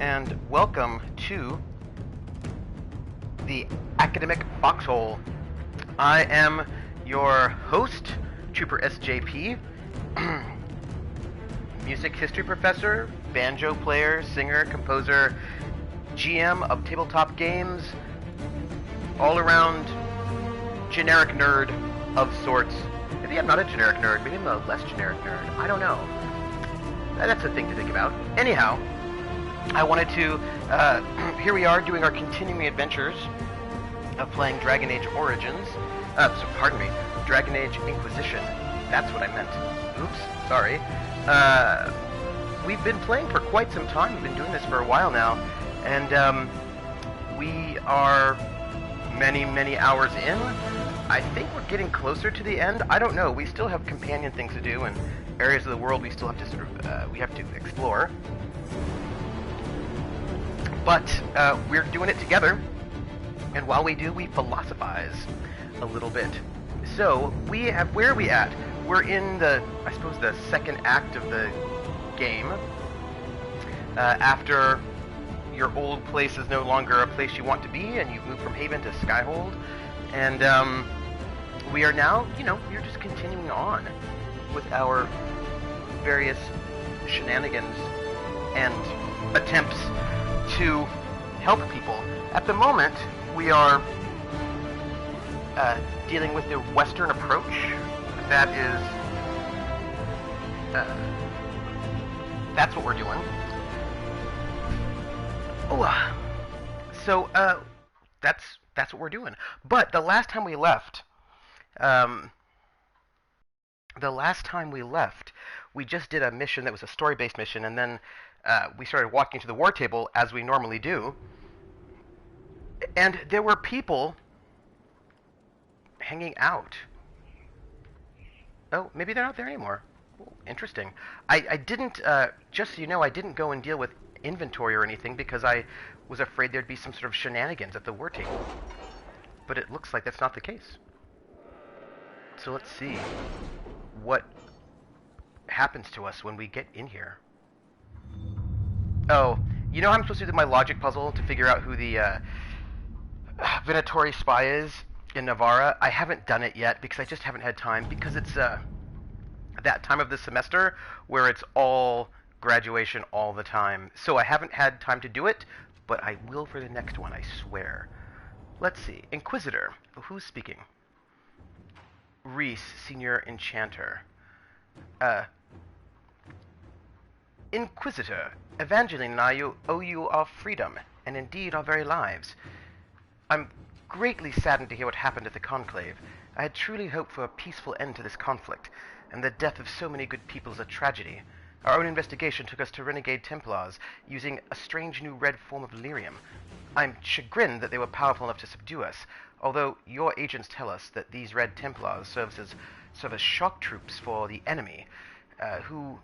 and welcome to the Academic Foxhole. I am your host, Trooper SJP, music history professor, banjo player, singer, composer, GM of tabletop games, all-around generic nerd of sorts. Maybe I'm not a generic nerd, maybe I'm a less generic nerd, I don't know. That's a thing to think about. Anyhow, I wanted to, here we are doing our continuing adventures of playing Dragon Age Origins, pardon me, Dragon Age Inquisition, that's what I meant. Oops, sorry. We've been playing for quite some time, we've been doing this for a while now, and we are many hours in. I think we're getting closer to the end. I don't know, we still have companion things to do, and areas of the world we still have to sort of, we have to explore. But we're doing it together, and while we do, we philosophize a little bit. So, where are we at? We're in the, I suppose, the second act of the game. After your old place is no longer a place you want to be, and you've moved from Haven to Skyhold. And we are now, we're just continuing on with our various shenanigans and attempts to help people. At the moment, we are dealing with the Western approach. That is, that's what we're doing. Oh, so that's what we're doing. But the last time we left, we just did a mission that was a story-based mission, and then we started walking to the war table as we normally do, and there were people hanging out. Oh, maybe they're not there anymore. Oh, interesting. I didn't, just so you know, I didn't go and deal with inventory or anything because I was afraid there'd be some sort of shenanigans at the war table. But it looks like that's not the case. So let's see what happens to us when we get in here. Oh, you know how I'm supposed to do my logic puzzle to figure out who the Venatori spy is in Navarra? I haven't done it yet because I just haven't had time, because it's that time of the semester where it's all graduation all the time. So I haven't had time to do it, but I will for the next one, I swear. Let's see. Inquisitor. Who's speaking? Reese, Senior Enchanter. Inquisitor, Evangeline and I owe you our freedom, and indeed our very lives. I'm greatly saddened to hear what happened at the Conclave. I had truly hoped for a peaceful end to this conflict, and the death of so many good people is a tragedy. Our own investigation took us to renegade Templars, using a strange new red form of lyrium. I'm chagrined that they were powerful enough to subdue us, although your agents tell us that these red Templars serve as shock troops for the enemy, who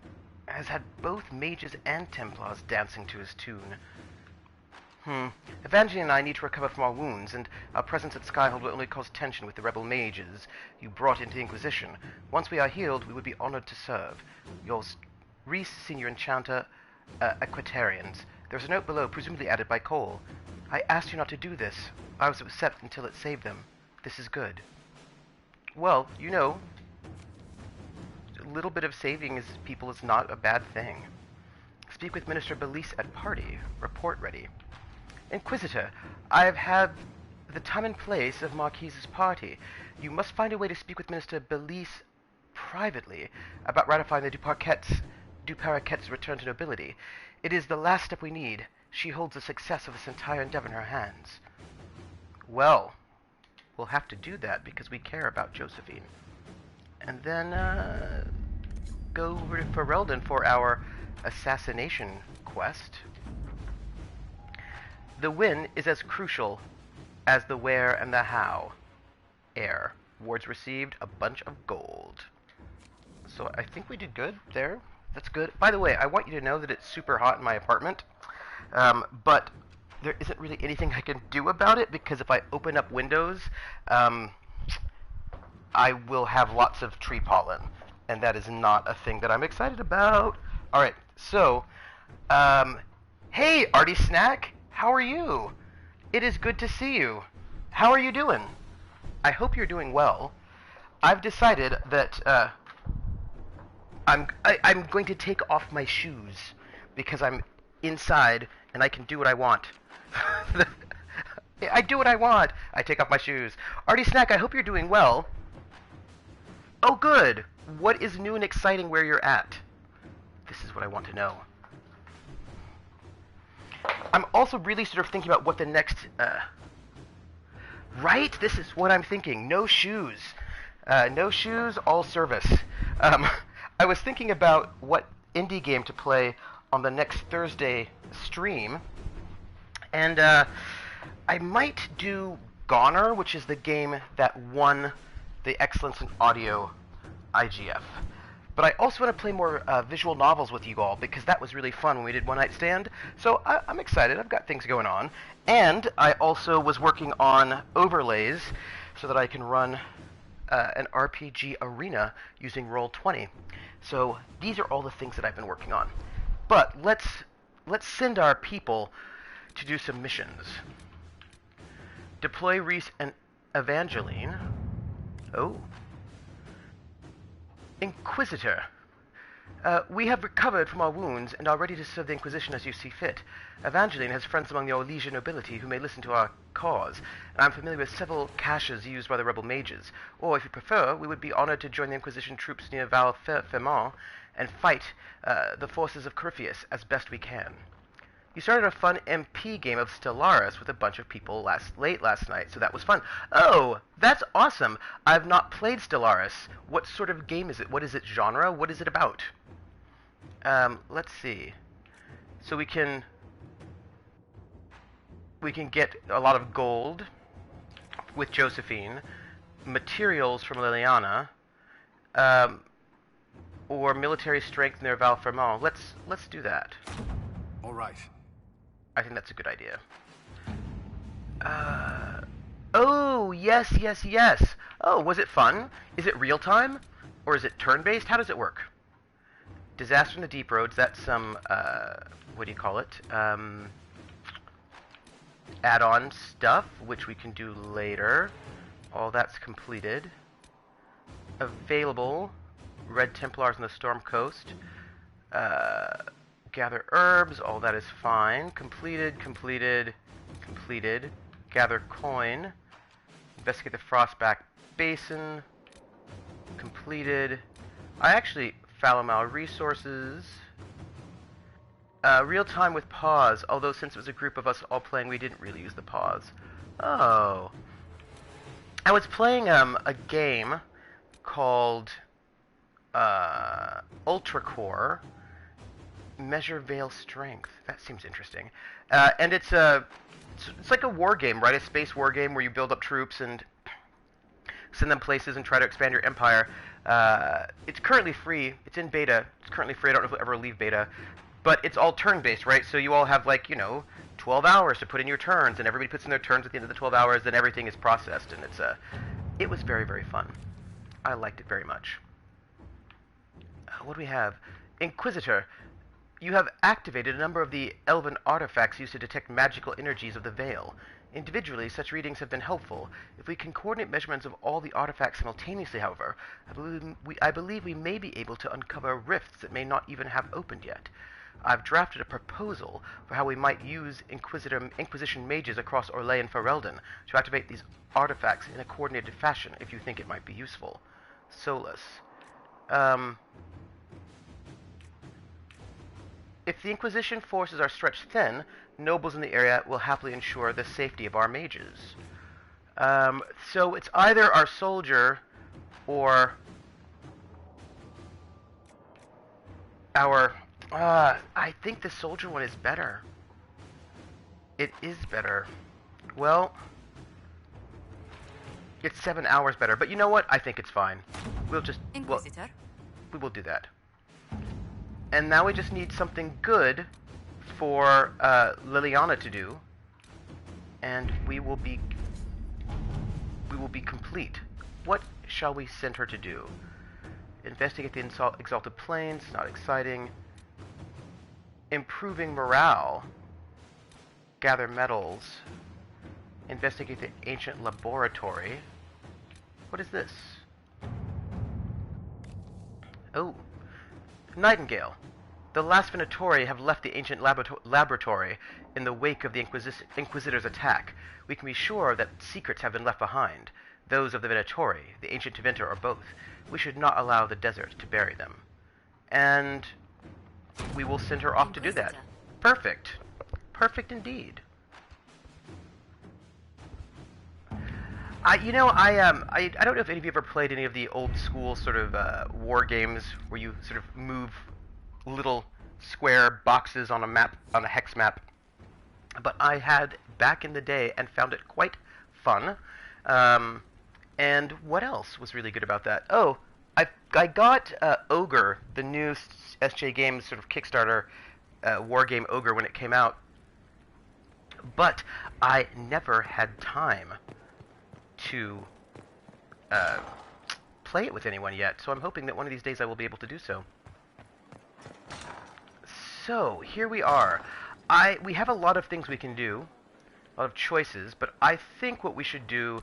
has had both mages and Templars dancing to his tune. Evangeline and I need to recover from our wounds, and our presence at Skyhold will only cause tension with the rebel mages you brought into the Inquisition. Once we are healed, we would be honored to serve. Yours, Reese, Senior Enchanter, Aquatarians. There's a note below, presumably added by Cole. I asked you not to do this. I was upset until it saved them. This is good. Well, a little bit of saving people is not a bad thing. Speak with Minister Belice at party. Report ready. Inquisitor, I have had the time and place of Marquise's party. You must find a way to speak with Minister Belice privately about ratifying the Duparaket's return to nobility. It is the last step we need. She holds the success of this entire endeavor in her hands. Well, we'll have to do that because we care about Josephine. And then, go over to Ferelden for our assassination quest. The when is as crucial as the where and the how. Air. Wards received, a bunch of gold. So I think we did good there. That's good. By the way, I want you to know that it's super hot in my apartment. But there isn't really anything I can do about it, because if I open up windows, I will have lots of tree pollen, and that is not a thing that I'm excited about. Alright, so, Hey, Artie Snack! How are you? It is good to see you. How are you doing? I hope you're doing well. I've decided that I'm going to take off my shoes because I'm inside and I can do what I want. I do what I want. I take off my shoes. Artie Snack, I hope you're doing well. Oh, good. What is new and exciting where you're at? This is what I want to know. I'm also really sort of thinking about what the next... Right? This is what I'm thinking. No shoes. No shoes, all service. I was thinking about what indie game to play on the next Thursday stream. And I might do Goner, which is the game that won the Excellence in Audio IGF. But I also want to play more visual novels with you all, because that was really fun when we did One Night Stand. So I'm excited. I've got things going on. And I also was working on overlays so that I can run an RPG arena using Roll20. So these are all the things that I've been working on. But let's send our people to do some missions. Deploy Reese and Evangeline. Oh. Inquisitor. We have recovered from our wounds and are ready to serve the Inquisition as you see fit. Evangeline has friends among the Orlesian nobility who may listen to our cause, and I'm familiar with several caches used by the rebel mages. Or, if you prefer, we would be honored to join the Inquisition troops near Val Fermont and fight the forces of Corypheus as best we can. You started a fun MP game of Stellaris with a bunch of people late last night, so that was fun. Oh, that's awesome! I've not played Stellaris. What sort of game is it? What is its genre? What is it about? Let's see. So we can get a lot of gold with Josephine, materials from Liliana, or military strength near Val Fermont. Let's do that. All right. I think that's a good idea. Oh, yes. Oh, was it fun? Is it real time? Or is it turn-based? How does it work? Disaster in the Deep Roads, that's some, what do you call it? Add-on stuff, which we can do later. All that's completed. Available. Red Templars on the Storm Coast. Gather herbs, all that is fine. Completed. Gather coin. Investigate the Frostback Basin. Completed. I actually... Fallomal resources. Real time with pause, although since it was a group of us all playing, we didn't really use the pause. Oh. I was playing a game called Ultra Core. Measure Veil Strength. That seems interesting. And it's like a war game, right? A space war game where you build up troops and send them places and try to expand your empire. It's currently free. It's in beta. It's currently free. I don't know if it'll ever leave beta. But it's all turn-based, right? So you all have, 12 hours to put in your turns, and everybody puts in their turns at the end of the 12 hours, then everything is processed, and it was very, very fun. I liked it very much. What do we have? Inquisitor. You have activated a number of the elven artifacts used to detect magical energies of the Veil. Individually, such readings have been helpful. If we can coordinate measurements of all the artifacts simultaneously, however, I believe we may be able to uncover rifts that may not even have opened yet. I've drafted a proposal for how we might use Inquisition mages across Orlais and Ferelden to activate these artifacts in a coordinated fashion, if you think it might be useful. Solus. If the Inquisition forces are stretched thin, nobles in the area will happily ensure the safety of our mages. So it's either our soldier or our... I think the soldier one is better. It is better. Well, it's 7 hours better. But you know what? I think it's fine. We'll just... Inquisitor? We will do that. And now we just need something good for Liliana to do, and we will be complete. What shall we send her to do? Investigate the Exalted Plains, not exciting. Improving morale. gather metals. Investigate the ancient laboratory. What is this? Oh. Nightingale. The last Venatori have left the ancient laboratory in the wake of the Inquisitor's attack. We can be sure that secrets have been left behind. Those of the Venatori, the ancient inventor, or both. We should not allow the desert to bury them. And we will send her off to do that. Perfect. Perfect indeed. I don't know if any of you ever played any of the old school sort of war games where you sort of move little square boxes on a map, on a hex map. But I had back in the day and found it quite fun. And what else was really good about that? Oh, I got Ogre, the new SJ Games sort of Kickstarter war game Ogre when it came out. But I never had time to play it with anyone yet, so I'm hoping that one of these days I will be able to do so. So, here we are. We have a lot of things we can do, a lot of choices, but I think what we should do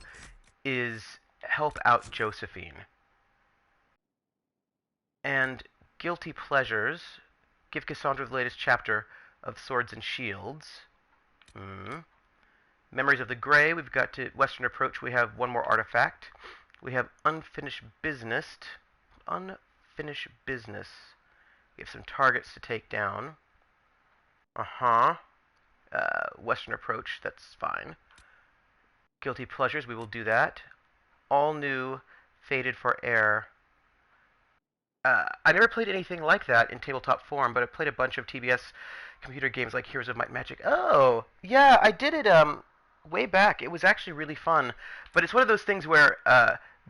is help out Josephine. And Guilty Pleasures, give Cassandra the latest chapter of Swords and Shields. Memories of the Grey, we've got to Western Approach, we have one more artifact. We have Unfinished Business. Unfinished Business. We have some targets to take down. Western Approach, that's fine. Guilty Pleasures, we will do that. All new, Fated for Air. I never played anything like that in tabletop form, but I played a bunch of TBS computer games like Heroes of Might and Magic. Oh, yeah, I did it way back. It was actually really fun, but it's one of those things where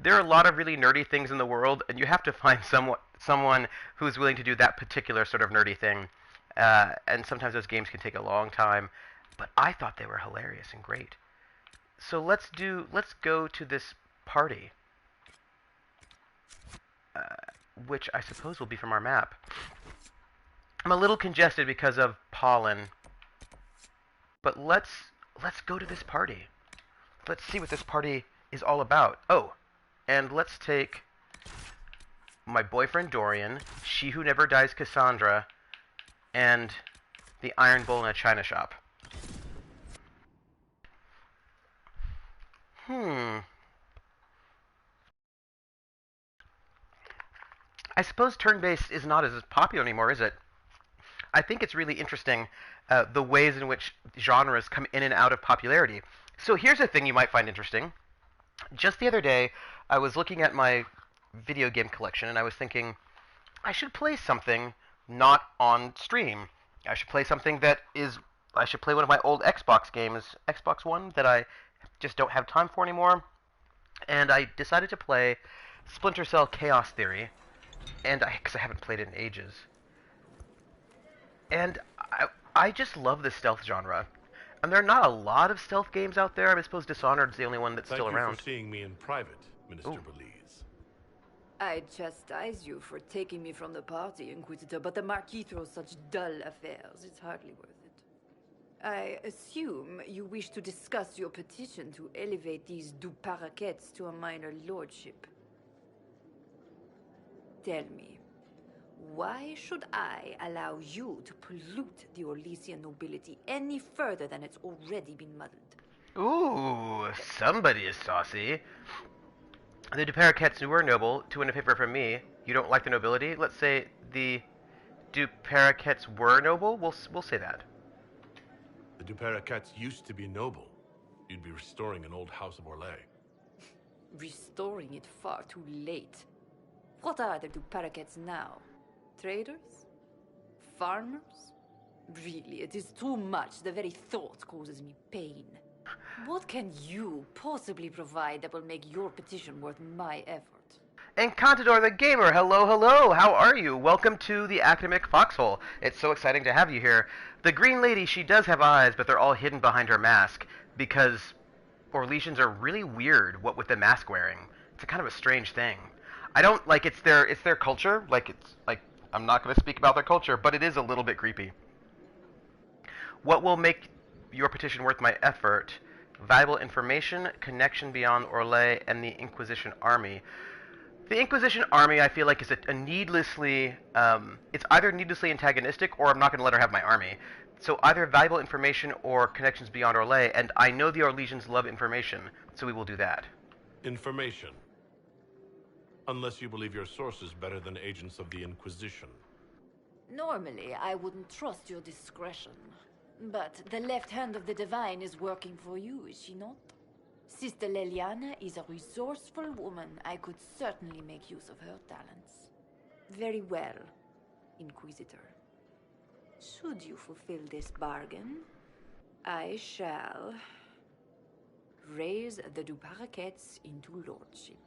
there are a lot of really nerdy things in the world, and you have to find someone who's willing to do that particular sort of nerdy thing. And sometimes those games can take a long time, but I thought they were hilarious and great. So let's go to this party, which I suppose will be from our map. I'm a little congested because of pollen, but let's go to this party. Let's see what this party is all about. Oh, and let's take my boyfriend Dorian, She Who Never Dies Cassandra, and the Iron Bowl in a China Shop. I suppose turn-based is not as popular anymore, is it? I think it's really interesting the ways in which genres come in and out of popularity. So here's a thing you might find interesting. Just the other day, I was looking at my video game collection, and I was thinking, I should play something not on stream. I should play something I should play one of my old Xbox games, Xbox One, that I just don't have time for anymore. And I decided to play Splinter Cell Chaos Theory, and because I haven't played it in ages. And I just love the stealth genre. And there are not a lot of stealth games out there. I suppose Dishonored's the only one that's still around. Thank you for seeing me in private, Minister Belize. I chastise you for taking me from the party, Inquisitor, but the Marquis throws such dull affairs. It's hardly worth it. I assume you wish to discuss your petition to elevate these du Paraquets to a minor lordship. Tell me, why should I allow you to pollute the Orlesian nobility any further than it's already been muddled? Ooh, somebody is saucy. The du Paraquets were noble. To win a favor from me, you don't like the nobility? Let's say the du Paraquets were noble? We'll say that. The du Paraquets used to be noble. You'd be restoring an old house of Orlais. Restoring it far too late. What are the du Paraquets now? Traders? Farmers? Really, it is too much. The very thought causes me pain. What can you possibly provide that will make your petition worth my effort? Encantador the Gamer, hello, how are you? Welcome to the Academic Foxhole. It's so exciting to have you here. The Green Lady, she does have eyes, but they're all hidden behind her mask, because Orlesians are really weird, what with the mask wearing. It's a kind of a strange thing. I don't, like, it's their culture, I'm not going to speak about their culture, but it is a little bit creepy. What will make your petition worth my effort. Valuable information, connection beyond Orlais, and the Inquisition army. The Inquisition army, I feel like, is a needlessly, it's either needlessly antagonistic or I'm not going to let her have my army. So either valuable information or connections beyond Orlais, and I know the Orlesians love information, so we will do that. Information. Unless you believe your sources better than agents of the Inquisition. Normally, I wouldn't trust your discretion. But the left hand of the Divine is working for you, is she not? Sister Leliana is a resourceful woman. I could certainly make use of her talents. Very well, Inquisitor. Should you fulfill this bargain, I shall raise the Duparaquets into lordship.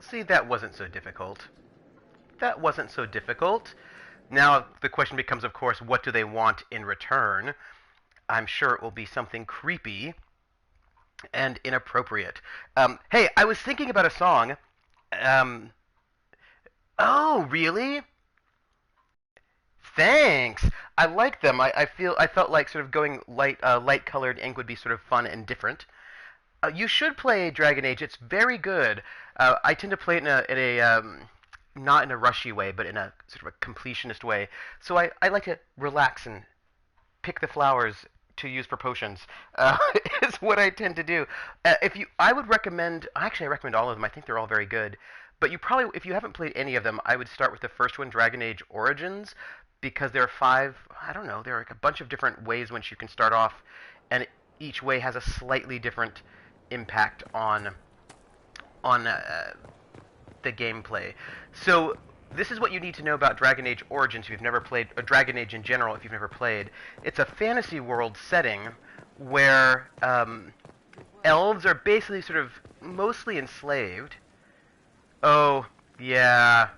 See, that wasn't so difficult. That wasn't so difficult. Now the question becomes, of course, what do they want in return? I'm sure it will be something creepy and inappropriate. Hey, I was thinking about a song. Oh, really? Thanks. I like them. I felt like sort of going light-colored ink would be sort of fun and different. You should play Dragon Age. It's very good. I tend to play it in a not in a rushy way, but in a sort of a completionist way. So I like to relax and pick the flowers to use for potions. Is what I tend to do. I would recommend. Actually, I recommend all of them. I think they're all very good. But you probably, if you haven't played any of them, I would start with the first one, Dragon Age Origins, because there are 5. I don't know. There are like a bunch of different ways in which you can start off, and each way has a slightly different impact on the gameplay. So this is what you need to know about Dragon Age Origins if you've never played, or Dragon Age in general if you've never played. It's a fantasy world setting where elves are basically sort of mostly enslaved. Oh, yeah.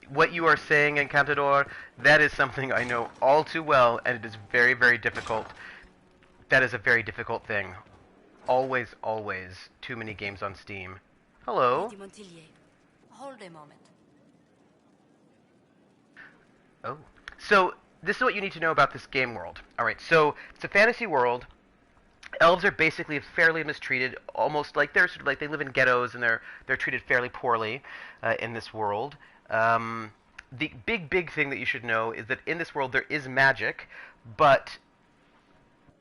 What you are saying, Encantador, that is something I know all too well, and it is very, very difficult. That is a very difficult thing. Always, too many games on Steam. Hello. Lady Montillier, hold a moment. Oh. So, this is what you need to know about this game world. Alright, so, it's a fantasy world. Elves are basically fairly mistreated, almost like they're sort of like they live in ghettos and they're treated fairly poorly in this world. The big thing that you should know is that in this world there is magic, but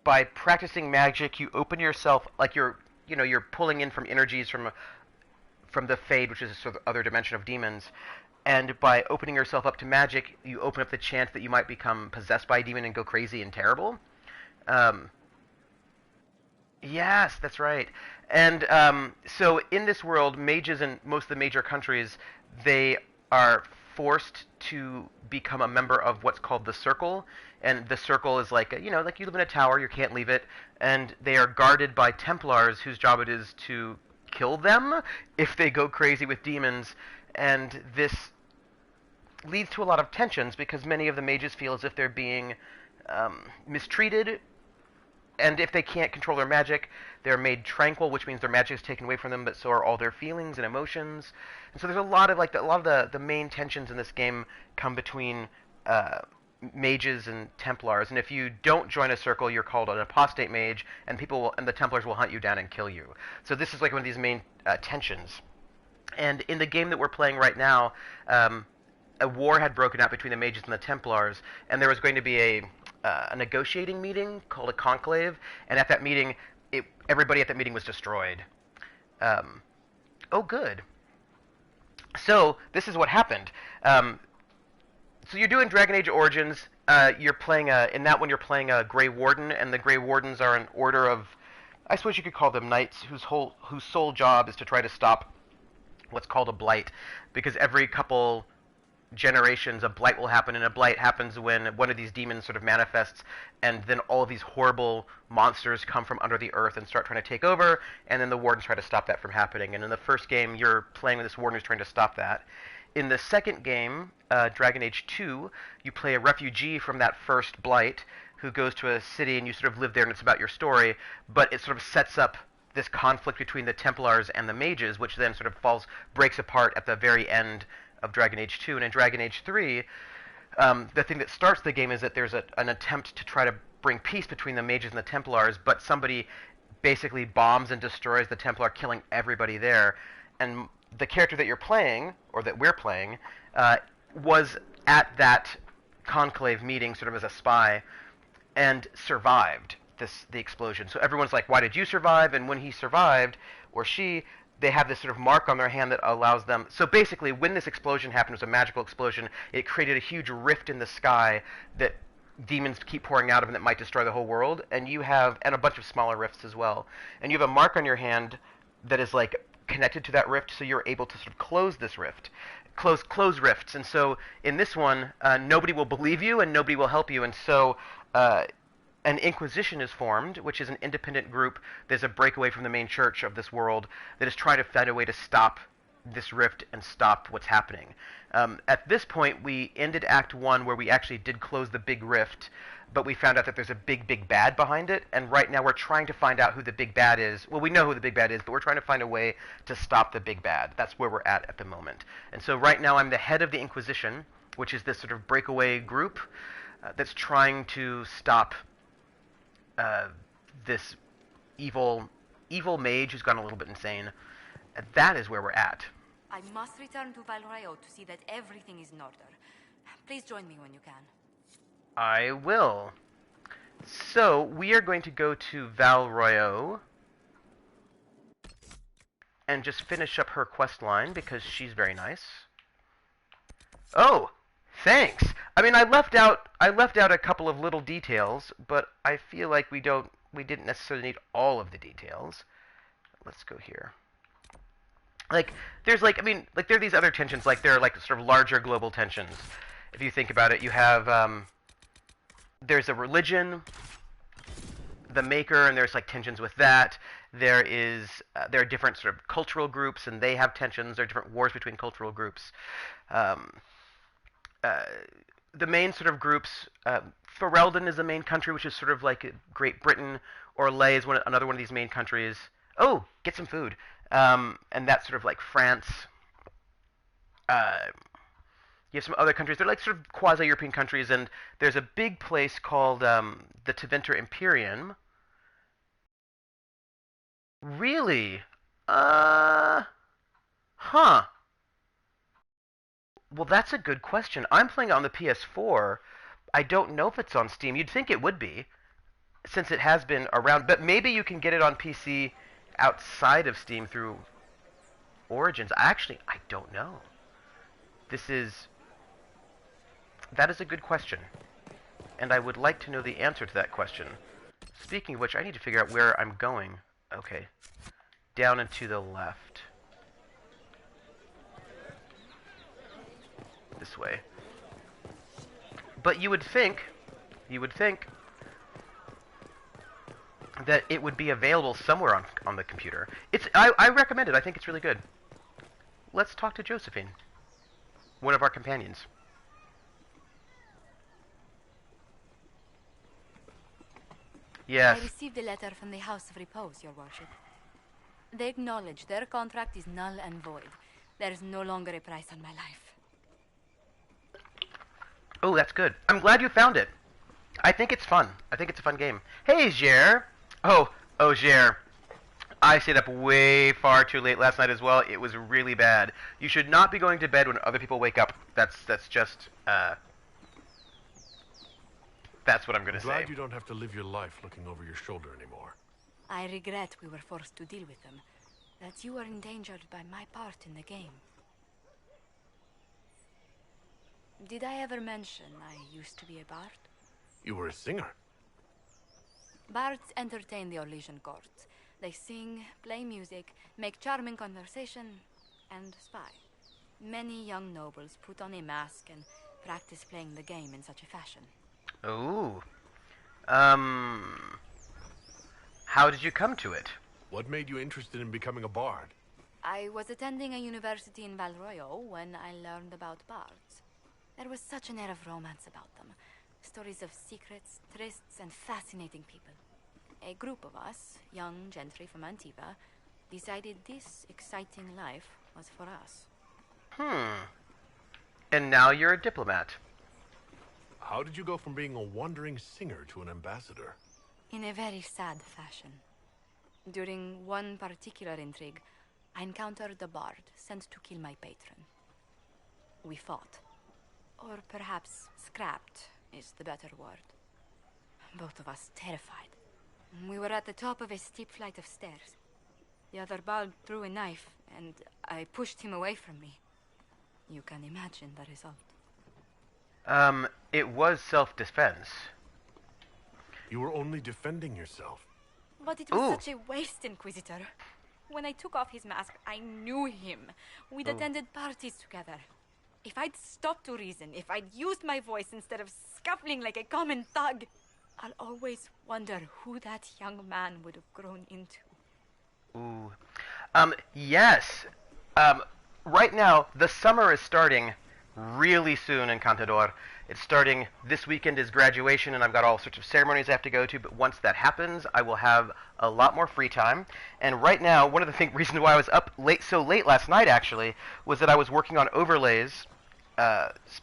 by practicing magic you open yourself, like you're pulling in from energies from the Fade, which is a sort of other dimension of demons, and by opening yourself up to magic, you open up the chance that you might become possessed by a demon and go crazy and terrible. Yes, that's right. And so in this world, mages in most of the major countries, they are forced to become a member of what's called the Circle. And the Circle is like, like you live in a tower, you can't leave it. And they are guarded by Templars whose job it is to kill them if they go crazy with demons. And this leads to a lot of tensions because many of the mages feel as if they're being mistreated. And if they can't control their magic, they're made tranquil, which means their magic is taken away from them, but so are all their feelings and emotions. And so there's a lot of the main tensions in this game come between mages and Templars. And if you don't join a circle, you're called an apostate mage, and the Templars will hunt you down and kill you. So this is like one of these main tensions. And in the game that we're playing right now, a war had broken out between the mages and the Templars, and there was going to be a negotiating meeting called a conclave, and at that meeting, everybody at that meeting was destroyed. Oh, good. So this is what happened. So you're doing Dragon Age Origins. You're playing in that one. You're playing a Grey Warden, and the Grey Wardens are an order of, I suppose you could call them knights, whose sole job is to try to stop what's called a blight, because every couple generations a blight will happen, and a blight happens when one of these demons sort of manifests, and then all of these horrible monsters come from under the earth and start trying to take over, and then the wardens try to stop that from happening. And in the first game, you're playing with this warden who's trying to stop that. In the second game, Dragon Age 2, you play a refugee from that first blight who goes to a city, and you sort of live there, and it's about your story, but it sort of sets up this conflict between the Templars and the mages, which then sort of breaks apart at the very end of Dragon Age 2. And in Dragon Age 3, the thing that starts the game is that there's an attempt to try to bring peace between the mages and the Templars, but somebody basically bombs and destroys the Templar, killing everybody there. And the character that you're playing, or that we're playing, was at that conclave meeting sort of as a spy and survived the explosion. So everyone's like, why did you survive? And when he survived, or she, they have this sort of mark on their hand that allows them... So basically, when this explosion happened, it was a magical explosion. It created a huge rift in the sky that demons keep pouring out of and that might destroy the whole world. And you have... And a bunch of smaller rifts as well. And you have a mark on your hand that is like connected to that rift, so you're able to sort of close this rift. Close rifts. And so in this one, nobody will believe you and nobody will help you. And so... an Inquisition is formed, which is an independent group. There's a breakaway from the main church of this world that is trying to find a way to stop this rift and stop what's happening. At this point, we ended Act 1 where we actually did close the big rift, but we found out that there's a big bad behind it, and right now we're trying to find out who the big bad is. Well, we know who the big bad is, but we're trying to find a way to stop the big bad. That's where we're at the moment. And so right now I'm the head of the Inquisition, which is this sort of breakaway group that's trying to stop this evil mage who's gone a little bit insane. That is where we're at. I must return to Valrayo to see that everything is in order. Please join me when you can. I will. So, we are going to go to Valrayo and just finish up her quest line because she's very nice. Oh! Thanks. I mean, I left out a couple of little details, but I feel like we didn't necessarily need all of the details. Let's go here. Like, there's like, I mean, like there are these other tensions, like there are like sort of larger global tensions. If you think about it, you have there's a religion, the Maker, and there's like tensions with that. There are different sort of cultural groups, and they have tensions. There are different wars between cultural groups. The main sort of groups, Ferelden is the main country, which is sort of like Great Britain. Orlais is another one of these main countries. Oh, get some food. And that's sort of like France. You have some other countries. They're like sort of quasi-European countries, and there's a big place called the Tevinter Imperium. Really? Huh. Well, that's a good question. I'm playing it on the PS4. I don't know if it's on Steam. You'd think it would be, since it has been around. But maybe you can get it on PC outside of Steam through Origins. I don't know. That is a good question. And I would like to know the answer to that question. Speaking of which, I need to figure out where I'm going. Okay. Down and to the left. This way. But you would think that it would be available somewhere on the computer. I recommend it. I think it's really good. Let's talk to Josephine, one of our companions. Yes. I received a letter from the House of Repose, Your Worship. They acknowledge their contract is null and void. There is no longer a price on my life. Oh, that's good. I'm glad you found it. I think it's fun. I think it's a fun game. Hey, Jer. Oh, Jer. I stayed up way far too late last night as well. It was really bad. You should not be going to bed when other people wake up. That's just, that's what I'm going to say. Glad you don't have to live your life looking over your shoulder anymore. I regret we were forced to deal with them. That you were endangered by my part in the game. Did I ever mention I used to be a bard? You were a singer. Bards entertain the Orlesian court. They sing, play music, make charming conversation, and spy. Many young nobles put on a mask and practice playing the game in such a fashion. Ooh. How did you come to it? What made you interested in becoming a bard? I was attending a university in Valroyo when I learned about bards. There was such an air of romance about them. Stories of secrets, trysts, and fascinating people. A group of us, young gentry from Antiva, decided this exciting life was for us. And now you're a diplomat. How did you go from being a wandering singer to an ambassador? In a very sad fashion. During one particular intrigue, I encountered a bard sent to kill my patron. We fought. Or perhaps scrapped is the better word. Both of us terrified. We were at the top of a steep flight of stairs. The other bard threw a knife, and I pushed him away from me. You can imagine the result. It was self-defense. You were only defending yourself. But it was such a waste, Inquisitor. When I took off his mask, I knew him. We'd attended parties together. If I'd stopped to reason, if I'd used my voice instead of scuffling like a common thug, I'll always wonder who that young man would have grown into. Ooh. Yes. Right now, the summer is starting really soon in Cantador. It's starting this weekend is graduation, and I've got all sorts of ceremonies I have to go to, but once that happens, I will have a lot more free time. And right now, one of the reasons why I was up so late last night, actually, was that I was working on overlays,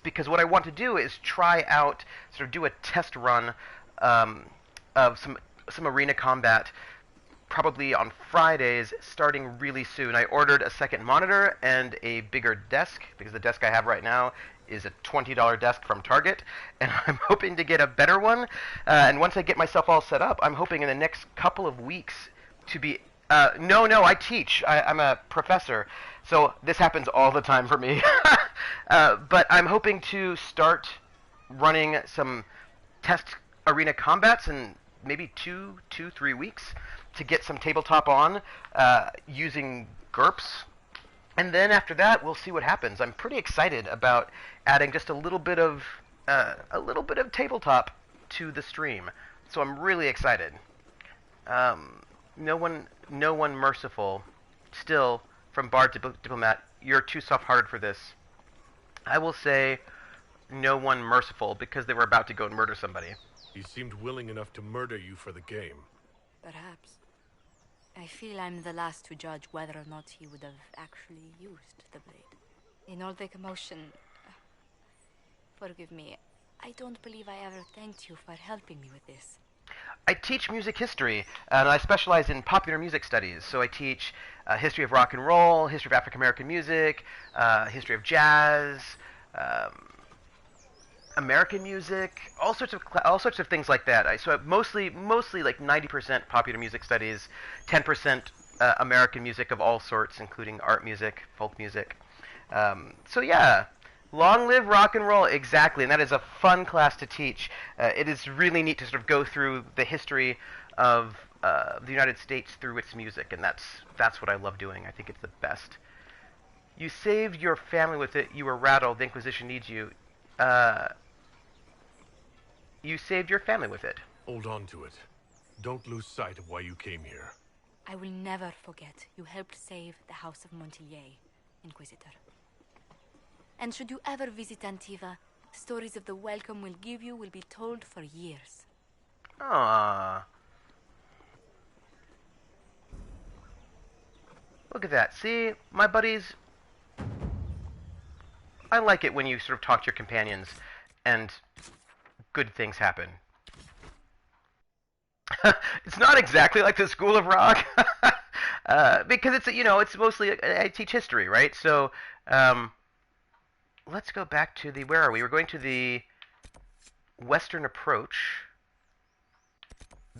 because what I want to do is try out, sort of do a test run of some arena combat, probably on Fridays, starting really soon. I ordered a second monitor and a bigger desk, because the desk I have right now is a $20 desk from Target, and I'm hoping to get a better one. And once I get myself all set up, I'm hoping in the next couple of weeks to be... No, I teach. I'm a professor, so this happens all the time for me. But I'm hoping to start running some test arena combats in maybe 3 weeks to get some tabletop on using GURPS. And then after that, we'll see what happens. I'm pretty excited about adding just a little bit of tabletop to the stream. So I'm really excited. No one merciful. Still, from Bard to Diplomat, you're too soft-hearted for this. I will say no one merciful because they were about to go and murder somebody. He seemed willing enough to murder you for the game. Perhaps. I feel I'm the last to judge whether or not he would have actually used the blade. In all the commotion... Forgive me, I don't believe I ever thanked you for helping me with this. I teach music history, and I specialize in popular music studies. So I teach history of rock and roll, history of African American music, history of jazz, American music, all sorts of things like that. So mostly like 90% popular music studies, 10% American music of all sorts, including art music, folk music. So yeah, long live rock and roll, exactly. And that is a fun class to teach. It is really neat to sort of go through the history of the United States through its music, and that's what I love doing. I think it's the best. You saved your family with it. You were rattled. The Inquisition needs you. You saved your family with it. Hold on to it. Don't lose sight of why you came here. I will never forget you helped save the House of Montilyet, Inquisitor. And should you ever visit Antiva, stories of the welcome we'll give you will be told for years. Ah. Look at that. See, my buddies... I like it when you sort of talk to your companions and good things happen. It's not exactly like the School of Rock, because it's mostly, I teach history, right? So, let's go back to where are we? We're going to the Western Approach,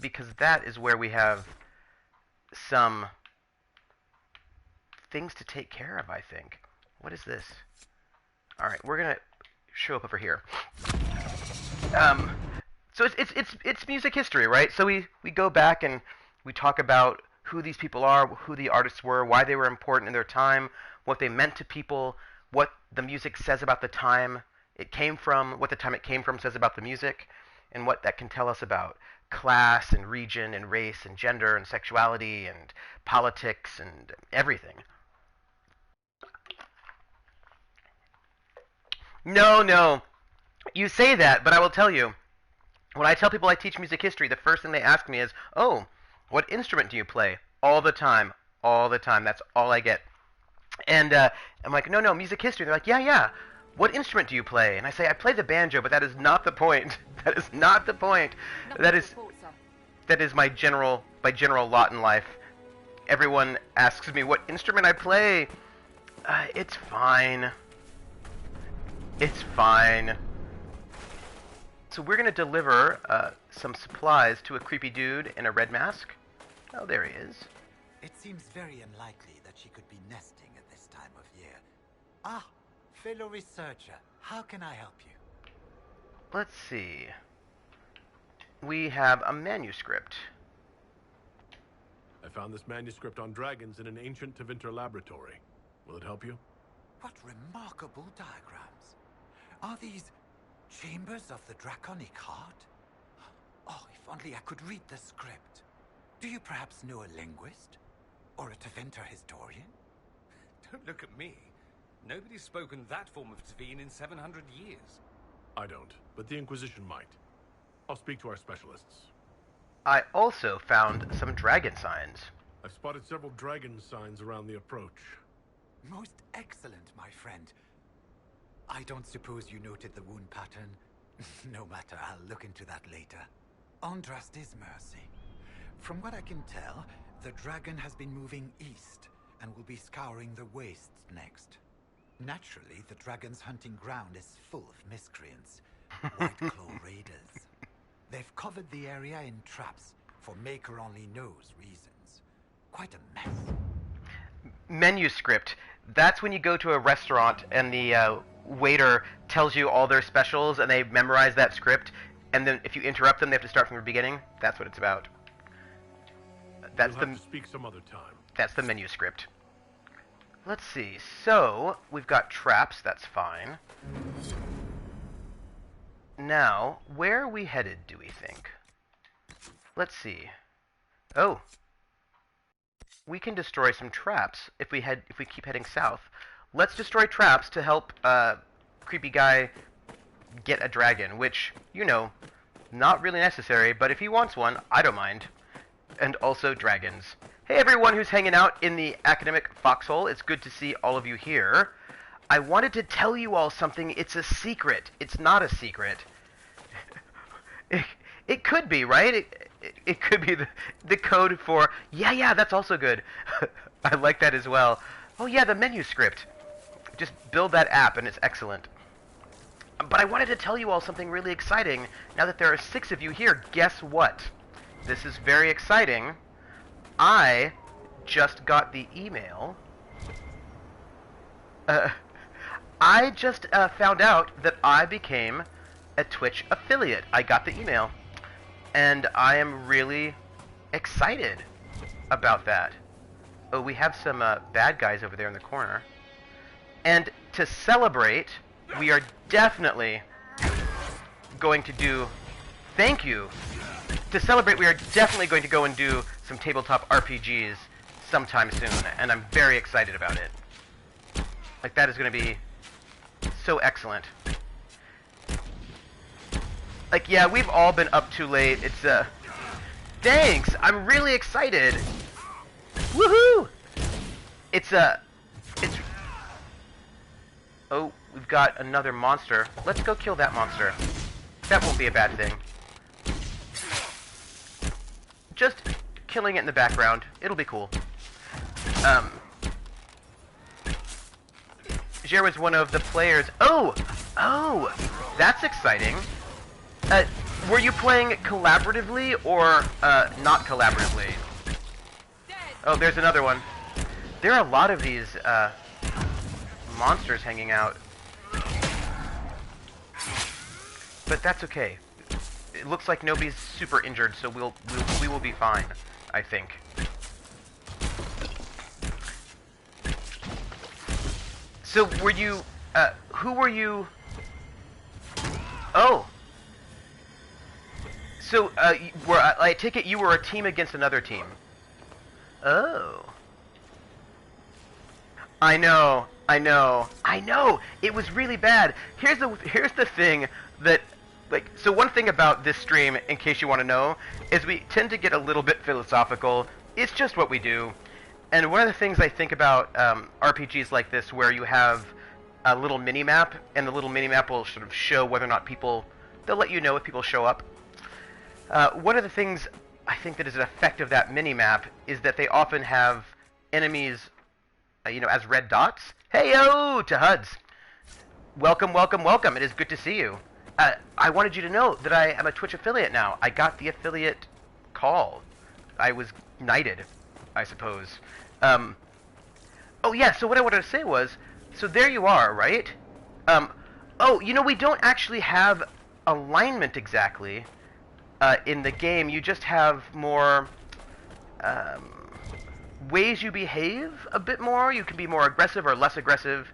because that is where we have some things to take care of, I think. What is this? Alright, we're gonna show up over here. So it's music history, right? So we go back and we talk about who these people are, who the artists were, why they were important in their time, what they meant to people, what the music says about the time it came from, what the time it came from says about the music, and what that can tell us about class and region and race and gender and sexuality and politics and everything. No. You say that, but I will tell you, when I tell people I teach music history, the first thing they ask me is, oh, what instrument do you play? All the time. That's all I get. And I'm like, no, music history. They're like, yeah. what instrument do you play? And I say, I play the banjo, but that is not the point. That is not the point. That is my general lot in life. Everyone asks me what instrument I play. It's fine. It's fine. So we're going to deliver some supplies to a creepy dude in a red mask. Oh, there he is. It seems very unlikely that she could be nesting at this time of year. Ah, fellow researcher, how can I help you? Let's see. We have a manuscript. I found this manuscript on dragons in an ancient Tevinter laboratory. Will it help you? What remarkable diagrams. Are these chambers of the draconic heart? Oh, if only I could read the script. Do you perhaps know a linguist? Or a Tevinter historian? Don't look at me. Nobody's spoken that form of Tevin in 700 years. I don't, but the Inquisition might. I'll speak to our specialists. I also found some dragon signs. I've spotted several dragon signs around the approach. Most excellent, my friend. I don't suppose you noted the wound pattern? No matter, I'll look into that later. Andraste's mercy. From what I can tell, the dragon has been moving east and will be scouring the wastes next. Naturally, the dragon's hunting ground is full of miscreants. White Claw raiders. They've covered the area in traps for maker-only-knows reasons. Quite a mess. Manuscript. That's when you go to a restaurant and the waiter tells you all their specials and they memorize that script, and then if you interrupt them, they have to start from the beginning. That's what it's about. That's You'll have to speak some other time. That's the manuscript. Let's see. So we've got traps. That's fine. Now, where are we headed, do we think? Let's see. Oh. We can destroy some traps if we keep heading south. Let's destroy traps to help creepy guy get a dragon, which, you know, not really necessary, but if he wants one, I don't mind. And also dragons. Hey everyone who's hanging out in the academic foxhole, it's good to see all of you here. I wanted to tell you all something. It's a secret. It's not a secret. It could be, right? It could be the code for... Yeah, that's also good. I like that as well. Oh yeah, the menu script. Just build that app and it's excellent. But I wanted to tell you all something really exciting. Now that there are 6 of you here, guess what? This is very exciting. I just got the email. I just found out that I became a Twitch affiliate. I got the email. And I am really excited about that. Oh, we have some bad guys over there in the corner. And to celebrate, we are definitely going to do... Thank you! To celebrate, we are definitely going to go and do some tabletop RPGs sometime soon. And I'm very excited about it. Like, that is going to be so excellent. Like, yeah, we've all been up too late. It's, thanks! I'm really excited! Woohoo! It's, oh, we've got another monster. Let's go kill that monster. That won't be a bad thing. Just killing it in the background. It'll be cool. Jer was one of the players. Oh! That's exciting. Were you playing collaboratively or not collaboratively? Oh, there's another one. There are a lot of these monsters hanging out. But that's okay. It looks like nobody's super injured, so we will be fine, I think. So were you who were you? Oh. So I take it you were a team against another team. Oh. I know. It was really bad. Here's the thing that, like, so one thing about this stream, in case you want to know, is we tend to get a little bit philosophical. It's just what we do. And one of the things I think about RPGs like this, where you have a little mini-map, and the little mini-map will sort of show whether or not they'll let you know if people show up. One of the things I think that is an effect of that mini-map is that they often have enemies, as red dots. Hey-yo to HUDs! Welcome, welcome, welcome. It is good to see you. I wanted you to know that I am a Twitch affiliate now. I got the affiliate call. I was knighted, I suppose. Oh yeah, so what I wanted to say was, so there you are, right? We don't actually have alignment exactly in the game. You just have more ways you behave a bit more. You can be more aggressive or less aggressive.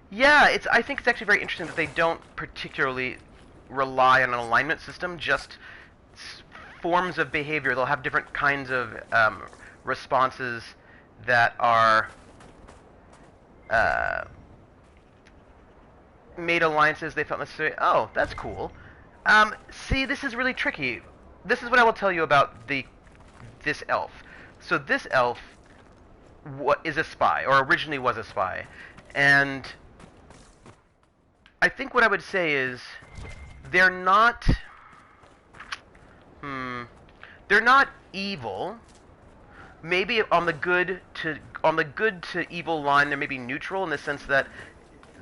Yeah, I think it's actually very interesting that they don't particularly rely on an alignment system, just forms of behavior. They'll have different kinds of responses that are made alliances they felt necessary. Oh, that's cool. See, this is really tricky. This is what I will tell you about this elf. So this elf is a spy, or originally was a spy, and I think what I would say is they're not evil. Maybe on the good to evil line, they're maybe neutral in the sense that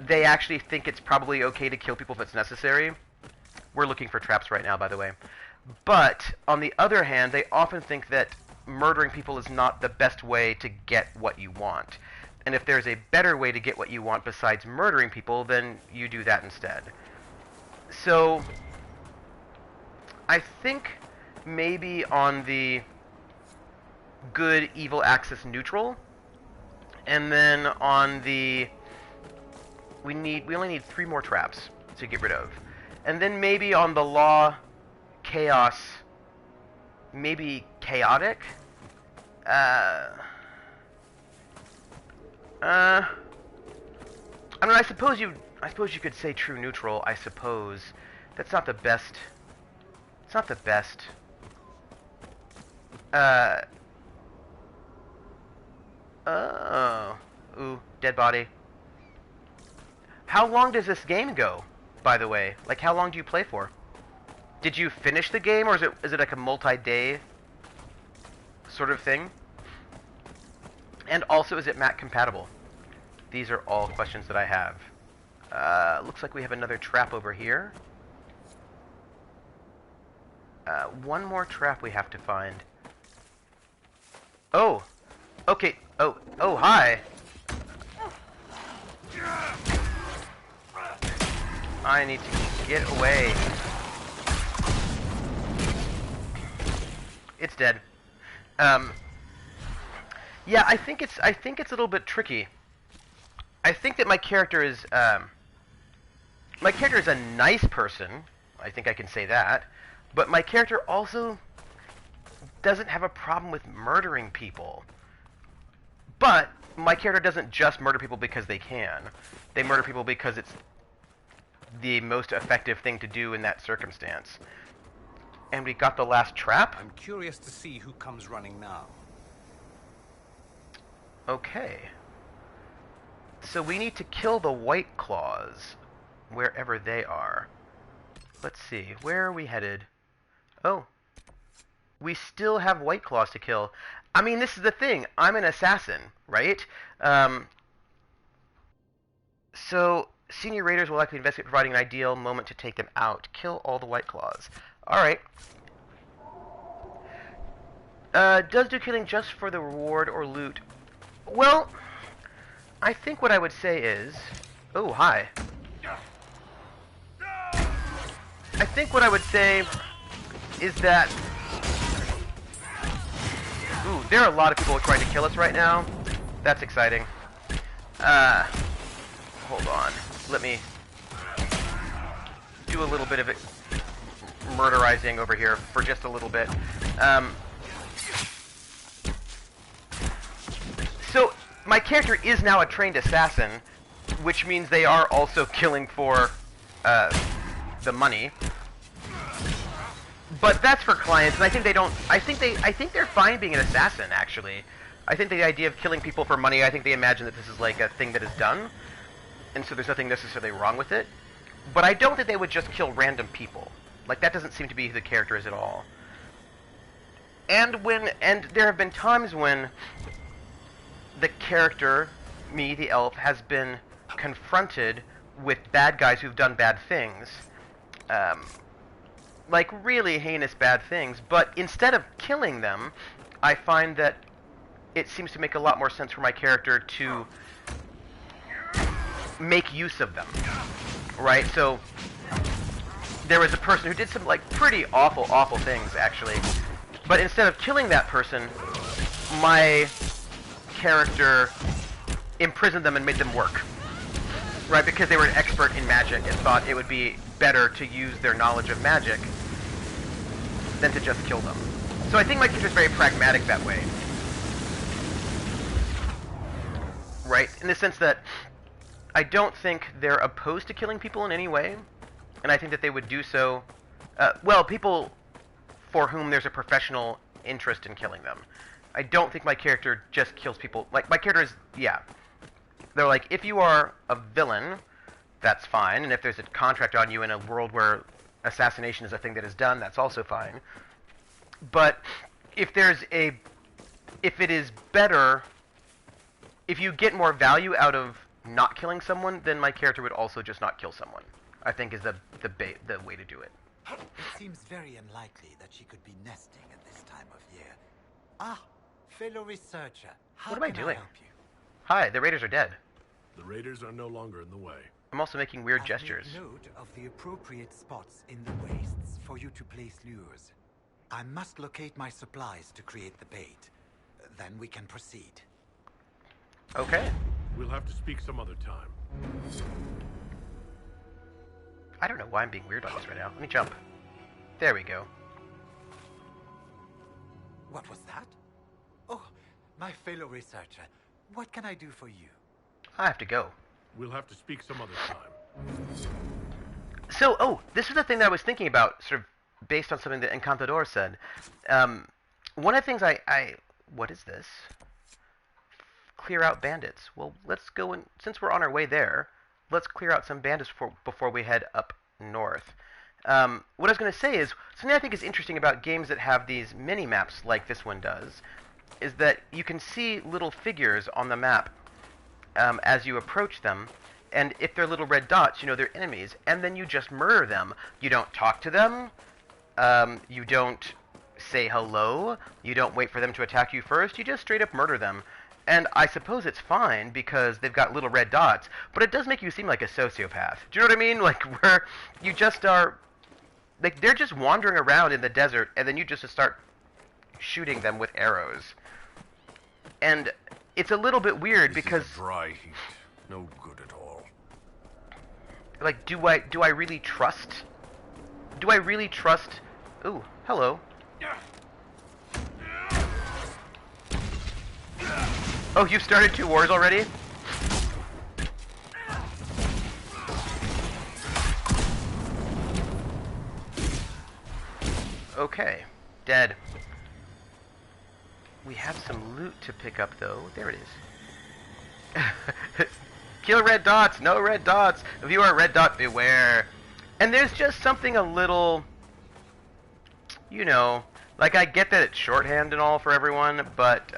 they actually think it's probably okay to kill people if it's necessary. We're looking for traps right now, by the way. But on the other hand, they often think that murdering people is not the best way to get what you want. And if there's a better way to get what you want besides murdering people, then you do that instead. So I think maybe on the good evil axis neutral, and then on the we only need 3 more traps to get rid of, and then maybe on the law chaos, maybe chaotic. I don't know, I suppose you could say true neutral. I suppose that's not the best. It's not the best. Oh. Ooh, dead body. How long does this game go, by the way? Like, how long do you play for? Did you finish the game, or is it like a multi-day sort of thing? And also, is it Mac compatible? These are all questions that I have. Looks like we have another trap over here. One more trap we have to find. Oh! Okay. Oh, hi! I need to get away. It's dead. Yeah, I think it's a little bit tricky. I think that my character is a nice person. I think I can say that. But my character also doesn't have a problem with murdering people. But my character doesn't just murder people because they can. They murder people because it's the most effective thing to do in that circumstance. And we got the last trap. I'm curious to see who comes running now. Okay. So we need to kill the White Claws, wherever they are. Let's see, where are we headed? Oh. We still have White Claws to kill. I mean, this is the thing. I'm an assassin, right? So, senior raiders will likely investigate, providing an ideal moment to take them out. Kill all the White Claws. Alright. Does do killing just for the reward or loot? Well, I think what I would say is... Oh, hi. I think what I would say is that... Ooh, there are a lot of people trying to kill us right now. That's exciting. Hold on. Let me do a little bit of it murderizing over here for just a little bit. So, my character is now a trained assassin, which means they are also killing for the money. But that's for clients, and I think they don't. I think they're fine being an assassin, actually. I think the idea of killing people for money, I think they imagine that this is like a thing that is done, and so there's nothing necessarily wrong with it. But I don't think they would just kill random people. Like, that doesn't seem to be who the character is at all. And there have been times when the character, me, the elf, has been confronted with bad guys who've done bad things. Like, really heinous bad things. But instead of killing them, I find that it seems to make a lot more sense for my character to make use of them. Right? So, there was a person who did some, like, pretty awful, awful things, actually. But instead of killing that person, my character imprisoned them and made them work. Right? Because they were an expert in magic and thought it would be better to use their knowledge of magic than to just kill them. So I think my character is very pragmatic that way. Right? In the sense that I don't think they're opposed to killing people in any way. And I think that they would do so... well, people for whom there's a professional interest in killing them. I don't think my character just kills people. Like, my character is... yeah. They're like, if you are a villain, that's fine. And if there's a contract on you in a world where assassination is a thing that is done, that's also fine. But if it is better... if you get more value out of not killing someone, then my character would also just not kill someone. I think is the way to do it. It seems very unlikely that she could be nesting at this time of year. Ah, fellow researcher, how What am I can doing? help you? Hi, the raiders are dead. The raiders are no longer in the way. I'm also making weird I'll gestures. make note of the appropriate spots in the wastes for you to place lures. I must locate my supplies to create the bait. Then we can proceed. Okay. We'll have to speak some other time. I don't know why I'm being weird on this right now. Let me jump. There we go. What was that? Oh, my fellow researcher. What can I do for you? I have to go. We'll have to speak some other time. So, this is the thing that I was thinking about, sort of based on something that Encantador said. One of the things what is this? Clear out bandits. Well, let's go and, since we're on our way there, let's clear out some bandits before we head up north. What I was going to say is, something I think is interesting about games that have these mini-maps like this one does, is that you can see little figures on the map as you approach them, and if they're little red dots, you know they're enemies, and then you just murder them. You don't talk to them, you don't say hello, you don't wait for them to attack you first, you just straight up murder them. And I suppose it's fine because they've got little red dots, but it does make you seem like a sociopath. Do you know what I mean? Like, where you just are... like, they're just wandering around in the desert, and then you just start shooting them with arrows. And it's a little bit weird because... This is a dry heat. No good at all. Like, do I really trust... do I really trust... ooh, hello. Oh, you've started 2 wars already? Okay. Dead. We have some loot to pick up, though. There it is. Kill red dots! No red dots! If you are a red dot, beware! And there's just something a little... you know... like, I get that it's shorthand and all for everyone, but,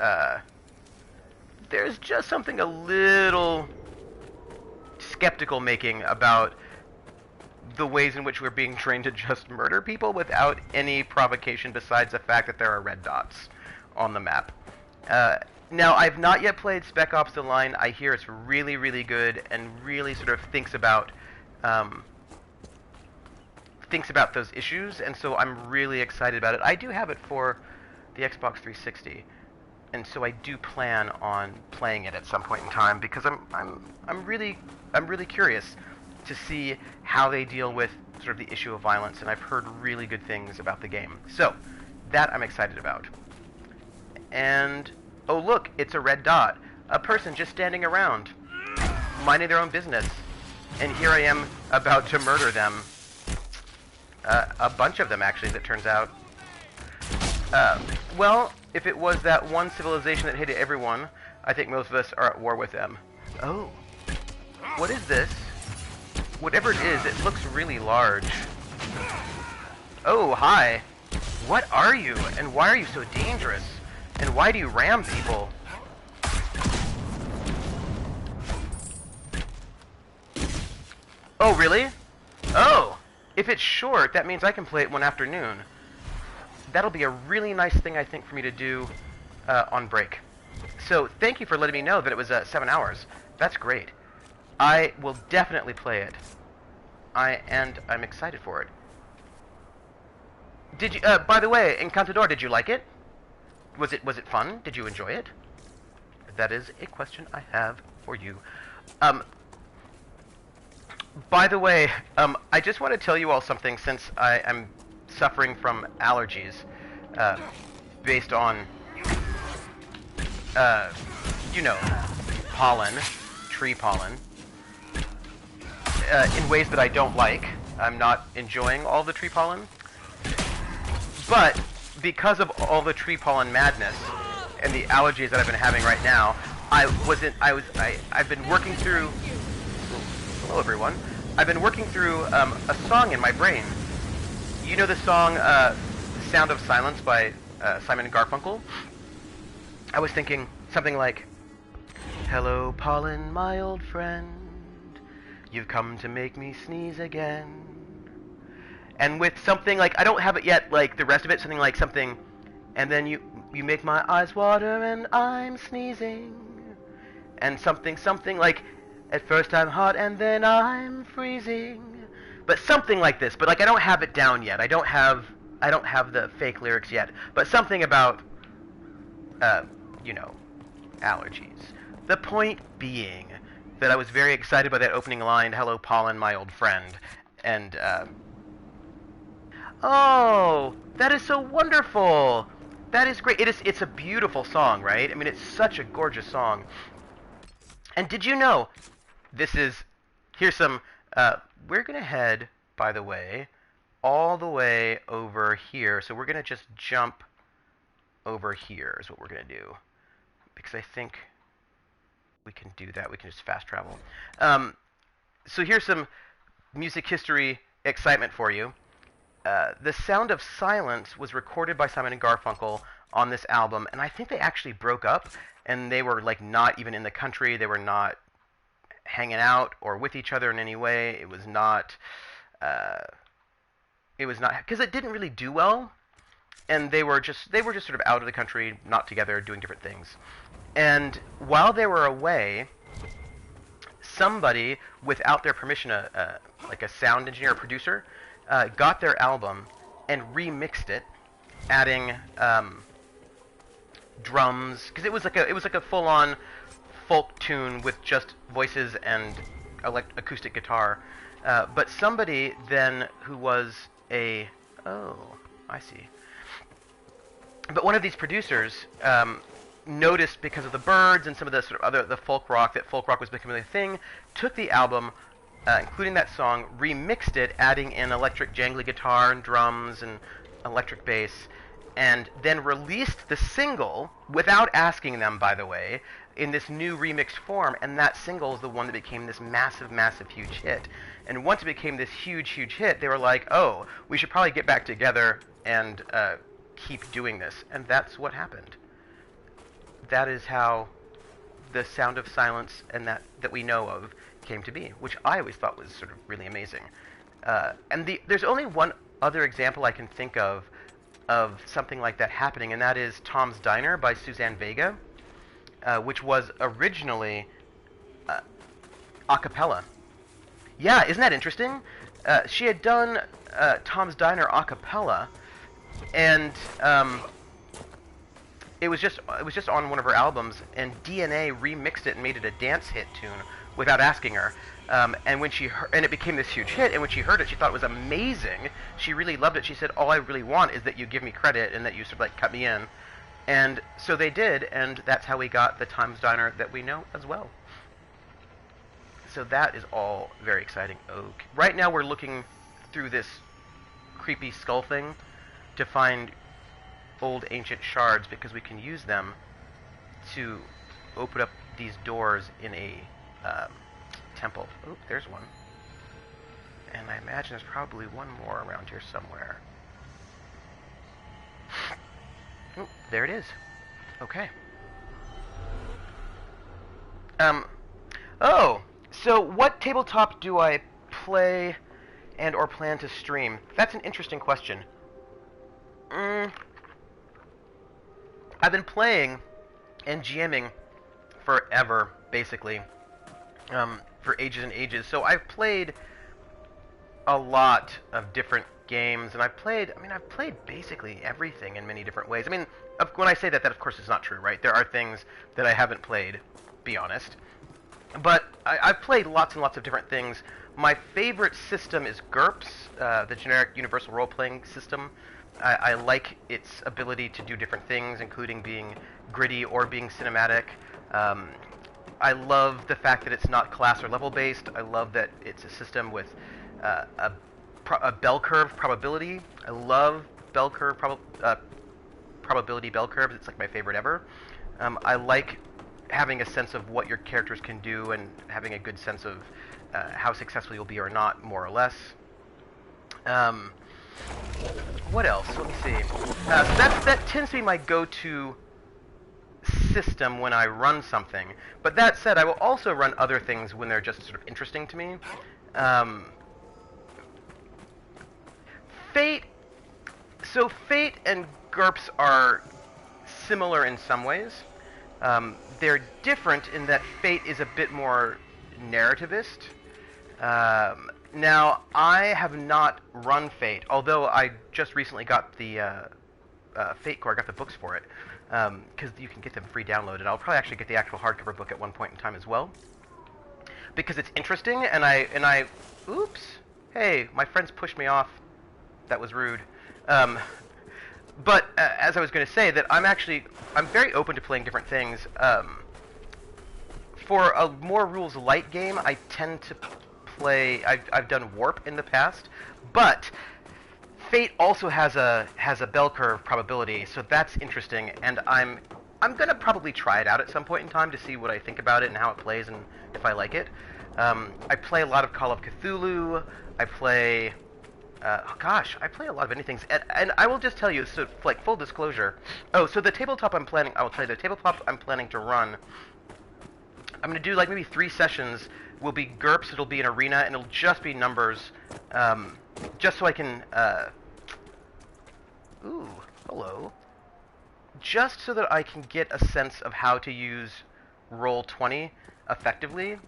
there's just something a little skeptical making about the ways in which we're being trained to just murder people without any provocation besides the fact that there are red dots on the map. Now, I've not yet played Spec Ops: The Line. I hear it's really, really good and really sort of thinks about those issues, and so I'm really excited about it. I do have it for the Xbox 360. And so I do plan on playing it at some point in time because I'm really curious to see how they deal with sort of the issue of violence, and I've heard really good things about the game. So that I'm excited about. And oh look, it's a red dot, a person just standing around, minding their own business, and here I am about to murder them. A bunch of them actually, as it turns out. Well, if it was that one civilization that hated everyone, I think most of us are at war with them. Oh. What is this? Whatever it is, it looks really large. Oh, hi. What are you? And why are you so dangerous? And why do you ram people? Oh, really? Oh! If it's short, that means I can play it one afternoon. That'll be a really nice thing, I think, for me to do on break. So, thank you for letting me know that it was 7 hours. That's great. I will definitely play it. I'm excited for it. Did you, by the way, Encantador, did you like it? Was it fun? Did you enjoy it? That is a question I have for you. By the way, I just want to tell you all something since I am suffering from allergies, based on, you know, pollen, tree pollen, in ways that I don't like. I'm not enjoying all the tree pollen. But because of all the tree pollen madness and the allergies that I've been having right now, I've been working through. Hello, everyone. I've been working through a song in my brain. You know the song "Sound of Silence" by Simon and Garfunkel? I was thinking something like, "Hello, pollen, my old friend. You've come to make me sneeze again." And with something like, I don't have it yet, like the rest of it, something, and then you make my eyes water and I'm sneezing. And something like, at first I'm hot and then I'm freezing. But something like this, but like I don't have it down yet. I don't have the fake lyrics yet. But something about, you know, allergies. The point being that I was very excited by that opening line, "Hello, pollen, my old friend." And, oh, that is so wonderful. That is great. It's a beautiful song, right? I mean, it's such a gorgeous song. And did you know, here's some, we're going to head, by the way, all the way over here. So we're going to just jump over here is what we're going to do. Because I think we can do that. We can just fast travel. So here's some music history excitement for you. The Sound of Silence was recorded by Simon and Garfunkel on this album, and I think they actually broke up, and they were like not even in the country. They were not hanging out or with each other in any way. It was not because it didn't really do well, and they were just sort of out of the country, not together, doing different things. And while they were away, somebody, without their permission, like a sound engineer or producer, got their album and remixed it, adding drums, because it was like a full-on folk tune with just voices and acoustic guitar. But somebody then who was I see. But one of these producers noticed, because of the birds and some of the sort of the folk rock, that folk rock was becoming a thing, took the album, including that song, remixed it, adding in electric jangly guitar and drums and electric bass, and then released the single, without asking them, by the way, in this new remixed form, and that single is the one that became this massive, massive, huge hit. And once it became this huge, huge hit, they were like, oh, we should probably get back together and keep doing this. And that's what happened. That is how the Sound of Silence and that we know of came to be, which I always thought was sort of really amazing. And there's only one other example I can think of something like that happening, and that is Tom's Diner by Suzanne Vega, which was originally a cappella. Yeah, isn't that interesting? She had done Tom's Diner a cappella, and it was just on one of her albums, and DNA remixed it and made it a dance hit tune without asking her. And when it became this huge hit, and when she heard it, she thought it was amazing. She really loved it. She said, all I really want is that you give me credit and that you sort of like cut me in. And so they did, and that's how we got the Tom's Diner that we know as well. So that is all very exciting. Okay. Right now we're looking through this creepy skull thing to find old ancient shards because we can use them to open up these doors in a temple. Oh, there's one. And I imagine there's probably one more around here somewhere. Oh, there it is. Okay. Oh, so what tabletop do I play and or plan to stream? That's an interesting question. I've been playing and GMing forever, basically, for ages and ages. So I've played a lot of different games, and I've played basically everything in many different ways. I mean, when I say that of course is not true, right? There are things that I haven't played, be honest. But I've played lots and lots of different things. My favorite system is GURPS, the generic universal role-playing system. I like its ability to do different things, including being gritty or being cinematic. I love the fact that it's not class or level based. I love that it's a system with a bell curve probability. I love bell curve probability bell curves. It's like my favorite ever. I like having a sense of what your characters can do and having a good sense of how successful you'll be or not, more or less. What else? Let me see. So that tends to be my go-to system when I run something. But that said, I will also run other things when they're just sort of interesting to me. Fate and GURPS are similar in some ways. They're different in that Fate is a bit more narrativist. Now, I have not run Fate, although I just recently got the Fate Core. I got the books for it, because you can get them free downloaded. I'll probably actually get the actual hardcover book at one point in time as well, because it's interesting, and I oops, hey, my friends pushed me off. That was rude. But as I was going to say, that I'm very open to playing different things. For a more rules light game, I tend to play. I've done Warp in the past, but Fate also has a bell curve probability, so that's interesting. And I'm gonna probably try it out at some point in time to see what I think about it and how it plays and if I like it. I play a lot of Call of Cthulhu. I play. I play a lot of many things, and I will just tell you, so like full disclosure. Oh, so the tabletop I will tell you, the tabletop I'm planning to run, I'm going to do like maybe 3 sessions, will be GURPS, it'll be an arena, and it'll just be numbers, just so I can, ooh, hello, just so that I can get a sense of how to use Roll20 effectively,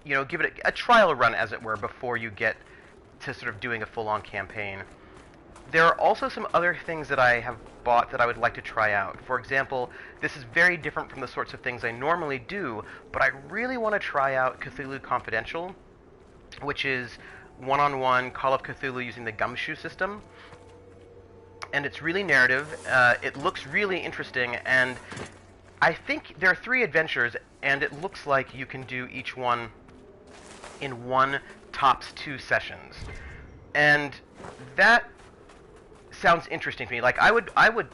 you know, give it a trial run, as it were, before you get to sort of doing a full-on campaign. There are also some other things that I have bought that I would like to try out. For example, this is very different from the sorts of things I normally do, but I really want to try out Cthulhu Confidential, which is one-on-one Call of Cthulhu using the Gumshoe system. And it's really narrative, it looks really interesting, and I think there are 3 adventures, and it looks like you can do each one in one tops 2 sessions, and that sounds interesting to me. Like I would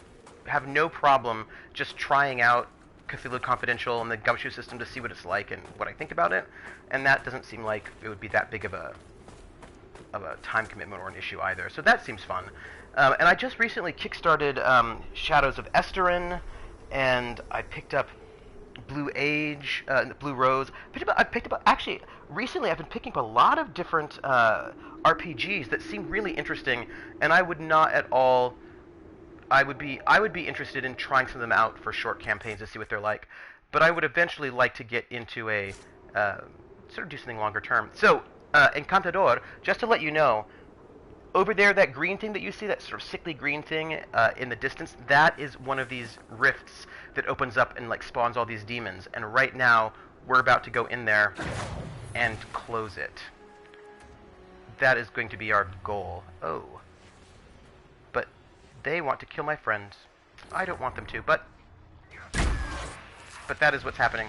have no problem just trying out Cthulhu Confidential and the Gumshoe system to see what it's like and what I think about it, and that doesn't seem like it would be that big of a time commitment or an issue either. So that seems fun. And I just recently kickstarted Shadows of Esterin, and I picked up Blue Age, Blue Rose. Actually, recently I've been picking up a lot of different RPGs that seem really interesting, and I would not at all. I would be interested in trying some of them out for short campaigns to see what they're like, but I would eventually like to get into a sort of do something longer term. So, Encantador, just to let you know, over there, that green thing that you see, that sort of sickly green thing in the distance, that is one of these rifts that opens up and like spawns all these demons. And right now, we're about to go in there and close it. That is going to be our goal. Oh. But they want to kill my friends. I don't want them to, but that is what's happening.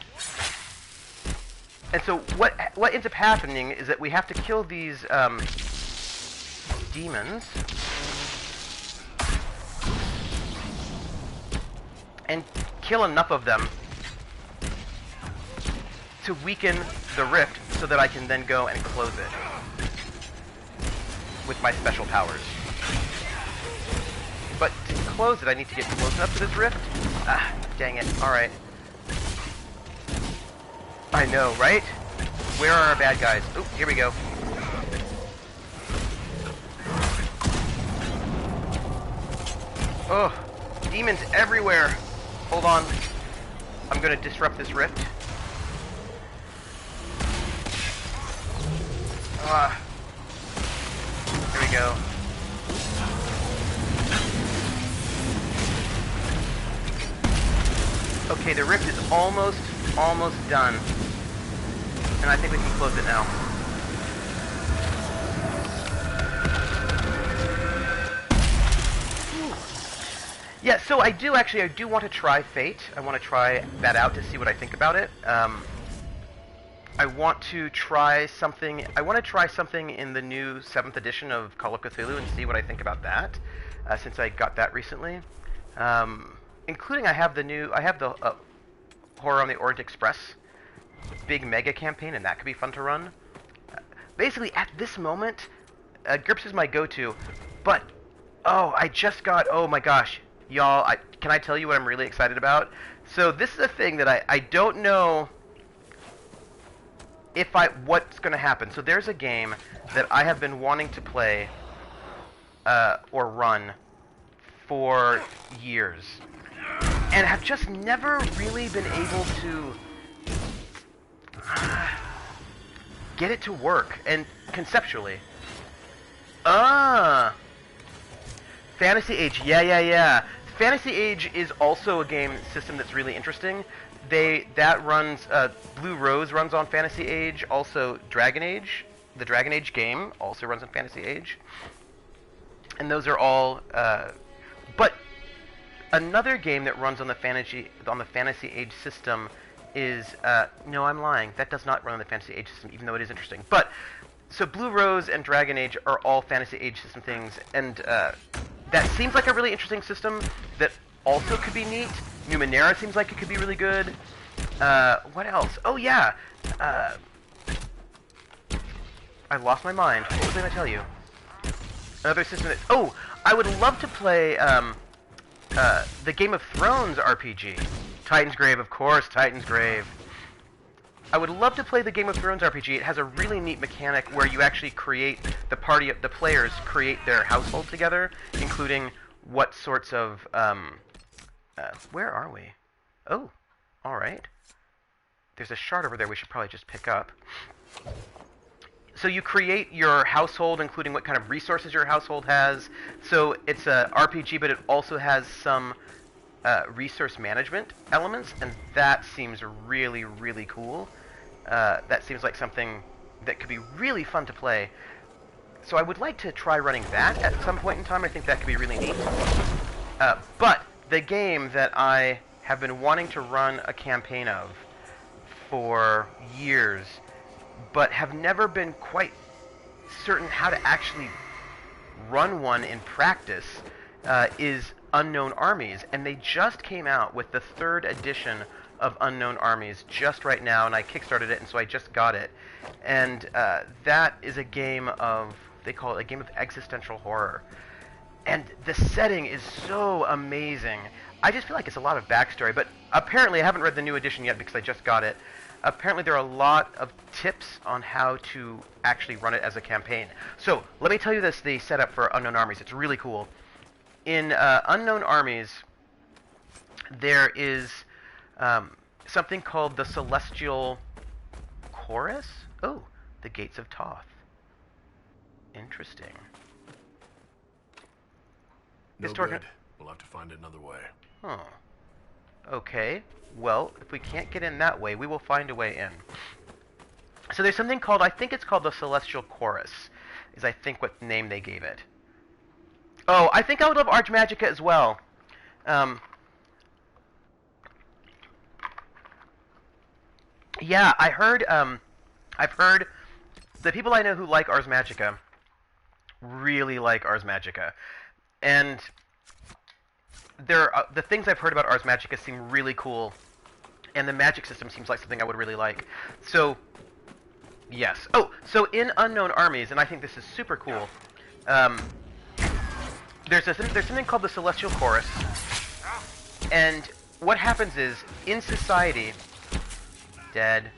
And so what ends up happening is that we have to kill these demons. and kill enough of them to weaken the rift so that I can then go and close it with my special powers. But to close it, I need to get close enough to this rift. Ah, dang it. Alright. I know, right? Where are our bad guys? Oh, here we go. Oh, demons everywhere. Hold on. I'm gonna disrupt this rift. Here we go. Okay, the rift is almost done. And I think we can close it now. Yeah, so I do want to try Fate. I want to try that out to see what I think about it. I want to try something in the new 7th edition of Call of Cthulhu and see what I think about that, since I got that recently. Including I have the Horror on the Orient Express big mega campaign, and that could be fun to run. Basically, at this moment, GURPS is my go-to, but oh my gosh, y'all, can I tell you what I'm really excited about? So this is a thing that I don't know what's going to happen. So there's a game that I have been wanting to play or run for years, and have just never really been able to get it to work, and conceptually. Fantasy Age, yeah. Fantasy Age is also a game system that's really interesting. That runs, Blue Rose runs on Fantasy Age, also Dragon Age. The Dragon Age game also runs on Fantasy Age. And those are all, but another game that runs on the Fantasy Age system is, no, I'm lying. That does not run on the Fantasy Age system, even though it is interesting. But, so Blue Rose and Dragon Age are all Fantasy Age system things, and that seems like a really interesting system that also could be neat. Numenera seems like it could be really good. What else? Oh, yeah! I lost my mind. What was I going to tell you? Another system that... Oh! I would love to play, the Game of Thrones RPG. Titan's Grave, of course, Titan's Grave. I would love to play the Game of Thrones RPG. It has a really neat mechanic where you actually create the players create their household together, including what sorts of, where are we? Oh, alright. There's a shard over there we should probably just pick up. So you create your household, including what kind of resources your household has. So it's a RPG, but it also has some resource management elements, and that seems really, really cool. That seems like something that could be really fun to play. So I would like to try running that at some point in time. I think that could be really neat. But the game that I have been wanting to run a campaign of for years, but have never been quite certain how to actually run one in practice, is Unknown Armies, and they just came out with the 3rd edition of Unknown Armies just right now, and I kickstarted it, and so I just got it. And that is a game of, they call it a game of existential horror. And the setting is so amazing. I just feel like it's a lot of backstory, but apparently I haven't read the new edition yet because I just got it. Apparently there are a lot of tips on how to actually run it as a campaign. So, let me tell you the setup for Unknown Armies. It's really cool. In Unknown Armies, there is something called the Celestial Chorus? Oh, the Gates of Thoth. Interesting. No good. We'll have to find another way. Huh. Okay. Well, if we can't get in that way, we will find a way in. So there's something called, I think it's called the Celestial Chorus, is I think what name they gave it. Oh, I think I would love Archmagica as well. Yeah, I've heard the people I know who like Ars Magica really like Ars Magica. And the things I've heard about Ars Magica seem really cool, and the magic system seems like something I would really like. So, yes. Oh, so in Unknown Armies, and I think this is super cool, there's something called the Celestial Chorus, and what happens is, in society, dead,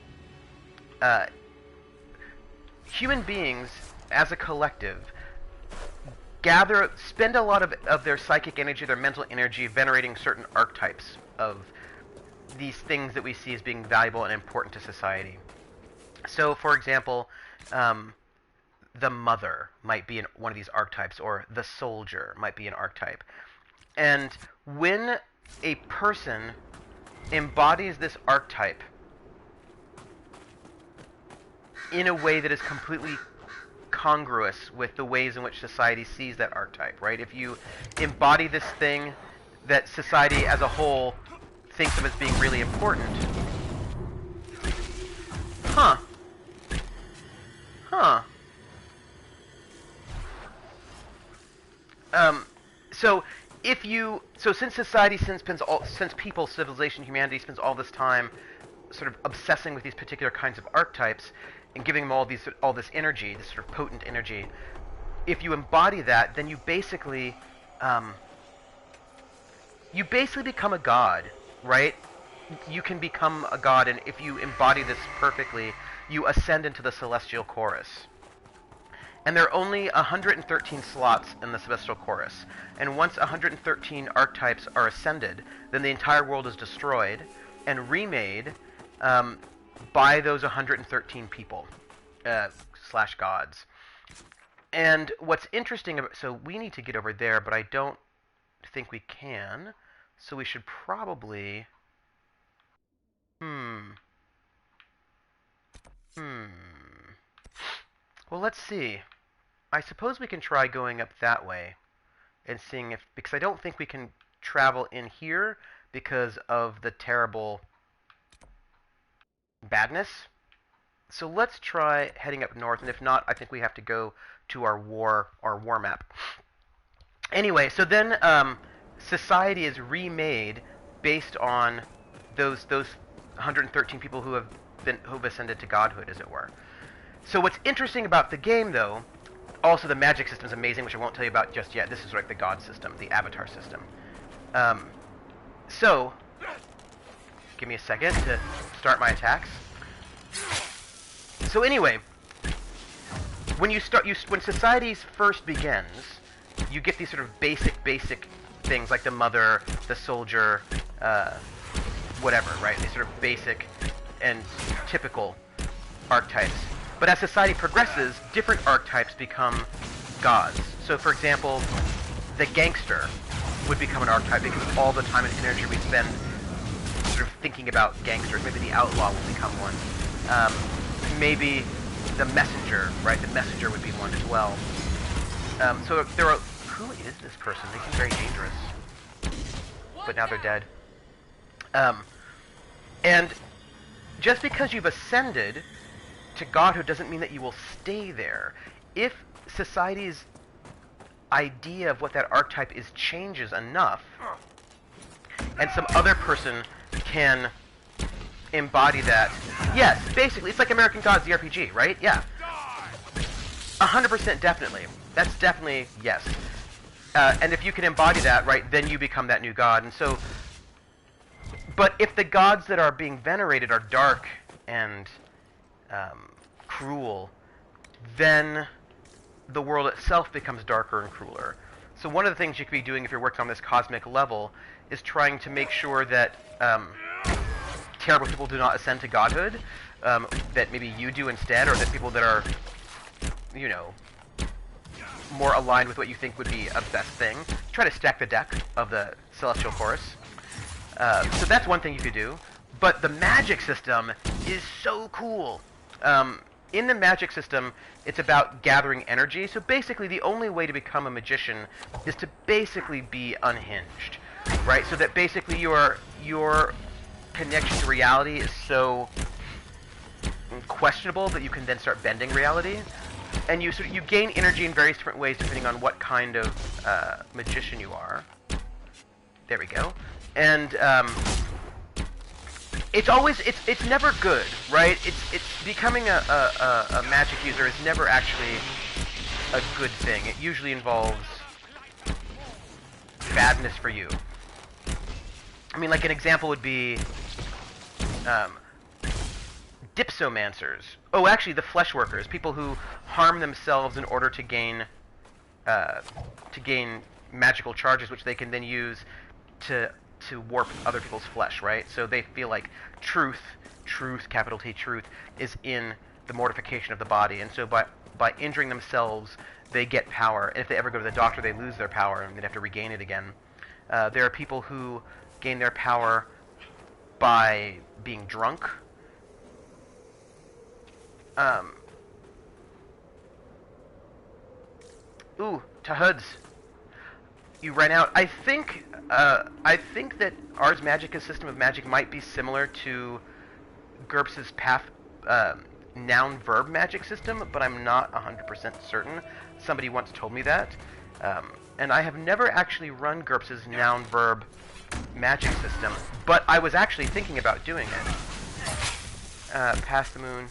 human beings, as a collective, spend a lot of their psychic energy, their mental energy, venerating certain archetypes of these things that we see as being valuable and important to society. So, for example, the mother might be one of these archetypes, or the soldier might be an archetype. And when a person embodies this archetype in a way that is completely congruous with the ways in which society sees that archetype, right? If you embody this thing that society as a whole thinks of as being really important. Huh. So since society, since people, civilization, humanity spends all this time sort of obsessing with these particular kinds of archetypes and giving them all this energy, this sort of potent energy, if you embody that, then you basically become a god, right? You can become a god, and if you embody this perfectly, you ascend into the Celestial Chorus. And there are only 113 slots in the Celestial Chorus. And once 113 archetypes are ascended, then the entire world is destroyed and remade by those 113 people, / gods. And what's interesting about... So we need to get over there, but I don't think we can. So we should probably... Well, let's see. I suppose we can try going up that way and seeing if... Because I don't think we can travel in here because of the terrible badness. So let's try heading up north, and if not, I think we have to go to our war map. Anyway, so then society is remade based on those 113 people who've ascended to godhood, as it were. So what's interesting about the game, though, also the magic system is amazing, which I won't tell you about just yet. This is like the god system, the avatar system. So, give me a second to start my attacks. So anyway, when society first begins, you get these sort of basic things like the mother, the soldier, whatever, right? These sort of basic and typical archetypes. But as society progresses, different archetypes become gods. So, for example, the gangster would become an archetype because of all the time and energy we spend sort of thinking about gangsters. Maybe the outlaw will become one. Maybe the messenger, right? The messenger would be one as well. So there are... Who is this person? They seem very dangerous. But now they're dead. And just because you've ascended to godhood doesn't mean that you will stay there. If society's idea of what that archetype is changes enough, and some other person can embody that... Yes, basically, it's like American Gods, the RPG, right? Yeah. 100% definitely. That's definitely, yes. And if you can embody that, right, then you become that new god. And so... But if the gods that are being venerated are dark and cruel, then the world itself becomes darker and crueler. So one of the things you could be doing if you're working on this cosmic level is trying to make sure that terrible people do not ascend to godhood, that maybe you do instead, or that people that are, you know, more aligned with what you think would be a best thing. Try to stack the deck of the Celestial Chorus. So that's one thing you could do. But the magic system is so cool. In the magic system, it's about gathering energy. So basically, the only way to become a magician is to basically be unhinged, right? So that basically your connection to reality is so questionable that you can then start bending reality, and you gain energy in various different ways depending on what kind of magician you are. There we go. And it's never good, right? It's becoming a magic user is never actually a good thing. It usually involves badness for you. I mean, like an example would be dipsomancers. Oh, actually, the flesh workers, people who harm themselves in order to gain magical charges, which they can then use to warp other people's flesh, right? So they feel like truth, capital T, truth, is in the mortification of the body, and so by injuring themselves, they get power. And if they ever go to the doctor, they lose their power, and they have to regain it again. There are people who gain their power by being drunk. Ooh, Tahuds. You ran out. I think that Ars Magica's system of magic might be similar to GURPS's noun-verb magic system, but I'm not 100% certain. Somebody once told me that. And I have never actually run GURPS's noun-verb magic system, but I was actually thinking about doing it. Past the moon.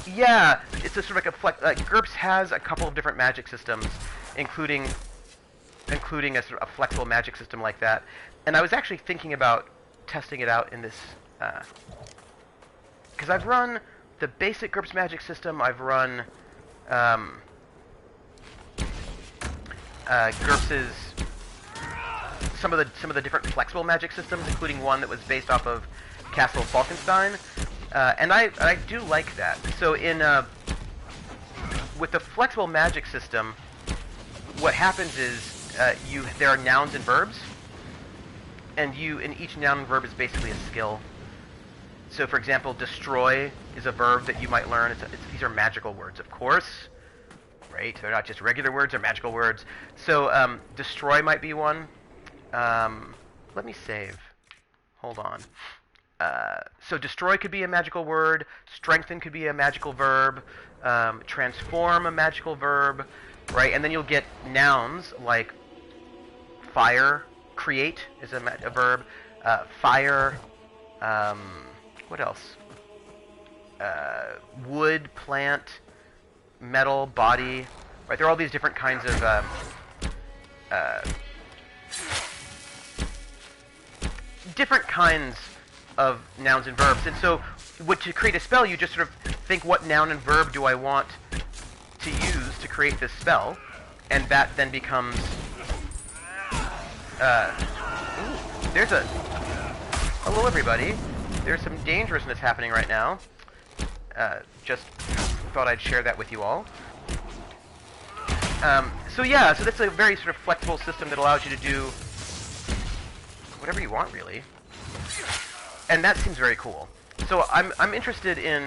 Yeah, it's a sort of like a GURPS has a couple of different magic systems, including a sort of a flexible magic system like that. And I was actually thinking about testing it out in this, because I've run the basic GURPS magic system. I've run GURPS's some of the different flexible magic systems, including one that was based off of Castle of Falkenstein, and I do like that. So with the flexible magic system, what happens is there are nouns and verbs, and each noun and verb is basically a skill. So, for example, destroy is a verb that you might learn. These are magical words, of course, right? They're not just regular words; they're magical words. So, destroy might be one. Let me save. Hold on. So, destroy could be a magical word. Strengthen could be a magical verb. Transform a magical verb, right? And then you'll get nouns like fire. Create is a verb. Fire. What else? Wood, plant, metal, body. Right? There are all these different kinds of nouns and verbs. And so, to create a spell, you just sort of think, what noun and verb do I want to use to create this spell? And that then becomes... there's a... Hello, everybody. There's some dangerousness happening right now. Just thought I'd share that with you all. So that's a very sort of flexible system that allows you to do whatever you want, really. And that seems very cool. So I'm interested in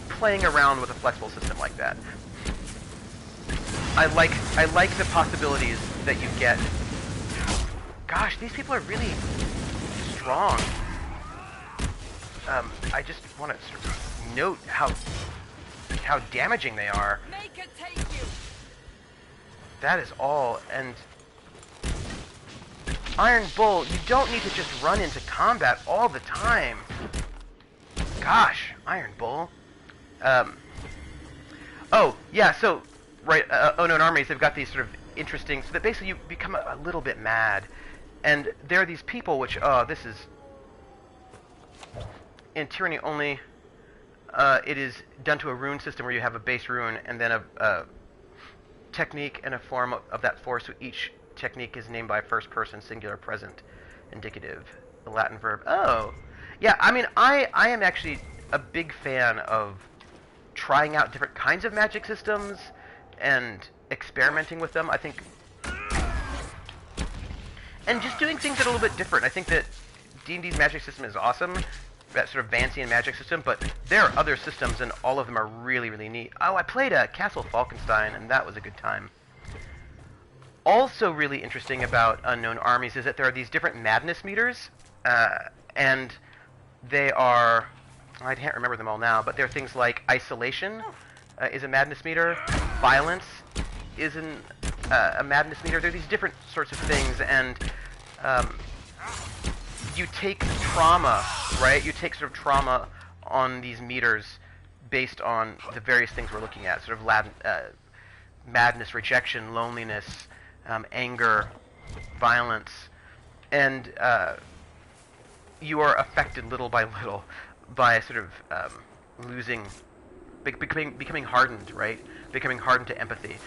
playing around with a flexible system like that. I like the possibilities that you get. Gosh, these people are really strong. I just want to sort of note how damaging they are. Make it take you. That is all. And Iron Bull, you don't need to just run into combat all the time. Gosh, Iron Bull. Oh, yeah, so, right, Unknown Armies, they've got these sort of interesting... So that basically you become a little bit mad. And there are these people which... Oh, this is... In Tyranny only, it is done to a rune system where you have a base rune and then a technique and a form of that force. So each technique is named by a first person, singular, present, indicative, the Latin verb. Oh, yeah. I mean, I am actually a big fan of trying out different kinds of magic systems and experimenting with them. I think, and just doing things that are a little bit different. I think that D&D's magic system is awesome, that sort of Vancian magic system, but there are other systems, and all of them are really, really neat. Oh, I played Castle Falkenstein, and that was a good time. Also really interesting about Unknown Armies is that there are these different madness meters, and they are... I can't remember them all now, but there are things like isolation is a madness meter, violence is a madness meter. There are these different sorts of things, and you take trauma, right? You take sort of trauma on these meters based on the various things we're looking at, sort of madness, rejection, loneliness, anger, violence, and you are affected little by little by sort of losing, becoming hardened, right? Becoming hardened to empathy.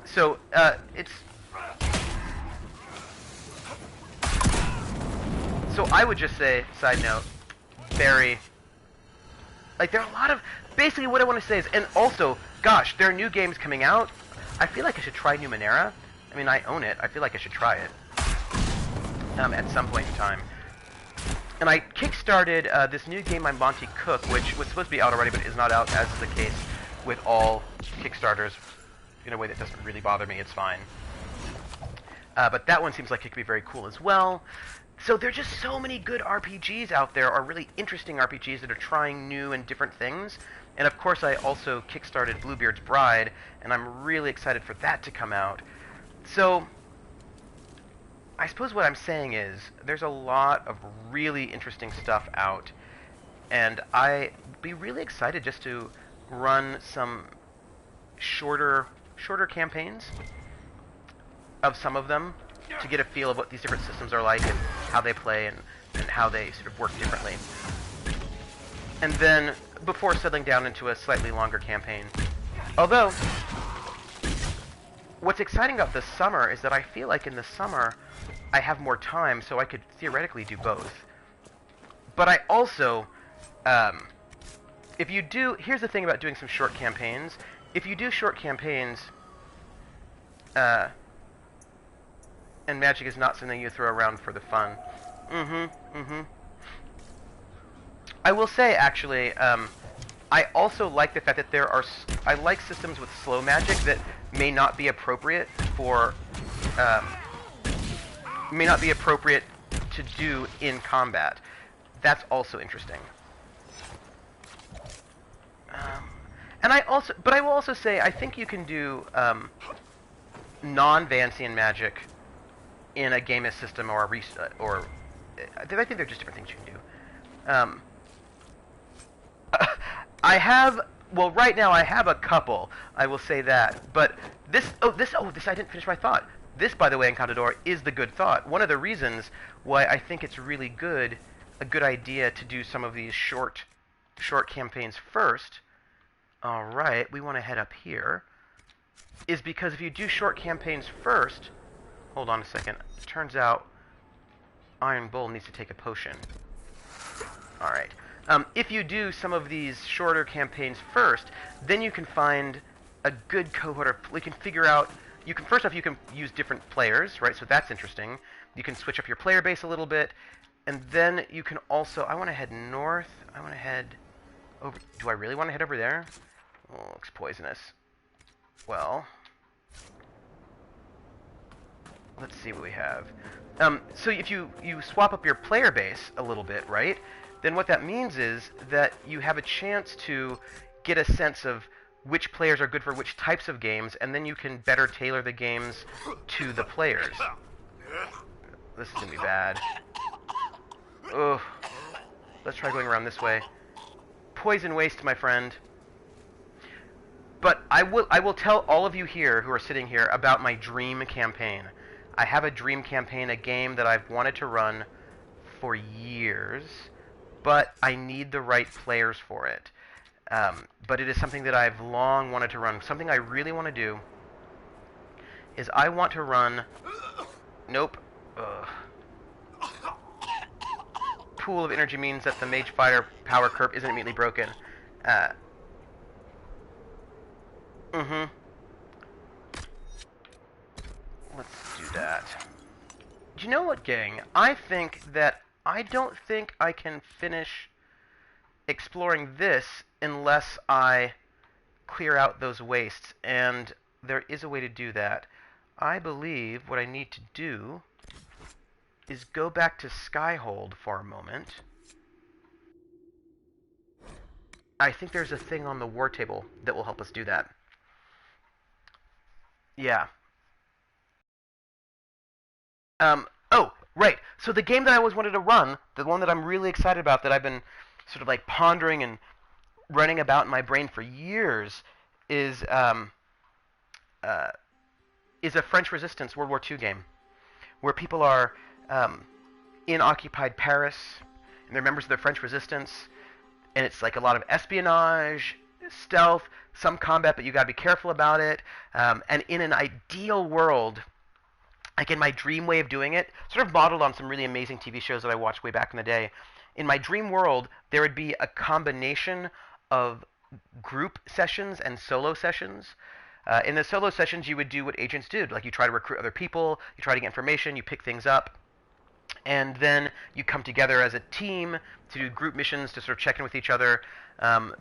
So So I would just say, side note, very, like, there are a lot of, basically what I want to say is, and also, gosh, there are new games coming out. I feel like I should try Numenera. I mean, I own it. I feel like I should try it at some point in time. And I kickstarted this new game by Monty Cook, which was supposed to be out already, but is not out, as is the case with all Kickstarters, in a way that doesn't really bother me. It's fine. But that one seems like it could be very cool as well. So there are just so many good RPGs out there, or really interesting RPGs that are trying new and different things. And of course I also kickstarted Bluebeard's Bride, and I'm really excited for that to come out. So I suppose what I'm saying is there's a lot of really interesting stuff out, and I'd be really excited just to run some shorter campaigns of some of them, to get a feel of what these different systems are like and how they play and how they sort of work differently. And then, before settling down into a slightly longer campaign. Although, what's exciting about this summer is that I feel like in the summer I have more time, so I could theoretically do both. But I also, if you do, here's the thing about doing some short campaigns. If you do short campaigns, and magic is not something you throw around for the fun. I will say, actually, I also like the fact that there are... I like systems with slow magic that may not be appropriate for... may not be appropriate to do in combat. That's also interesting. And I also... But I will also say, I think you can do non-Vancian magic in a gamist system or I think there are just different things you can do. I have, well, right now I have a couple, I will say that, but this I didn't finish my thought. This, by the way, Encantador, is the good thought. One of the reasons why I think it's really good, a good idea to do some of these short campaigns first, alright, we want to head up here, is because if you do short campaigns first, hold on a second. It turns out Iron Bull needs to take a potion. Alright. If you do some of these shorter campaigns first, then you can find a good cohort of... We can figure out... You can, first off, you can use different players, right? So that's interesting. You can switch up your player base a little bit. And then you can also... I want to head north. I want to head over... Do I really want to head over there? Oh, looks poisonous. Well... Let's see what we have. So if you swap up your player base a little bit, right, then what that means is that you have a chance to get a sense of which players are good for which types of games, and then you can better tailor the games to the players. This is going to be bad. Ugh. Let's try going around this way. Poison waste, my friend. But I will tell all of you here who are sitting here about my dream campaign. I have a dream campaign, a game that I've wanted to run for years, but I need the right players for it. But it is something that I've long wanted to run. Something I really want to do is I want to run... Nope. Ugh. Pool of energy means that the mage fighter power curve isn't immediately broken. Let's do that. Do you know what, gang? I think that I don't think I can finish exploring this unless I clear out those wastes, and there is a way to do that. I believe what I need to do is go back to Skyhold for a moment. I think there's a thing on the war table that will help us do that. Yeah. Oh, right. So the game that I always wanted to run, the one that I'm really excited about, that I've been sort of like pondering and running about in my brain for years, is uh, is a French Resistance World War II game where people are in occupied Paris and they're members of the French Resistance, and it's like a lot of espionage, stealth, some combat, but you gotta be careful about it. And in an ideal world, like in my dream way of doing it, sort of modeled on some really amazing TV shows that I watched way back in the day. In my dream world, there would be a combination of group sessions and solo sessions. In the solo sessions, you would do what agents did, like you try to recruit other people, you try to get information, you pick things up, and then you come together as a team to do group missions to sort of check in with each other. And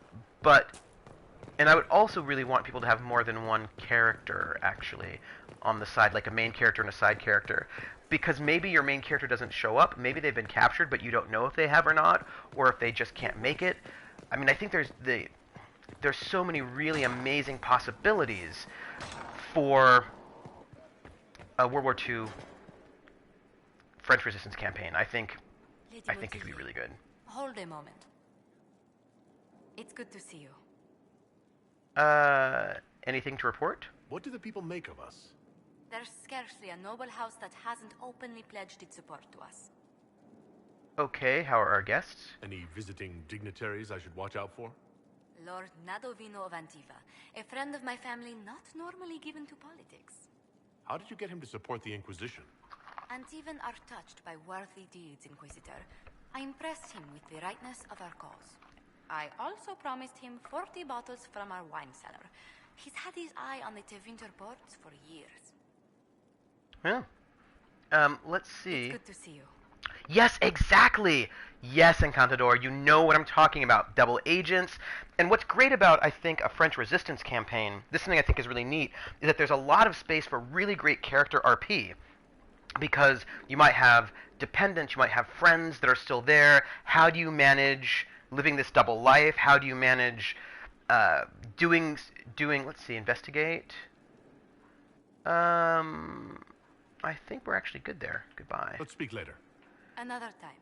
I would also really want people to have more than one character, actually, on the side, like a main character and a side character. Because maybe your main character doesn't show up, maybe they've been captured, but you don't know if they have or not, or if they just can't make it. I mean, I think there's so many really amazing possibilities for a World War II French Resistance campaign. I think it could be really good. Hold a moment. It's good to see you. Anything to report? What do the people make of us? There's scarcely a noble house that hasn't openly pledged its support to us. Okay, how are our guests? Any visiting dignitaries I should watch out for? Lord Nadovino of Antiva, a friend of my family not normally given to politics. How did you get him to support the Inquisition? Antivan are touched by worthy deeds, Inquisitor. I impressed him with the rightness of our cause. I also promised him 40 bottles from our wine cellar. He's had his eye on the Tevinter ports for years. Yeah. Let's see. It's good to see you. Yes, exactly! Yes, Encantador, you know what I'm talking about. Double agents. And what's great about, I think, a French Resistance campaign, this is something I think is really neat, is that there's a lot of space for really great character RP. Because you might have dependents, you might have friends that are still there. How do you manage living this double life? How do you manage doing, let's see, investigate? I think we're actually good there. Goodbye. Let's speak later. Another time.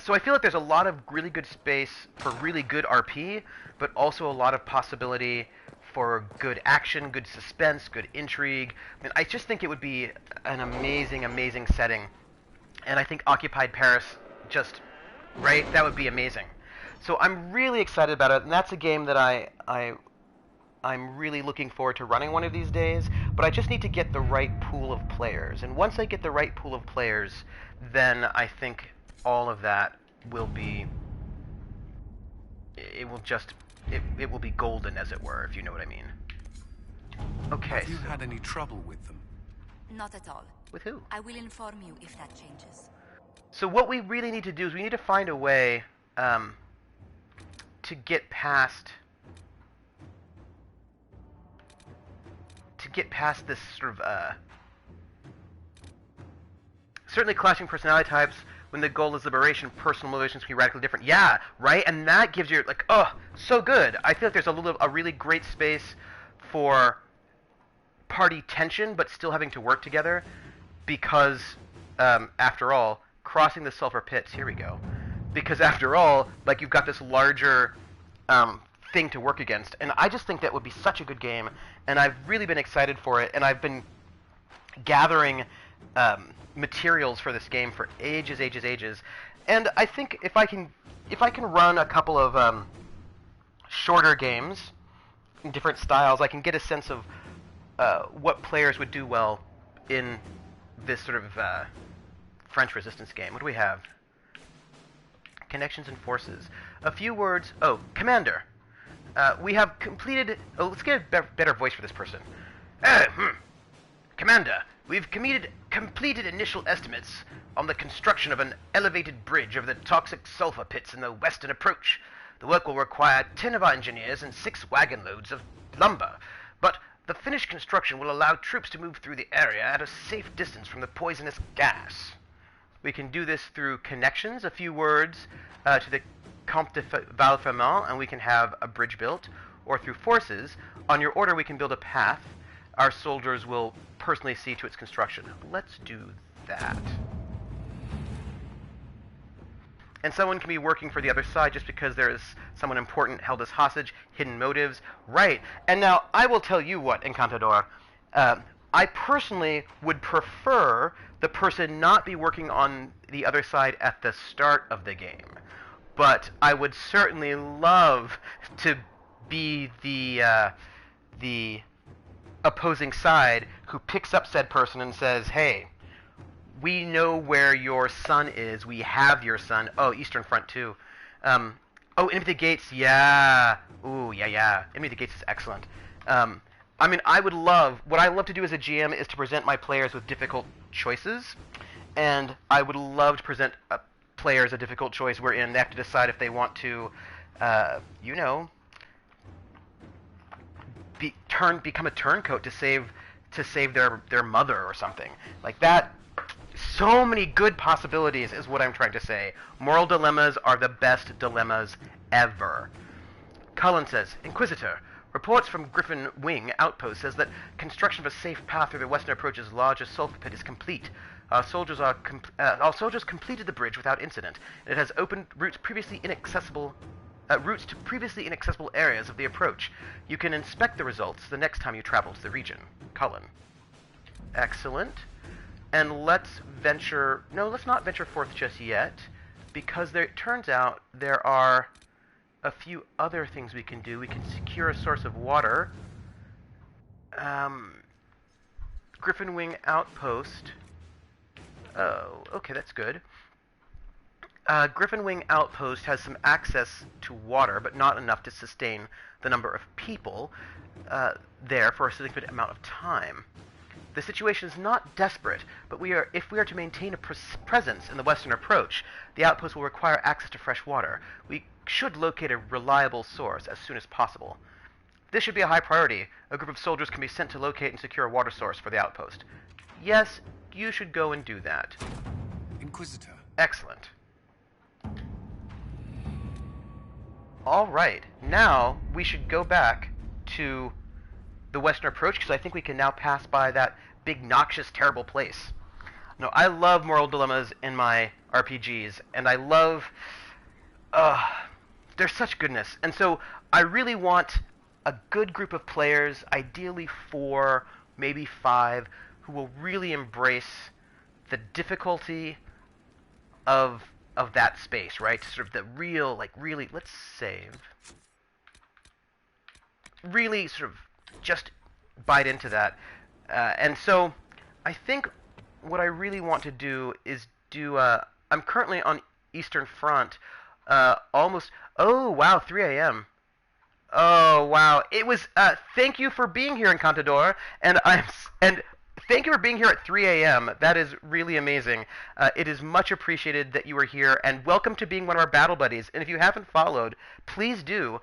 So I feel like there's a lot of really good space for really good RP, but also a lot of possibility for good action, good suspense, good intrigue. I mean, I just think it would be an amazing, amazing setting. And I think Occupied Paris just, right, that would be amazing. So I'm really excited about it, and that's a game that I'm really looking forward to running one of these days, but I just need to get the right pool of players. And once I get the right pool of players, then I think all of that will be, it will be golden, as it were, if you know what I mean. Okay. Have you had any trouble with them? Not at all. With who? I will inform you if that changes. So what we really need to do is we need to find a way to get past this sort of certainly clashing personality types. When the goal is liberation, personal motivations can be radically different. Yeah, right? And that gives you, like, oh, so good. I feel like there's a really great space for party tension, but still having to work together. Because, after all, crossing the sulfur pits, here we go. Because, after all, like, you've got this larger thing to work against. And I just think that would be such a good game. And I've really been excited for it. And I've been gathering materials for this game for ages. And I think if I can run a couple of shorter games in different styles, I can get a sense of what players would do well in this sort of French Resistance game. What do we have? Connections and forces. A few words. Oh, Commander. We have completed... Oh, let's get a better voice for this person. Commander, we've completed initial estimates on the construction of an elevated bridge over the toxic sulfur pits in the western approach. The work will require 10 of our engineers and 6 wagon loads of lumber, but the finished construction will allow troops to move through the area at a safe distance from the poisonous gas. We can do this through connections, a few words to the Comte de Valfremont, and we can have a bridge built, or through forces. On your order, we can build a path our soldiers will personally see to its construction. Let's do that. And someone can be working for the other side just because there is someone important held as hostage, hidden motives. Right. And now, I will tell you what, Encantador. I personally would prefer the person not be working on the other side at the start of the game. But I would certainly love to be the opposing side who picks up said person and says, hey, we know where your son is. We have your son. Oh, Eastern Front too. Oh, Enemy at the Gates. Yeah. Ooh, yeah. Enemy at the Gates is excellent. I mean, what I love to do as a GM is to present my players with difficult choices, and I would love to present players a difficult choice wherein they have to decide if they want to, become a turncoat to save their mother or something like that. So many good possibilities is what I'm trying to say. Moral dilemmas are the best dilemmas ever. Cullen says, Inquisitor, reports from Griffin Wing Outpost says that construction of a safe path through the western approach's largest sulfur pit is complete. Our soldiers completed the bridge without incident. It has opened routes to previously inaccessible areas of the approach. You can inspect the results the next time you travel to the region. Cullen. Excellent. And let's not venture forth just yet, because it turns out there are a few other things we can do. We can secure a source of water. Griffin Wing Outpost. Oh, okay, that's good. Griffin Wing Outpost has some access to water, but not enough to sustain the number of people there for a significant amount of time. The situation is not desperate, but if we are to maintain a presence in the western approach, the outpost will require access to fresh water. We should locate a reliable source as soon as possible. This should be a high priority. A group of soldiers can be sent to locate and secure a water source for the outpost. Yes, you should go and do that. Inquisitor. Excellent. All right, now we should go back to the western approach, because I think we can now pass by that big, noxious, terrible place. No, I love moral dilemmas in my RPGs, and I love... there's such goodness. And so I really want a good group of players, ideally 4, maybe 5, who will really embrace the difficulty of that space, right? Sort of the real, really, let's save. Really sort of just bite into that. And so I think what I really want to do is I'm currently on Eastern Front, almost, oh wow, 3 a.m. Oh wow, it was, thank you for being here, Encantador, and thank you for being here at 3 a.m. That is really amazing. It is much appreciated that you are here, and welcome to being one of our battle buddies. And if you haven't followed, please do,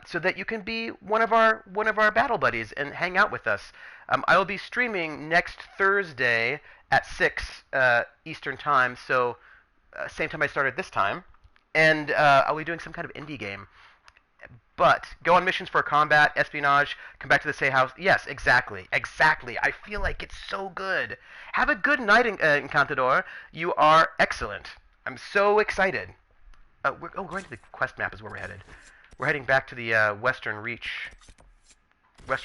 so that you can be one of our battle buddies and hang out with us. I will be streaming next Thursday at 6 Eastern Time, so same time I started this time, and I'll be doing some kind of indie game. But go on missions for combat, espionage, come back to the safe house. Yes, exactly. I feel like it's so good. Have a good night, Encantador. You are excellent. I'm so excited. We're going to the quest map is where we're headed. We're heading back to the western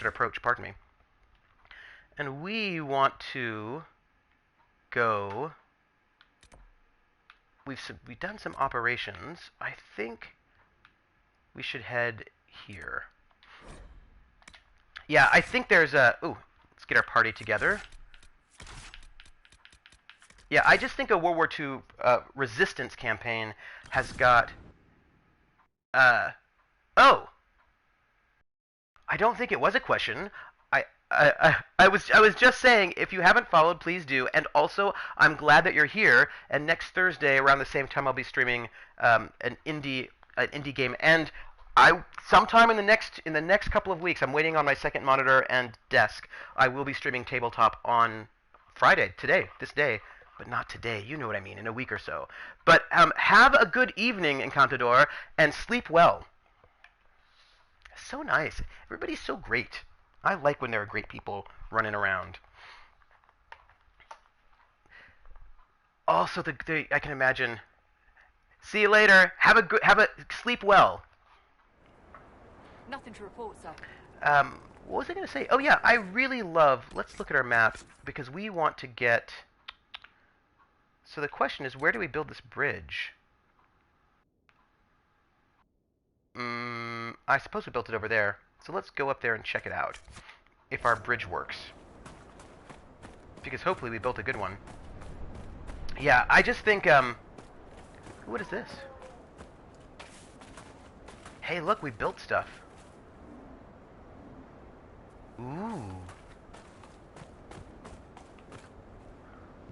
approach, pardon me. And we want to go... We've done some operations. I think we should head here. Yeah, I think there's a... Ooh, let's get our party together. Yeah, I just think a World War II resistance campaign has got... Oh! I don't think it was a question. I was just saying, if you haven't followed, please do. And also, I'm glad that you're here. And next Thursday, around the same time, I'll be streaming an indie game. And sometime in the next couple of weeks, I'm waiting on my second monitor and desk. I will be streaming tabletop on Friday, this day, but not today. You know what I mean, in a week or so. But have a good evening, Encantador, and sleep well. So nice. Everybody's so great. I like when there are great people running around. Also, I can imagine. See you later. Have a sleep well. Nothing to report, sir. What was I going to say? Oh yeah, I really love. Let's look at our map because we want to get. So the question is, where do we build this bridge? I suppose we built it over there. So let's go up there and check it out. If our bridge works. Because hopefully we built a good one. Yeah, I just think, what is this? Hey, look, we built stuff. Ooh.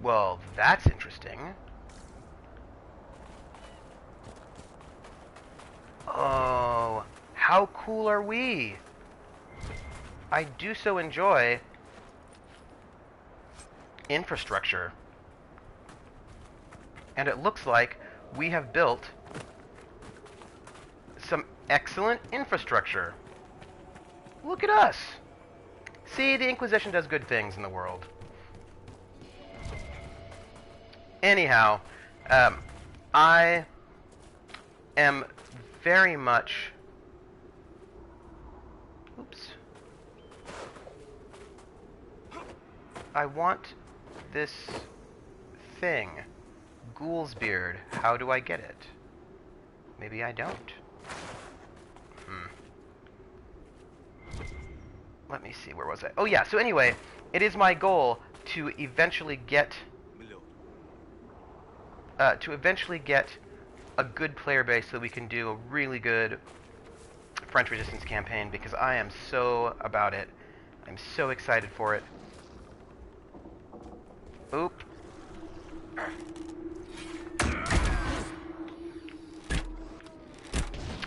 Well, that's interesting. Oh, how cool are we? I do so enjoy infrastructure. And it looks like we have built some excellent infrastructure. Look at us. See, the Inquisition does good things in the world. Anyhow, I am very much... Oops. I want this thing. Ghoul's beard. How do I get it? Maybe I don't. Let me see, where was I? Oh yeah, so anyway, it is my goal to eventually get a good player base so that we can do a really good French Resistance campaign, because I am so about it. I'm so excited for it. Oop.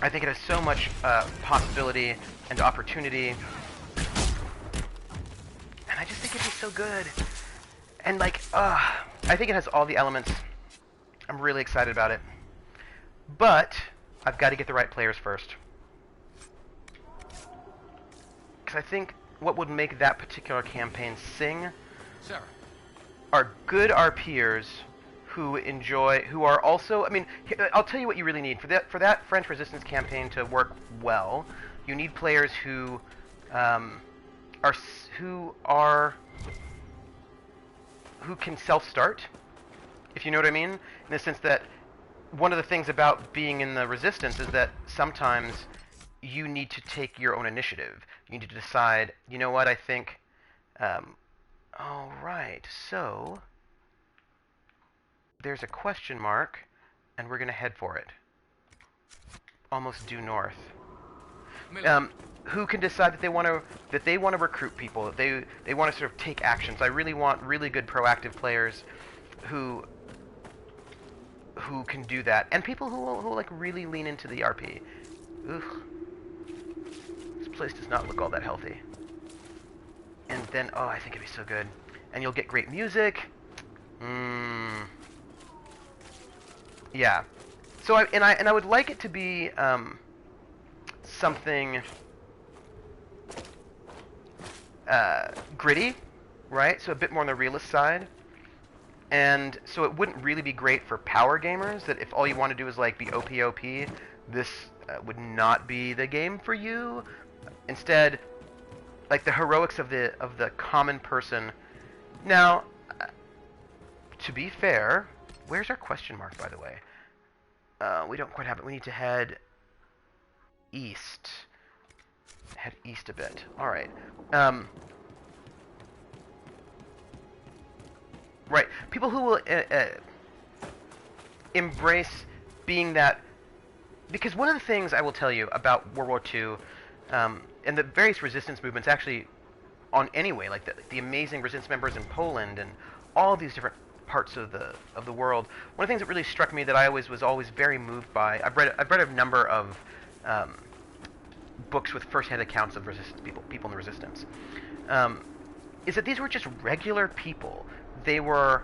I think it has so much possibility and opportunity. And I just think it'd be so good. And like, I think it has all the elements. I'm really excited about it. But I've got to get the right players first. Because I think what would make that particular campaign sing are good RPers who are also, I mean, I'll tell you what you really need. For that French Resistance campaign to work well, you need players who can self-start, if you know what I mean, in the sense that one of the things about being in the Resistance is that sometimes you need to take your own initiative. You need to decide, you know what, I think, all right, so there's a question mark, and we're going to head for it. Almost due north. Who can decide that they want to recruit people, that they want to sort of take actions. I really want really good proactive players who can do that, and people who will like really lean into the RP. Ugh. This place does not look all that healthy. And then, oh, I think it'd be so good. And you'll get great music. Yeah. So I would like it to be something gritty, right? So a bit more on the realist side. And so it wouldn't really be great for power gamers, that if all you want to do is like be OP, this would not be the game for you. Instead, like the heroics of the common person. Now, to be fair, where's our question mark, by the way? We don't quite have it. We need to head east. Head east a bit. All right. Right. People who will embrace being that... Because one of the things I will tell you about World War II, and the various resistance movements actually on anyway, like the amazing resistance members in Poland and all these different parts of the world. One of the things that really struck me that I was always very moved by, I've read a number of books with first-hand accounts of resistance people in the resistance, is that these were just regular people. They were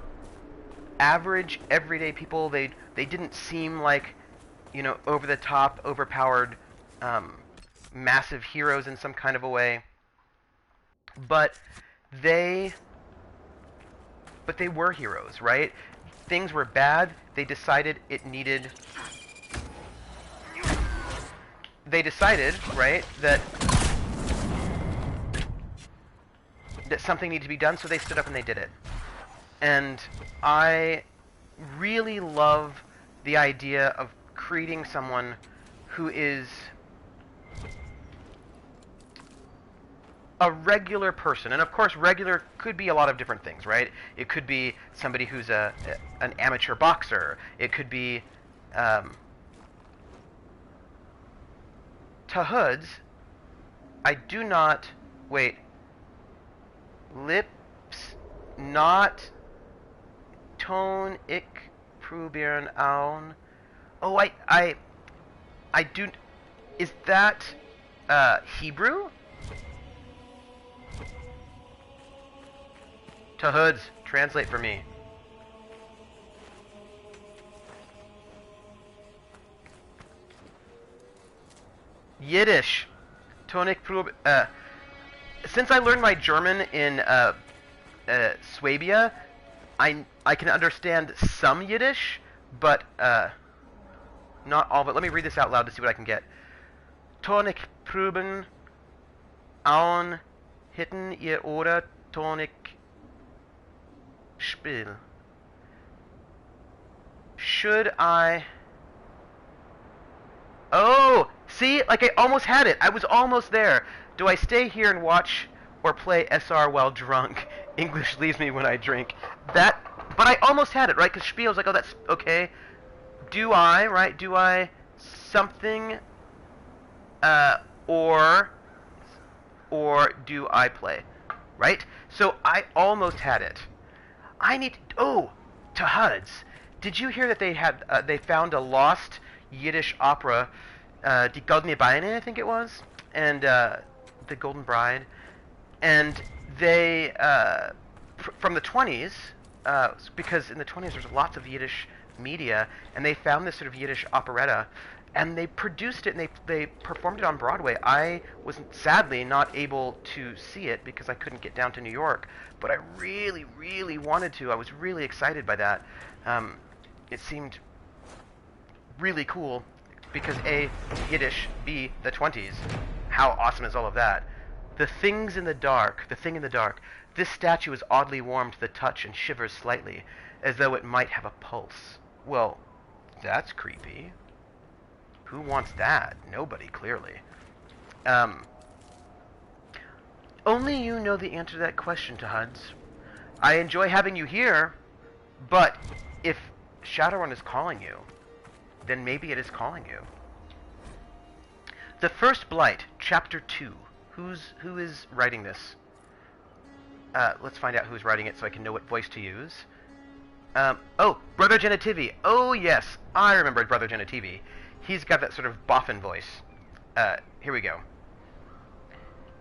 average, everyday people. They didn't seem like, you know, over-the-top, overpowered, massive heroes in some kind of a way. But but they were heroes, right? Things were bad. They decided, right, that something needed to be done, so they stood up and they did it. And I really love the idea of creating someone who is a regular person. And of course, regular could be a lot of different things, right? It could be somebody who's an amateur boxer. It could be to hoods. I do not wait. Lips not tone ik probieren aan. Oh, I do. Is that Hebrew? To hoods, translate for me. Yiddish. Tonic prob. Since I learned my German in Swabia, I can understand some Yiddish, but not all of it. Let me read this out loud to see what I can get. Tonic proben an hitten ihr oder tonic spiel. Should I... Oh! See? Like I almost had it. I was almost there. Do I stay here and watch or play SR while drunk? English leaves me when I drink. That... But I almost had it, right? Because spiel was like, oh, that's... Okay. Do I, right? Do I... Something... Or do I play? Right? So I almost had it. I need... Oh! To HUDs. Did you hear that they had... they found a lost Yiddish opera... Die Goldene Beine, I think it was, and The Golden Bride, and they from the 20s, because in the 20s there's lots of Yiddish media, and they found this sort of Yiddish operetta, and they produced it and they performed it on Broadway. I was sadly not able to see it because I couldn't get down to New York, but I really, really wanted to. I was really excited by that. It seemed really cool. Because A, Yiddish, B, the 20s. How awesome is all of that? The thing in the dark. This statue is oddly warm to the touch and shivers slightly, as though it might have a pulse. Well, that's creepy. Who wants that? Nobody, clearly. Only you know the answer to that question, Tahuds. I enjoy having you here, but if Shadowrun is calling you, then maybe it is calling you. The First Blight, Chapter 2. Who is writing this? Let's find out who's writing it so I can know what voice to use. Oh, Brother Genitivi. Oh, yes, I remembered Brother Genitivi. He's got that sort of boffin voice. Here we go.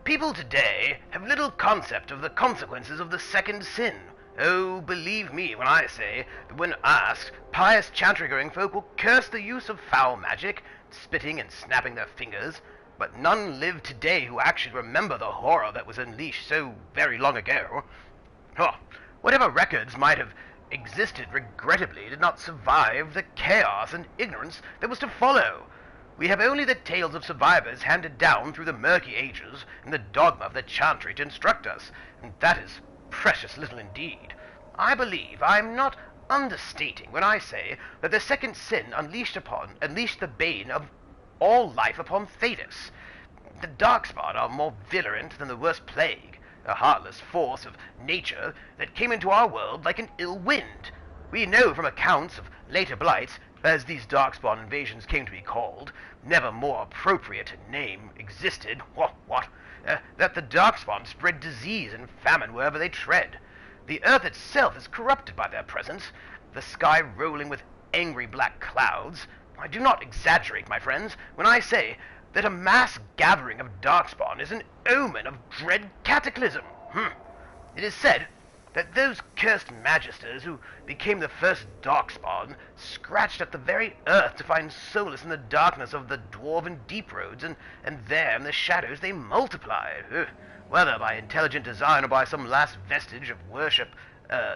People today have little concept of the consequences of the second sin. Oh, believe me when I say that when asked, pious chantry-going folk will curse the use of foul magic, spitting and snapping their fingers, but none live today who actually remember the horror that was unleashed so very long ago. Oh, whatever records might have existed regrettably did not survive the chaos and ignorance that was to follow. We have only the tales of survivors handed down through the murky ages and the dogma of the chantry to instruct us, and that is precious little indeed. I believe I'm not understating when I say that the second sin unleashed the bane of all life upon Thedas. The Darkspawn are more virulent than the worst plague, a heartless force of nature that came into our world like an ill wind. We know from accounts of later blights, as these Darkspawn invasions came to be called, never more appropriate a name existed, that the Darkspawn spread disease and famine wherever they tread. The earth itself is corrupted by their presence, the sky rolling with angry black clouds. I do not exaggerate, my friends, when I say that a mass gathering of Darkspawn is an omen of dread cataclysm. It is said, that those cursed magisters who became the first darkspawn scratched at the very earth to find solace in the darkness of the dwarven deep roads, and there in the shadows they multiplied, whether by intelligent design or by some last vestige of worship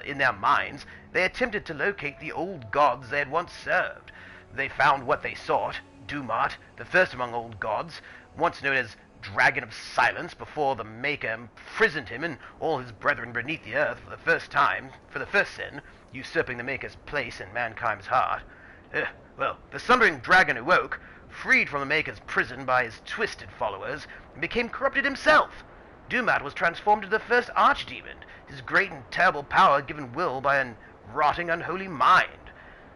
in their minds. They attempted to locate the old gods they had once served. They found what they sought, Dumat, the first among old gods, once known as Dragon of Silence, before the Maker imprisoned him and all his brethren beneath the earth for the first time, for the first sin, usurping the Maker's place in mankind's heart. Well, the slumbering dragon awoke, freed from the Maker's prison by his twisted followers, and became corrupted himself. Dumat was transformed into the first archdemon, his great and terrible power given will by an rotting unholy mind.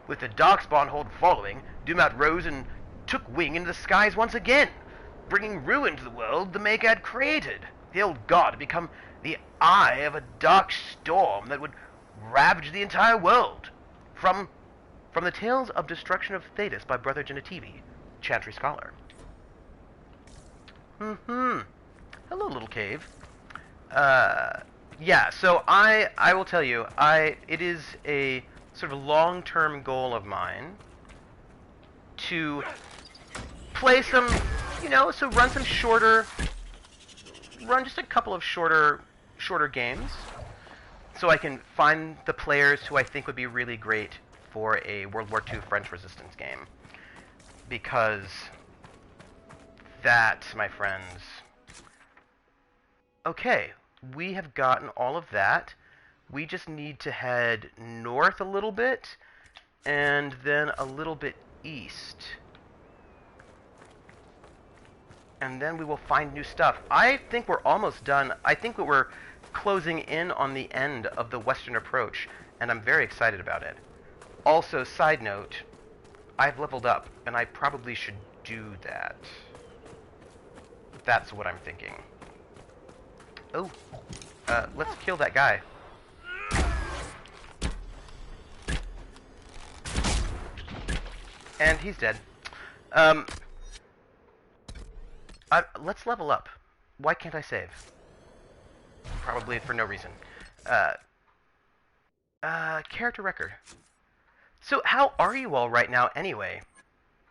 With the Darkspawn horde following, Dumat rose and took wing into the skies once again, bringing ruin to the world the Maker had created. The old god had become the eye of a dark storm that would ravage the entire world. From the Tales of Destruction of Thetis by Brother Genitivi, Chantry Scholar. Hello, little cave. Yeah, so I will tell you, it is a sort of long-term goal of mine to play some, so run just a couple of shorter games, so I can find the players who I think would be really great for a World War II French resistance game. Because that, my friends... Okay, we have gotten all of that. We just need to head north a little bit, and then a little bit east. And then we will find new stuff. I think we're almost done. I think that we're closing in on the end of the Western approach, and I'm very excited about it. Also, side note, I've leveled up, and I probably should do that. That's what I'm thinking. Oh, let's kill that guy. And he's dead. Let's level up. Why can't I save? Probably for no reason. Character record. So, how are you all right now, anyway?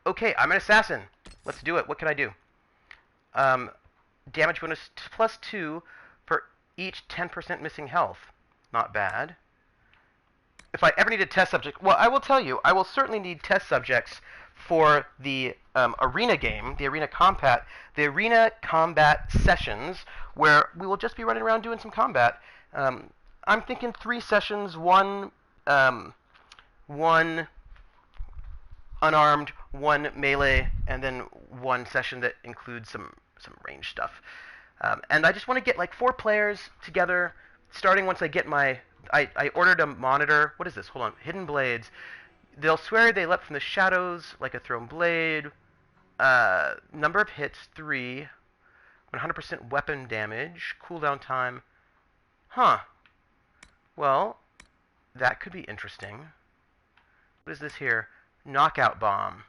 Okay, I'm an assassin. Let's do it. What can I do? Damage bonus +2 for each 10% missing health. Not bad. If I ever need a test subject... Well, I will tell you, I will certainly need test subjects for the arena game, the arena combat sessions, where we will just be running around doing some combat. I'm thinking 3 sessions, one unarmed, 1 melee, and then 1 session that includes some range stuff. And I just want to get like 4 players together, starting once I get my... I ordered a monitor. What is this? Hold on. Hidden Blades. They'll swear they leapt from the shadows like a thrown blade. Number of hits, 3. 100% weapon damage. Cooldown time. Huh. Well, that could be interesting. What is this here? Knockout bomb.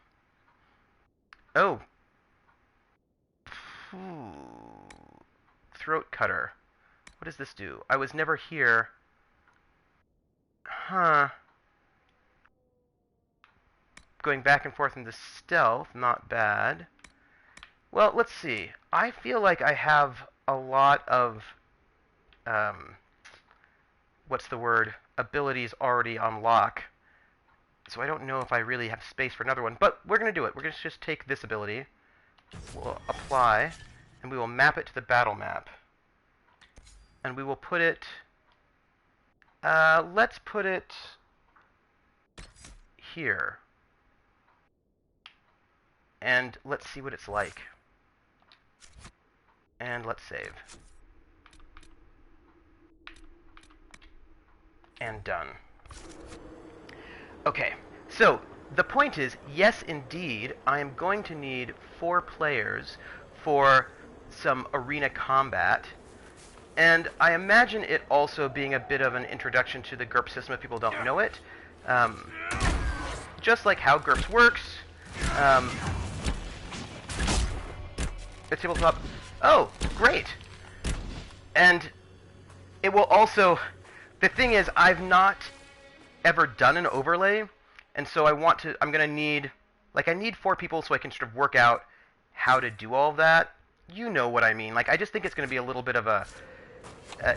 Oh. Throat cutter. What does this do? I was never here. Huh. Going back and forth into stealth, not bad. Well, let's see. I feel like I have a lot of, what's the word? Abilities already on lock. So I don't know if I really have space for another one, but we're going to do it. We're going to just take this ability. We'll apply, and we will map it to the battle map. And we will put it... let's put it here. And let's see what it's like. And let's save. And done. Okay, so the point is, yes indeed, I am going to need 4 players for some arena combat. And I imagine it also being a bit of an introduction to the GURP system if people don't know it. Just like how GURPS works. It's tabletop. Oh, great! And it will also the thing is, I've not ever done an overlay, and so I'm gonna need, like, I need 4 people so I can sort of work out how to do all of that. You know what I mean. Like, I just think it's gonna be a little bit of a,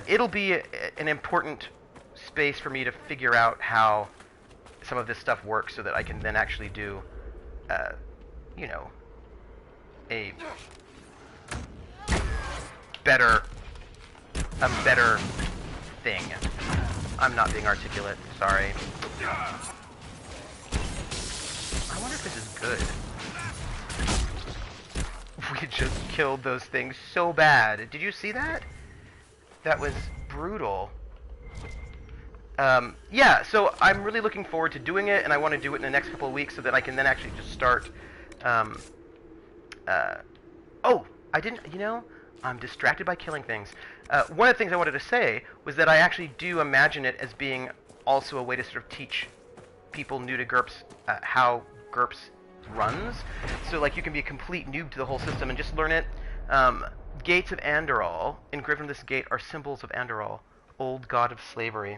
it'll be an important space for me to figure out how some of this stuff works so that I can then actually do, you know, a better thing. I'm not being articulate, sorry. I wonder if this is good. We just killed those things so bad. Did you see that? That was brutal. Yeah, so I'm really looking forward to doing it, and I want to do it in the next couple of weeks so that I can then actually just start, oh, I didn't, you know, I'm distracted by killing things. One of the things I wanted to say was that I actually do imagine it as being also a way to sort of teach people new to GURPS how GURPS runs. So, like, you can be a complete noob to the whole system and just learn it. Gates of Andorol. Engraved on this gate are symbols of Andorol, old god of slavery.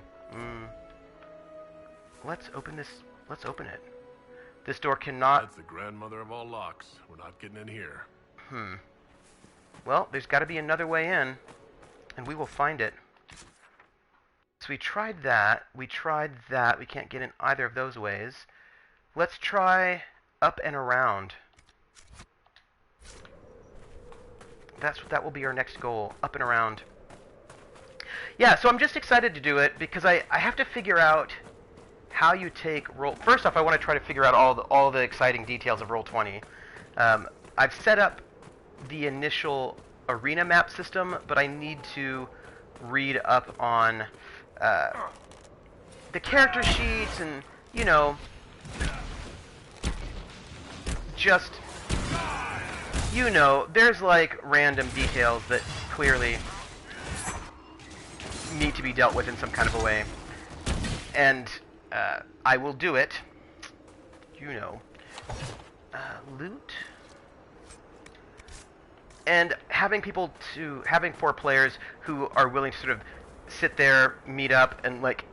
Let's open this. Let's open it. This door cannot... That's the grandmother of all locks. We're not getting in here. Well, there's got to be another way in, and we will find it. So we tried that. We tried that. We can't get in either of those ways. Let's try up and around. That will be our next goal. Up and around. Yeah, so I'm just excited to do it because I have to figure out how you take roll. First off, I want to try to figure out all the exciting details of Roll20. I've set up the initial arena map system, but I need to read up on the character sheets and, you know, just, you know, there's like random details that clearly need to be dealt with in some kind of a way. And I will do it, you know. Loot. And having 4 players who are willing to sort of sit there, meet up, and like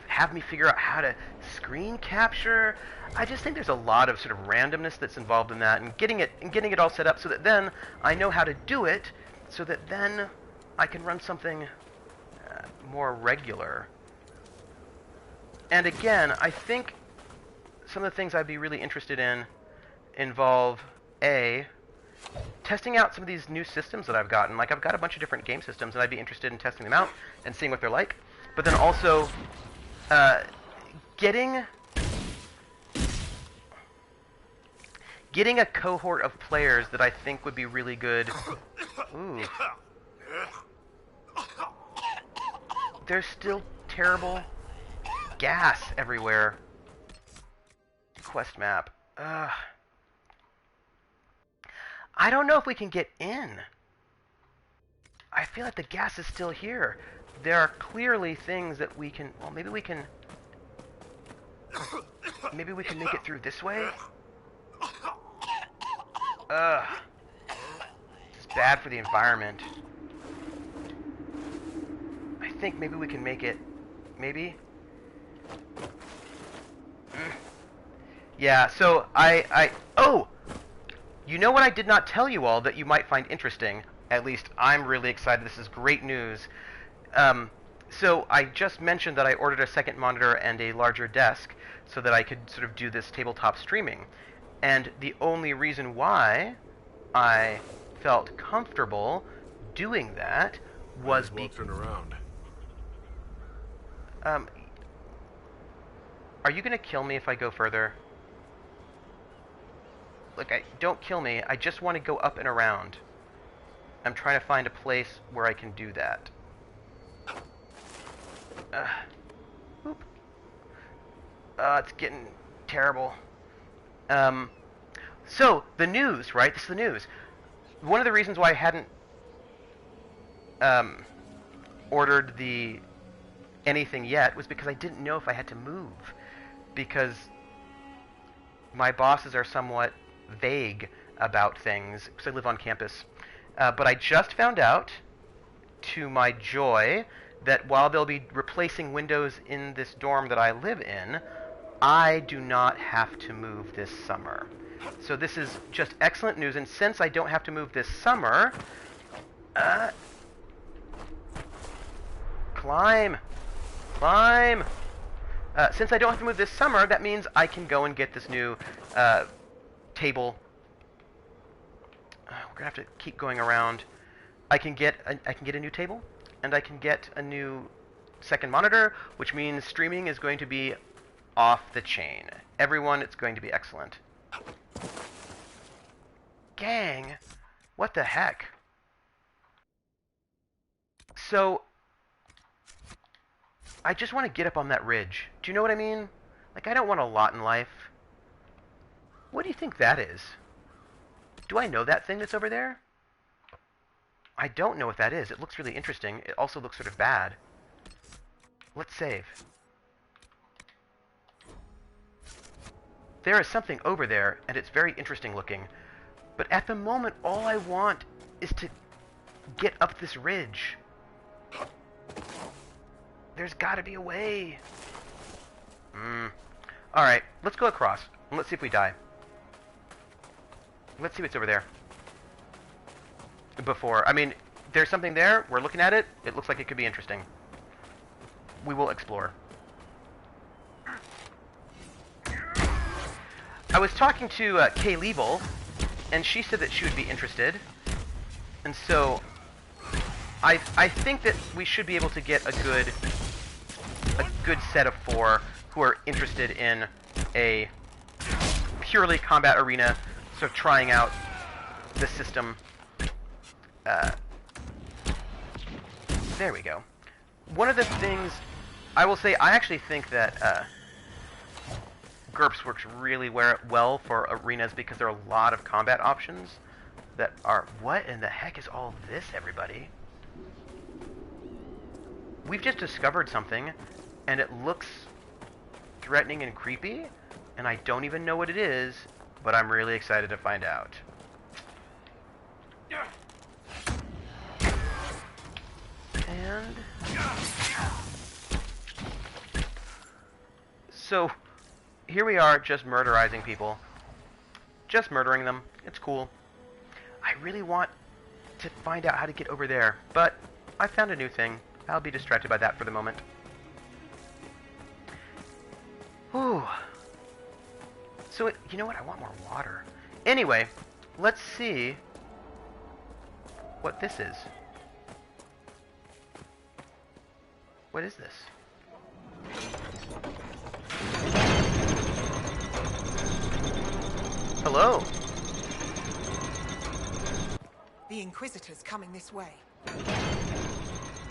have me figure out how to screen capture. I just think there's a lot of sort of randomness that's involved in that, and getting it all set up so that then I know how to do it, so that then I can run something more regular. And again, I think some of the things I'd be really interested in involve testing out some of these new systems that I've gotten. Like, I've got a bunch of different game systems, and I'd be interested in testing them out and seeing what they're like. But then also getting a cohort of players that I think would be really good. Ooh. There's still terrible gas everywhere. Quest map. I don't know if we can get in. I feel like the gas is still here. There are clearly things that we can... Well, maybe we can... Maybe we can make it through this way? It's bad for the environment. I think maybe we can make it... Maybe? Yeah, so oh! You know what I did not tell you all that you might find interesting? At least I'm really excited. This is great news. So I just mentioned that I ordered a second monitor and a larger desk so that I could sort of do this tabletop streaming. And the only reason why I felt comfortable doing that was turn around. Are you gonna kill me if I go further? Look, don't kill me. I just want to go up and around. I'm trying to find a place where I can do that. Oop. It's getting terrible. So, the news, right? This is the news. One of the reasons why I hadn't ordered anything yet was because I didn't know if I had to move. Because my bosses are somewhat vague about things, because I live on campus. But I just found out, to my joy, that while they'll be replacing windows in this dorm that I live in, I do not have to move this summer. So this is just excellent news, and since I don't have to move this summer, climb! Since I don't have to move this summer, that means I can go and get this new table. We're gonna have to keep going around. I can get a new table, and I can get a new second monitor, which means streaming is going to be off the chain. Everyone, it's going to be excellent. Gang, what the heck? So, I just want to get up on that ridge. Do you know what I mean? Like, I don't want a lot in life. What do you think that is? Do I know that thing that's over there? I don't know what that is. It looks really interesting. It also looks sort of bad. Let's save. There is something over there, and it's very interesting looking. But at the moment, all I want is to get up this ridge. There's got to be a way. Alright, let's go across. And let's see if we die. Let's see what's over there. I mean, there's something there. We're looking at it. It looks like it could be interesting. We will explore. I was talking to Kay Liebel, and she said that she would be interested. And so, I think that we should be able to get a good set of 4 who are interested in a purely combat arena, so trying out the system. There we go. One of the things I will say, I actually think that GURPS works really well for arenas because there are a lot of combat options that are... What in the heck is all this, everybody? We've just discovered something, and it looks threatening and creepy, and I don't even know what it is, but I'm really excited to find out. And... So, here we are, just murderizing people. Just murdering them. It's cool. I really want to find out how to get over there, but I found a new thing. I'll be distracted by that for the moment. Ooh. So, you know what? I want more water. Anyway, let's see what this is. What is this? Hello. The Inquisitor's coming this way.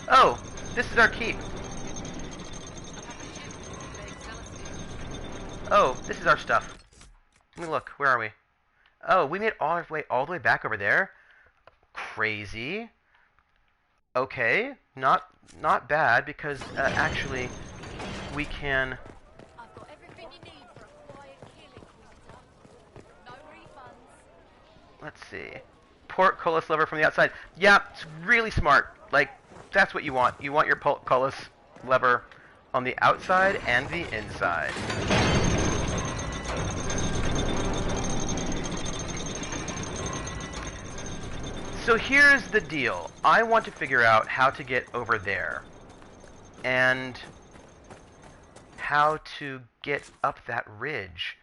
Oh, this is our keep. Oh, this is our stuff. Let me look. Where are we? Oh, we made it all the way back over there. Crazy. Okay, not bad because actually we can. I've got everything you need for a quiet kill, Inquisitor. No refunds. Let's see. Portcullis lever from the outside. Yeah, it's really smart. Like, that's what you want. You want your portcullis lever on the outside and the inside. So here's the deal. I want to figure out how to get over there. And how to get up that ridge.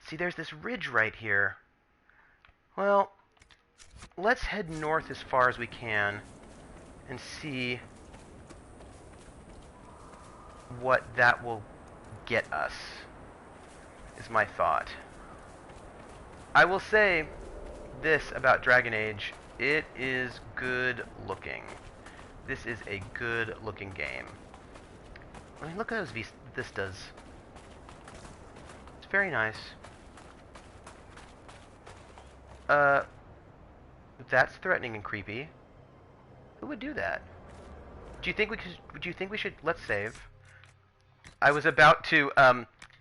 See, there's this ridge right here. Well, let's head north as far as we can and see what that will get us, is my thought. I will say this about Dragon Age. It is good looking. This is a good looking game. I mean, look at those vistas. It's very nice. That's threatening and creepy. Who would do that? Do you think we should let's save? I was about to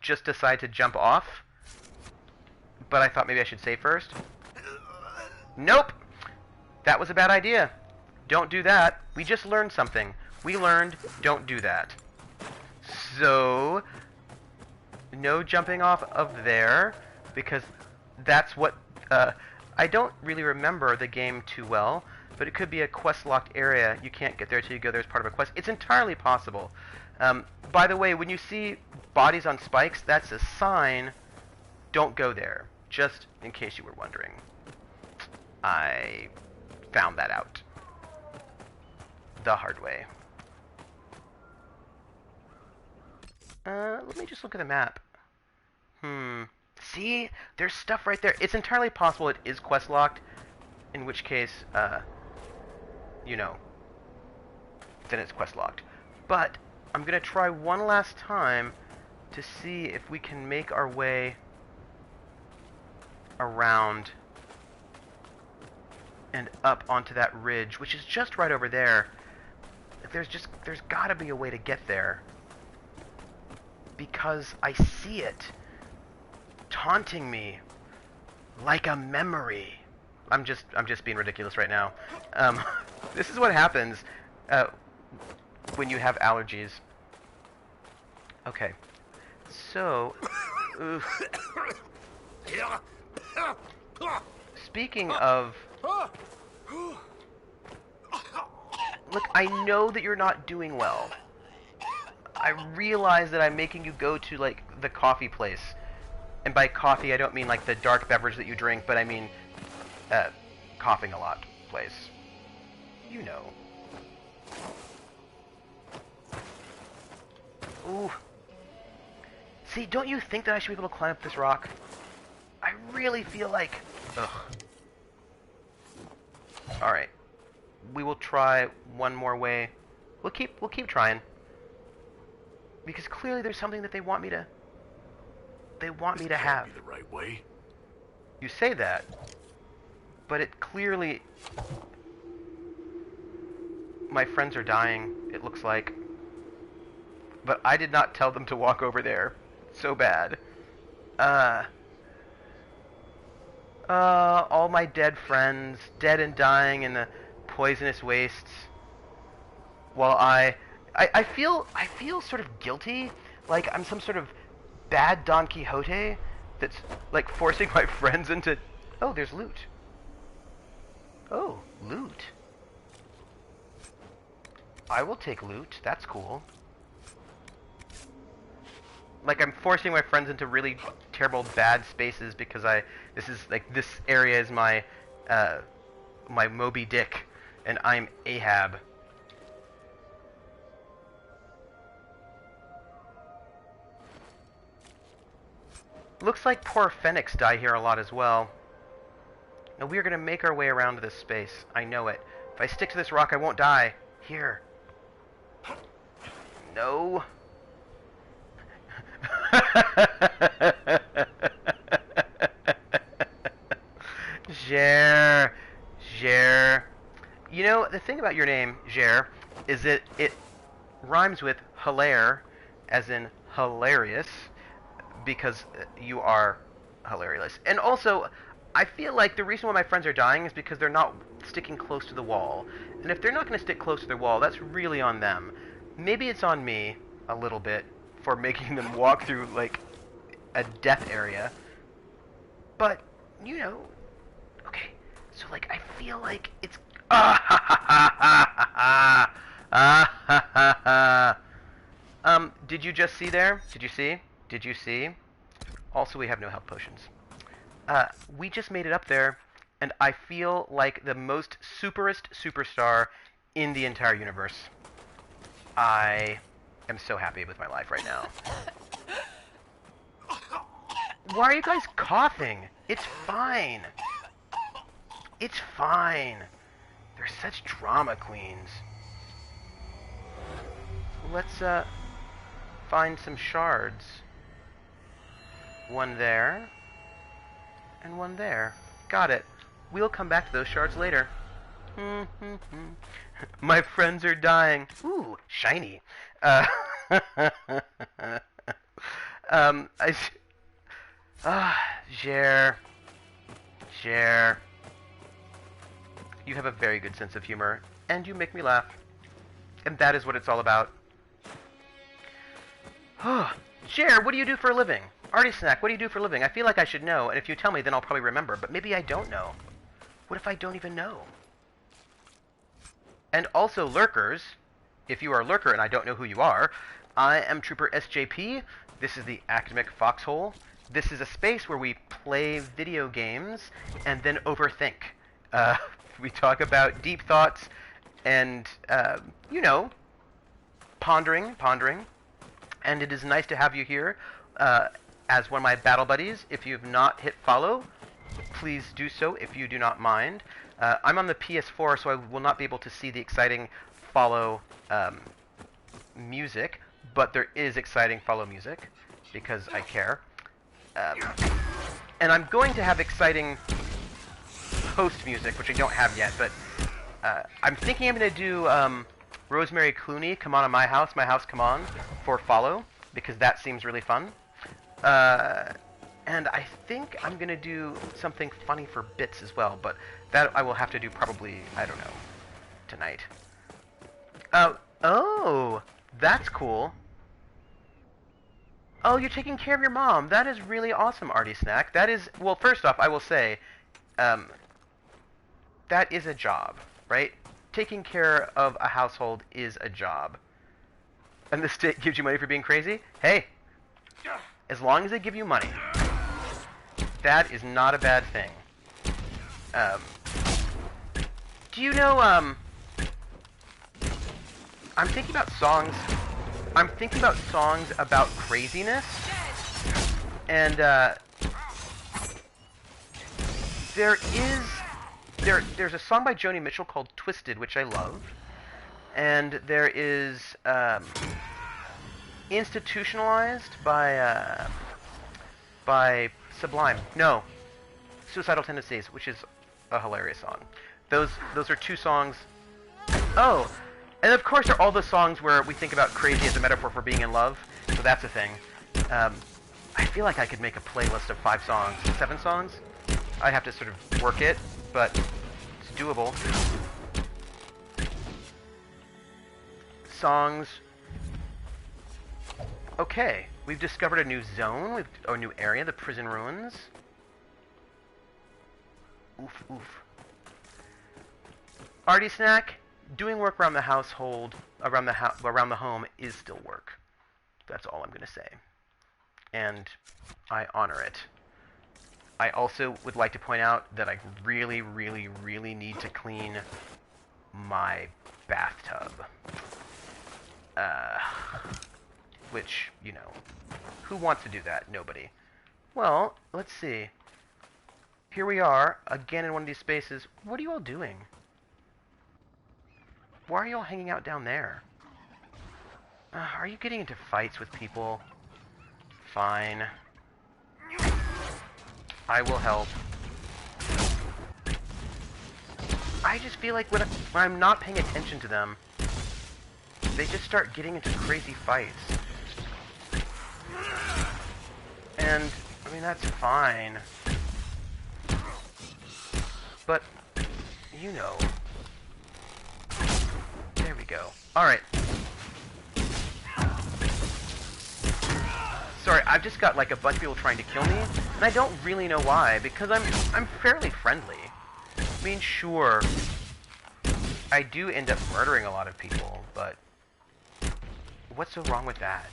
just decide to jump off, but I thought maybe I should save first. Nope. That was a bad idea. Don't do that. We just learned something. We learned, don't do that. So, no jumping off of there, because that's what, I don't really remember the game too well, but it could be a quest-locked area. You can't get there till you go there as part of a quest. It's entirely possible. By the way, when you see bodies on spikes, that's a sign, don't go there, just in case you were wondering. I found that out the hard way. Let me just look at the map. See? There's stuff right there. It's entirely possible it is quest locked, in which case, you know, then it's quest locked. But I'm gonna try one last time to see if we can make our way around and up onto that ridge, which is just right over there. There's gotta be a way to get there, because I see it taunting me like a memory. I'm just being ridiculous right now. This is what happens when you have allergies. Okay, so speaking of, look, I know that you're not doing well. I realize that I'm making you go to, like, the coffee place. And by coffee, I don't mean, like, the dark beverage that you drink, but I mean, coughing a lot place. You know. Ooh. See, don't you think that I should be able to climb up this rock? I really feel like... Ugh. Alright. We will try one more way. We'll keep trying. Because clearly there's something that they want me to have. The right way. You say that, but it clearly... My friends are dying, it looks like. But I did not tell them to walk over there. So bad. All my dead friends, dead and dying in the poisonous wastes. While I feel sort of guilty, like I'm some sort of bad Don Quixote that's like forcing my friends into... Oh, there's loot. Oh, loot. I will take loot. That's cool. Like I'm forcing my friends into really terrible bad spaces because this area is my my Moby Dick and I'm Ahab. Looks like poor Phoenix die here a lot as well. Now we are going to make our way around to this space. I know it. If I stick to this rock, I won't die. Here. No. Jer. You know, the thing about your name, Jer, is that it rhymes with hilaire, as in hilarious, because you are hilarious. And also, I feel like the reason why my friends are dying is because they're not sticking close to the wall. And if they're not going to stick close to the wall, that's really on them. Maybe it's on me, a little bit, for making them walk through, like, a death area. But, you know, okay, so, like, I feel like it's... Did you just see there? Did you see? Did you see? Also, we have no health potions. We just made it up there, and I feel like the most superest superstar in the entire universe. I am so happy with my life right now. Why are you guys coughing? It's fine. It's fine. They're such drama queens. Let's, find some shards. One there. And one there. Got it. We'll come back to those shards later. My friends are dying. Ooh, shiny. Jer. You have a very good sense of humor, and you make me laugh. And that is what it's all about. Jer, what do you do for a living? Artie Snack, what do you do for a living? I feel like I should know, and if you tell me, then I'll probably remember, but maybe I don't know. What if I don't even know? And also, lurkers, if you are a lurker and I don't know who you are, I am Trooper SJP. This is the Academic Foxhole. This is a space where we play video games and then overthink. We talk about deep thoughts and, you know, pondering. And it is nice to have you here as one of my battle buddies. If you have not hit follow, please do so if you do not mind. I'm on the PS4, so I will not be able to see the exciting follow music, but there is exciting follow music because I care. And I'm going to have exciting post music, which I don't have yet, but I'm thinking I'm going to do Rosemary Clooney, Come On in My House, Come On, for follow, because that seems really fun. And I think I'm going to do something funny for bits as well, but that I will have to do probably, I don't know, tonight. Oh, that's cool. Oh, you're taking care of your mom. That is really awesome, Artie Snack. That is, well, first off, I will say, that is a job, right? Taking care of a household is a job. And the state gives you money for being crazy? Hey, as long as they give you money, that is not a bad thing. Do you know, I'm thinking about songs about craziness, and there's a song by Joni Mitchell called Twisted, which I love, and there is Institutionalized by Sublime. No, Suicidal Tendencies, which is a hilarious song. Those are two songs. Oh, and of course there are all the songs where we think about crazy as a metaphor for being in love, so that's a thing. I feel like I could make a playlist of 5 songs, 7 songs. I'd have to sort of work it, but it's doable. Songs. Okay, we've discovered a new zone, or a new area, the prison ruins. Oof, oof. Artie Snack, doing work around the household, around the home is still work. That's all I'm going to say. And I honor it. I also would like to point out that I really, really, really need to clean my bathtub. Which, you know, who wants to do that? Nobody. Well, let's see. Here we are, again in one of these spaces. What are you all doing? Why are you all hanging out down there? Are you getting into fights with people? Fine. I will help. I just feel like when I'm not paying attention to them, they just start getting into crazy fights. And, I mean, that's fine. But, you know. There we go. Alright. Sorry, I've just got like a bunch of people trying to kill me, and I don't really know why, because I'm fairly friendly. I mean, sure, I do end up murdering a lot of people, but what's so wrong with that?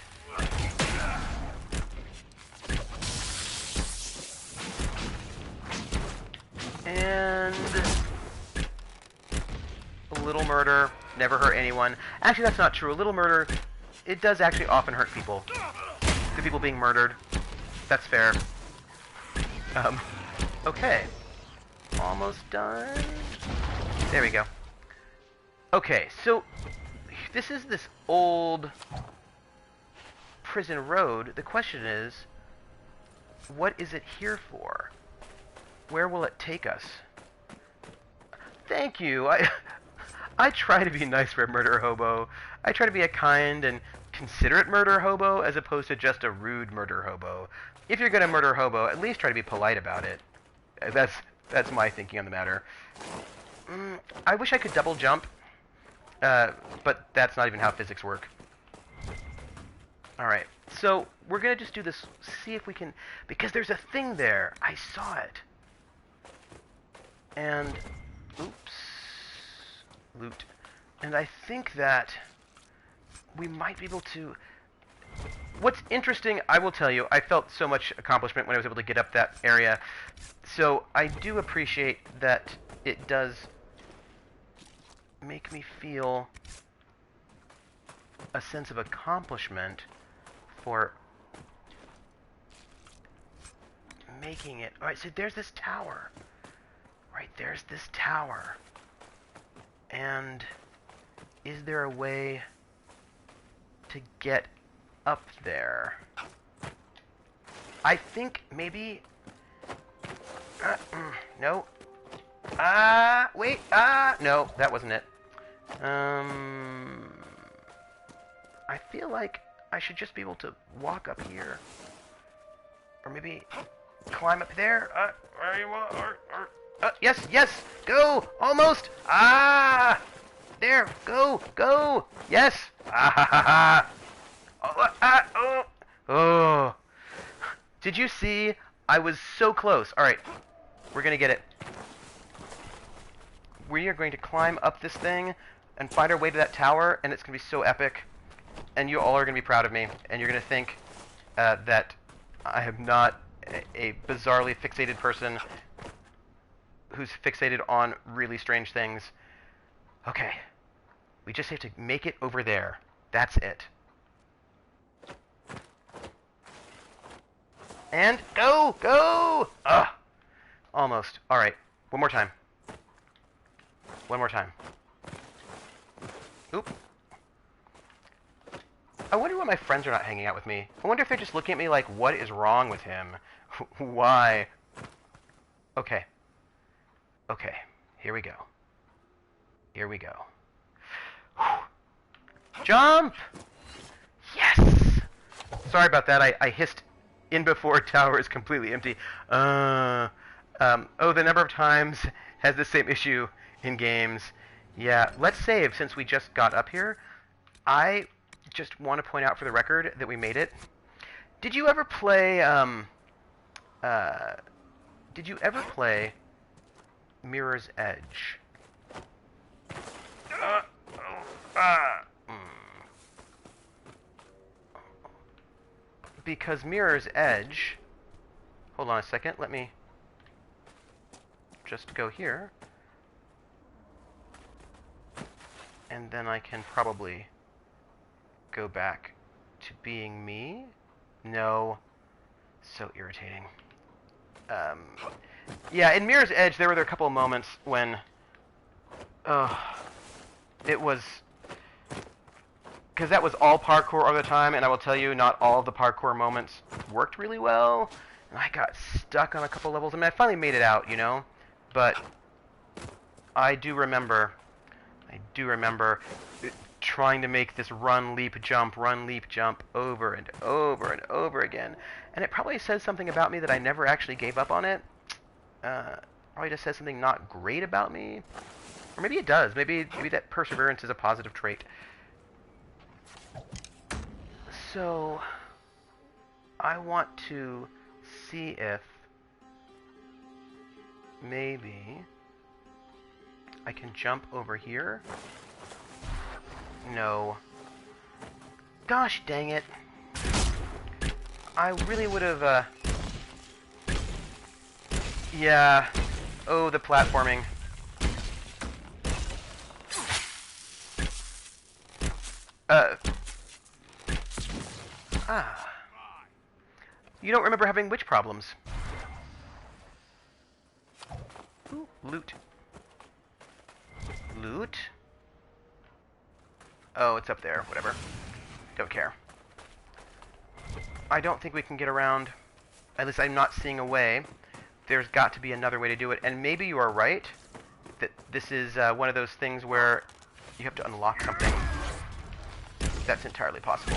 And a little murder never hurt anyone. Actually, that's not true. A little murder, it does actually often hurt people. The people being murdered. That's fair. Okay. Almost done. There we go. Okay, so this is this old prison road. The question is, what is it here for? Where will it take us? Thank you. I try to be nice for a murder hobo. I try to be a kind and considerate murder hobo as opposed to just a rude murder hobo. If you're gonna murder hobo, at least try to be polite about it. That's my thinking on the matter. I wish I could double jump But that's not even how physics work. Alright, so we're going to just do this, see if we can, because there's a thing there. I saw it. And, oops, loot. And I think that we might be able to, what's interesting, I will tell you, I felt so much accomplishment when I was able to get up that area. So I do appreciate that it does make me feel a sense of accomplishment for making it. Alright, so there's this tower. Right, there's this tower. And is there a way to get up there? I think maybe... no. Wait, no, that wasn't it. I feel like I should just be able to walk up here. Or maybe climb up there. Yes, yes, go, almost. There, go, yes. Oh. Did you see? I was so close. All right, we're gonna get it. We are going to climb up this thing and find our way to that tower, and it's gonna be so epic. And you all are gonna be proud of me, and you're gonna think that I am not a bizarrely fixated person who's fixated on really strange things. Okay, we just have to make it over there. That's it. And go! Ugh! Almost. Alright, one more time. One more time. Oop. I wonder why my friends are not hanging out with me. I wonder if they're just looking at me like, what is wrong with him? Why? Okay. Okay, here we go. Here we go. Jump! Yes! Sorry about that, I hissed in before tower is completely empty. Oh, the number of times has the same issue in games. Yeah, let's save since we just got up here. I just want to point out for the record that we made it. Did you ever play, Mirror's Edge? Because Mirror's Edge... Hold on a second, let me just go here. And then I can probably go back to being me. No. So irritating. Yeah, in Mirror's Edge, there were a couple of moments when... it was... Because that was all parkour all the time, and I will tell you, not all of the parkour moments worked really well. And I got stuck on a couple levels. I mean, I finally made it out, you know? But I do remember trying to make this run, leap, jump over and over and over again. And it probably says something about me that I never actually gave up on it. Probably just says something not great about me. Or maybe it does. Maybe that perseverance is a positive trait. So, I want to see if maybe I can jump over here. No. Gosh dang it. I really would have, yeah. Oh, the platforming. You don't remember having witch problems. Ooh, loot. Loot? Oh, it's up there. Whatever. Don't care. I don't think we can get around. At least I'm not seeing a way. There's got to be another way to do it. And maybe you are right. That this is one of those things where you have to unlock something. That's entirely possible.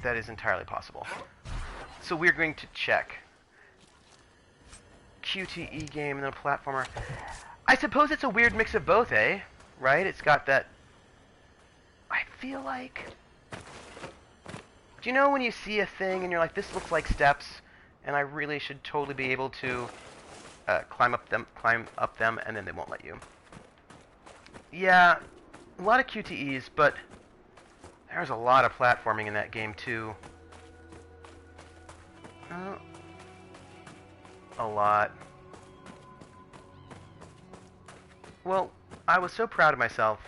That is entirely possible. So we're going to check. QTE game and then a platformer. I suppose it's a weird mix of both, eh? Right? It's got that... I feel like... Do you know when you see a thing and you're like, this looks like steps, and I really should totally be able to climb up them, and then they won't let you? Yeah, a lot of QTEs, but there's a lot of platforming in that game, too. A lot. Well, I was so proud of myself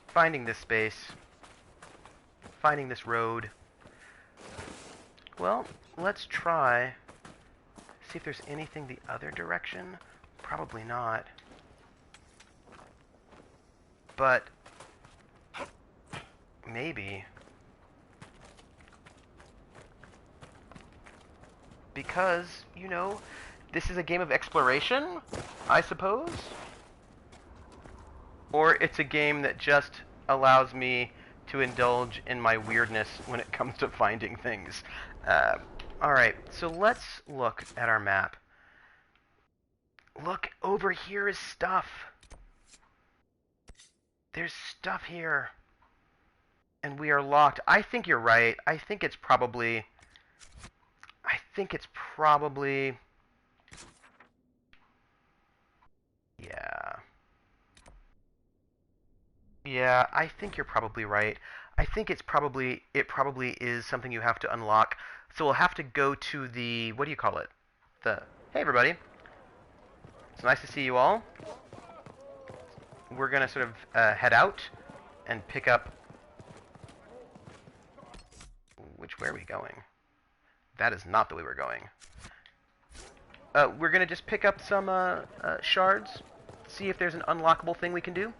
finding this space, finding this road. Well, let's try, see if there's anything the other direction. Probably not. But maybe. Because, you know, this is a game of exploration, I suppose? Or it's a game that just allows me to indulge in my weirdness when it comes to finding things. Alright, so let's look at our map. Look, over here is stuff. There's stuff here. And we are locked. I think you're right. I think it's probably... Yeah. Yeah, I think you're probably right. I think it probably is something you have to unlock. So we'll have to go to the, what do you call it? Hey everybody. It's nice to see you all. We're gonna sort of head out and pick up, where are we going? That is not the way we're going. We're gonna just pick up some shards, see if there's an unlockable thing we can do,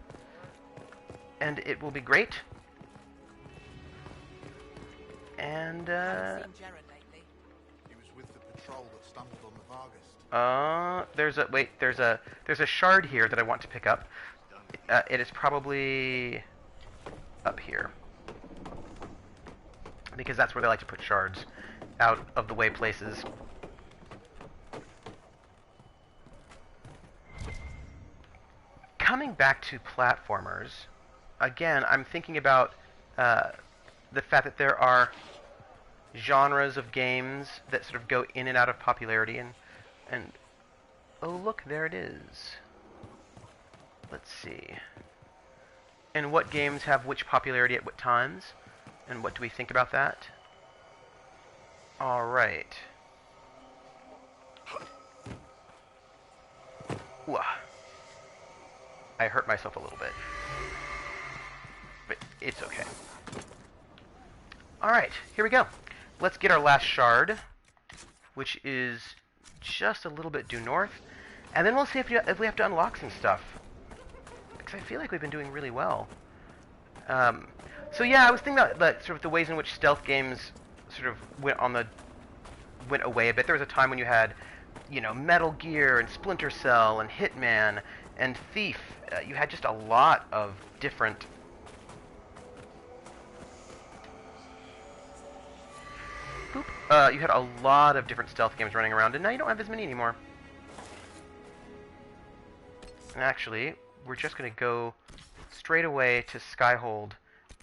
and it will be great. And He was with the patrol that stumbled on the Vargas. there's a shard here that I want to pick up. It is probably up here, because that's where they like to put shards, out of the way places. Coming back to platformers, again, I'm thinking about the fact that there are genres of games that sort of go in and out of popularity, and oh look, there it is. Let's see. And what games have which popularity at what times, and what do we think about that? All right. Ooh. I hurt myself a little bit, but it's okay. All right, here we go. Let's get our last shard, which is just a little bit due north, and then we'll see if we have to unlock some stuff, because I feel like we've been doing really well. So yeah, I was thinking about sort of the ways in which stealth games sort of went away a bit. There was a time when you had, you know, Metal Gear and Splinter Cell and Hitman and Thief. You had just a lot of different... you had a lot of different stealth games running around, and now you don't have as many anymore. And actually, we're just going to go straight away to Skyhold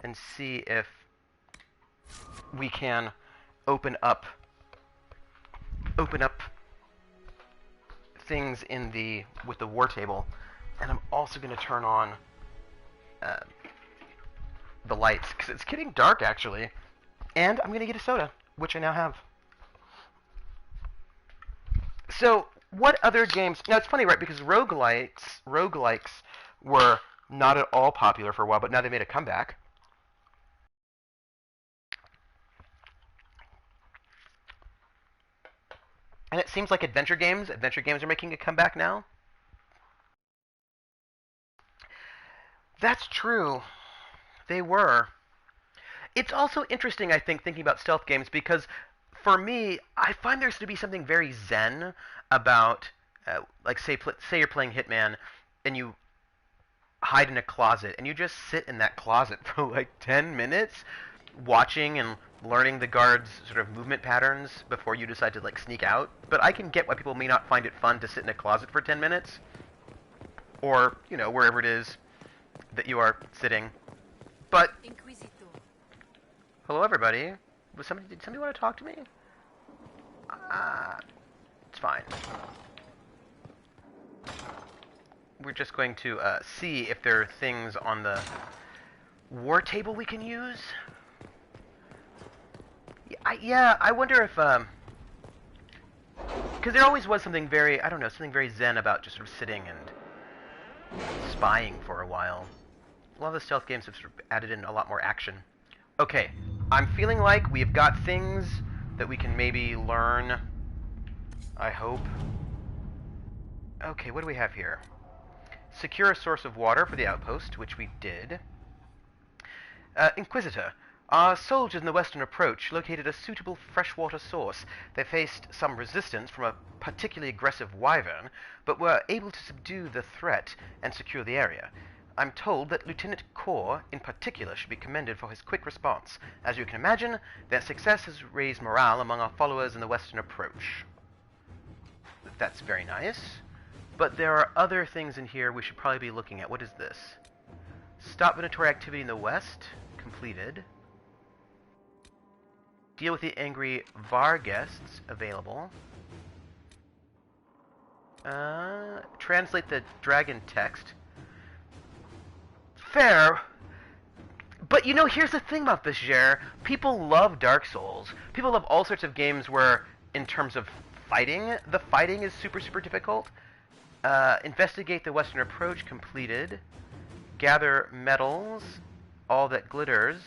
and see if we can open up things with the war table. And I'm also going to turn on the lights, because it's getting dark, actually. And I'm going to get a soda, which I now have. So, what other games... Now, it's funny, right, because roguelikes were not at all popular for a while, but now they made a comeback. And it seems like adventure games are making a comeback now. That's true. They were. It's also interesting, I think, thinking about stealth games, because for me, I find there's to be something very zen about, like, say you're playing Hitman, and you hide in a closet, and you just sit in that closet for like 10 minutes, watching and learning the guards' sort of movement patterns before you decide to, like, sneak out. But I can get why people may not find it fun to sit in a closet for 10 minutes. Or, you know, wherever it is that you are sitting. But... Inquisitor. Hello, everybody. Did somebody want to talk to me? It's fine. We're just going to see if there are things on the war table we can use. I wonder if, because there always was something very, I don't know, something very zen about just sort of sitting and spying for a while. A lot of the stealth games have sort of added in a lot more action. Okay, I'm feeling like we've got things that we can maybe learn, I hope. Okay, what do we have here? Secure a source of water for the outpost, which we did. Inquisitor, our soldiers in the western approach located a suitable freshwater source. They faced some resistance from a particularly aggressive wyvern, but were able to subdue the threat and secure the area. I'm told that Lieutenant Core, in particular, should be commended for his quick response. As you can imagine, their success has raised morale among our followers in the western approach. That's very nice. But there are other things in here we should probably be looking at. What is this? Stop Venatori activity in the west. Completed. Deal with the angry VAR guests. Available. Translate the dragon text. Fair. But, you know, here's the thing about this, Jer. People love Dark Souls. People love all sorts of games where, in terms of fighting, the fighting is super, super difficult. Investigate the western approach. Completed. Gather metals. All that glitters.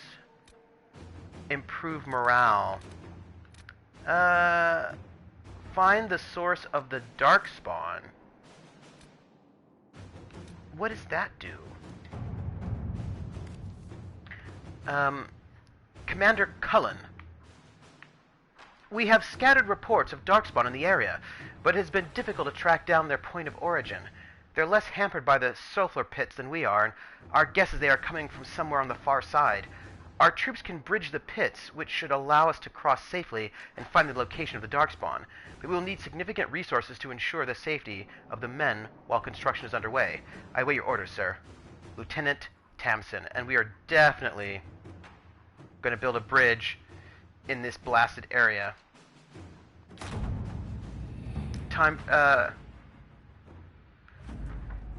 Improve morale. Find the source of the darkspawn. What does that do? Commander Cullen. We have scattered reports of darkspawn in the area, but it has been difficult to track down their point of origin. They're less hampered by the sulfur pits than we are, and our guess is they are coming from somewhere on the far side. Our troops can bridge the pits, which should allow us to cross safely and find the location of the darkspawn, but we will need significant resources to ensure the safety of the men while construction is underway. I await your orders, sir. Lieutenant Tamsin, and we are definitely going to build a bridge in this blasted area.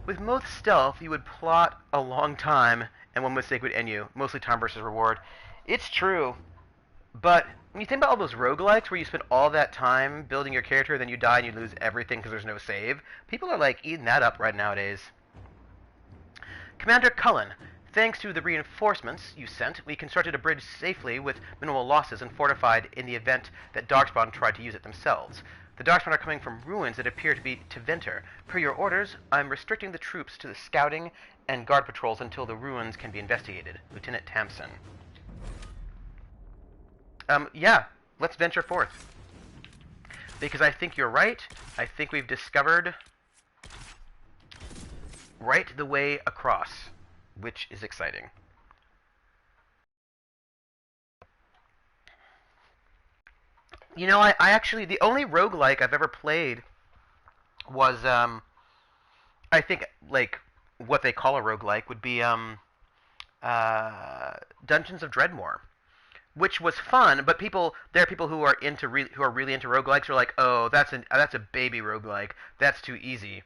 With most stealth, you would plot a long time, and one mistake would end you. Mostly time versus reward. It's true, but when you think about all those roguelikes where you spend all that time building your character, then you die and you lose everything because there's no save, people are like eating that up right nowadays. Commander Cullen, thanks to the reinforcements you sent, we constructed a bridge safely with minimal losses and fortified in the event that Darkspawn tried to use it themselves. The Darkspawn are coming from ruins that appear to be Teventer. Per your orders, I'm restricting the troops to the scouting and guard patrols until the ruins can be investigated. Lieutenant Tamsin. Yeah, let's venture forth. Because I think you're right. I think we've discovered right the way across, which is exciting. You know, I actually, the only roguelike I've ever played was, I think, like, what they call a roguelike would be, Dungeons of Dreadmore, which was fun, but there are people who are really into roguelikes who are like, oh, that's a baby roguelike, that's too easy.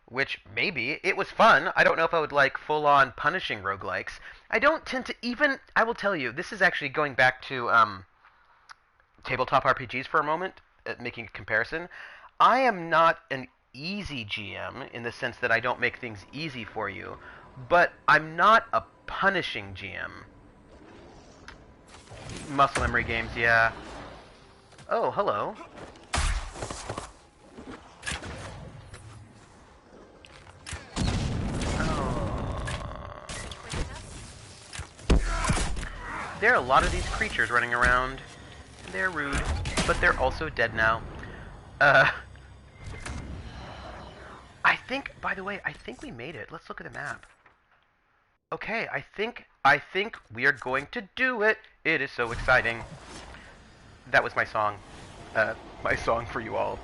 Which, maybe, it was fun. I don't know if I would like full-on punishing roguelikes. I don't tend to even, I will tell you, this is actually going back to, tabletop RPGs for a moment, making a comparison. I am not an easy GM in the sense that I don't make things easy for you, but I'm not a punishing GM. Muscle memory games, yeah. Oh, hello. There are a lot of these creatures running around. They're rude, but they're also dead now. I think, by the way, I think we made it. Let's look at the map. Okay, I think I think we are going to do it. It is so exciting. That was my song. My song for you all.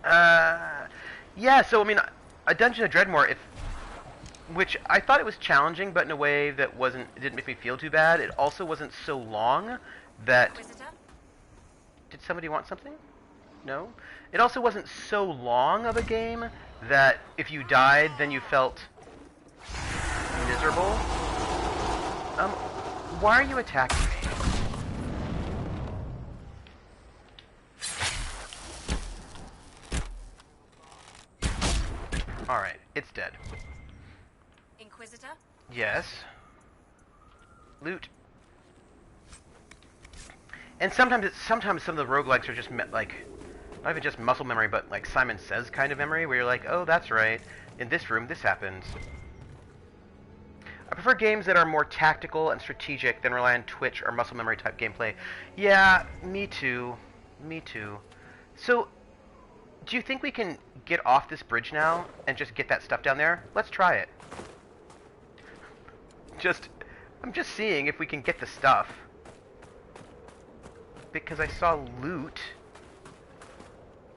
Yeah, so I mean, a Dungeon of Dreadmore, which I thought it was challenging, but in a way that it didn't make me feel too bad. It also wasn't so long that... Did somebody want something? No? It also wasn't so long of a game that if you died, then you felt miserable. Why are you attacking me? Alright, it's dead. Inquisitor? Yes. Loot. And sometimes some of the roguelikes are just like, not even just muscle memory, but like Simon Says kind of memory, where you're like, oh, that's right. In this room, this happens. I prefer games that are more tactical and strategic than rely on twitch or muscle memory type gameplay. Yeah, me too. Me too. So, do you think we can get off this bridge now and just get that stuff down there? Let's try it. I'm just seeing if we can get the stuff. Because I saw loot,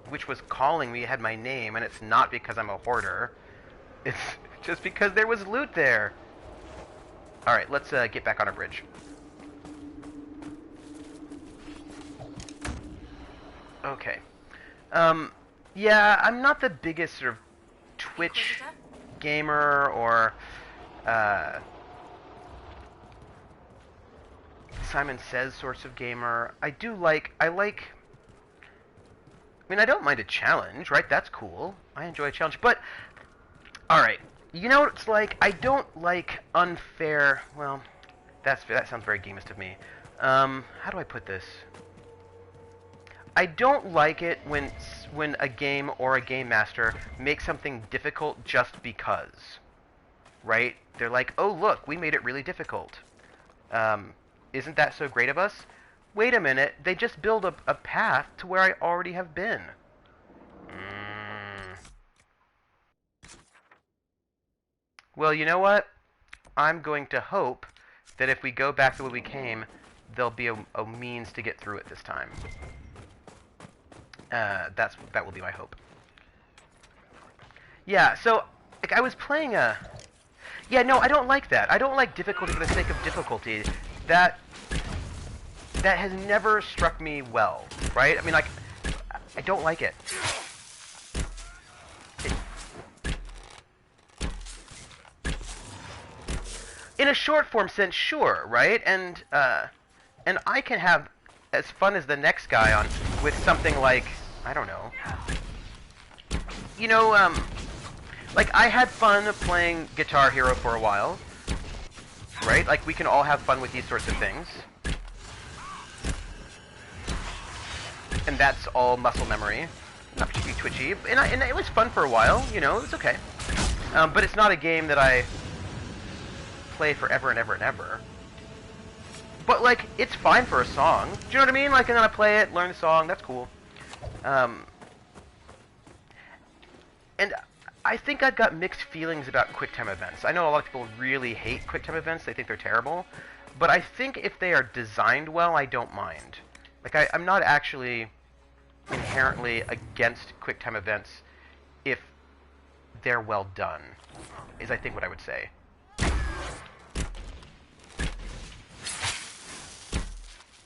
which was calling me, had my name, and it's not because I'm a hoarder. It's just because there was loot there. Alright, let's get back on our bridge. Okay. Yeah, I'm not the biggest sort of Twitch gamer or Simon Says sorts of gamer. I mean, I don't mind a challenge, right? That's cool. I enjoy a challenge, but alright. You know what it's like? I don't like unfair... Well, that sounds very gamist of me. How do I put this? I don't like it when a game or a game master makes something difficult just because. Right? They're like, oh look, we made it really difficult. Isn't that so great of us? Wait a minute, they just build a path to where I already have been. Well, you know what? I'm going to hope that if we go back the way we came, there'll be a means to get through it this time. That will be my hope. Yeah, so like I was playing Yeah, no, I don't like that. I don't like difficulty for the sake of difficulty. That has never struck me well, right? I mean, like, I don't like it. In a short form sense, sure, right? And I can have as fun as the next guy on with something like, I don't know. You know, like I had fun playing Guitar Hero for a while, right? Like we can all have fun with these sorts of things. And that's all muscle memory, not particularly twitchy. And it was fun for a while, you know, it was okay. But it's not a game that I play forever and ever and ever. But, like, it's fine for a song. Do you know what I mean? Like, and then I play it, learn the song, that's cool. And I think I've got mixed feelings about QuickTime events. I know a lot of people really hate QuickTime events, they think they're terrible. But I think if they are designed well, I don't mind. Like, I'm not actually inherently against QuickTime events if they're well done, is I think what I would say.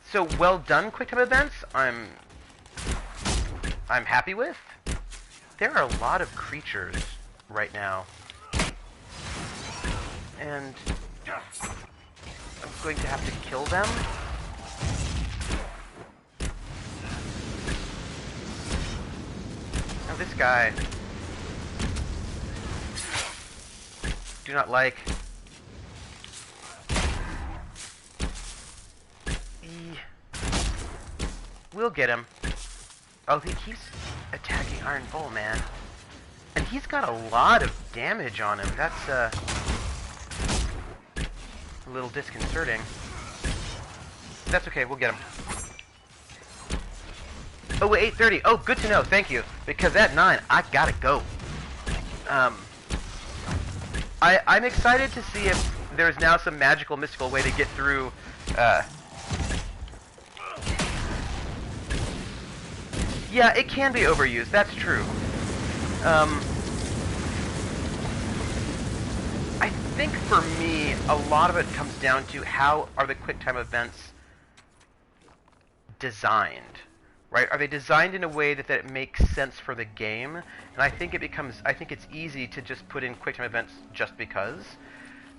So well done QuickTime events, I'm happy with. There are a lot of creatures right now, and I'm going to have to kill them. Now this guy, do not like. We'll get him. Oh, he keeps attacking Iron Bull, man. And he's got a lot of damage on him. That's, a little disconcerting. That's okay, we'll get him. Oh, 8:30. Oh, good to know, thank you. Because at 9, I gotta go. I'm excited to see if there's now some magical, mystical way to get through. Yeah, it can be overused. That's true. I think for me, a lot of it comes down to how are the QuickTime events designed, right? Are they designed in a way that it makes sense for the game? And I think it's easy to just put in QuickTime events just because.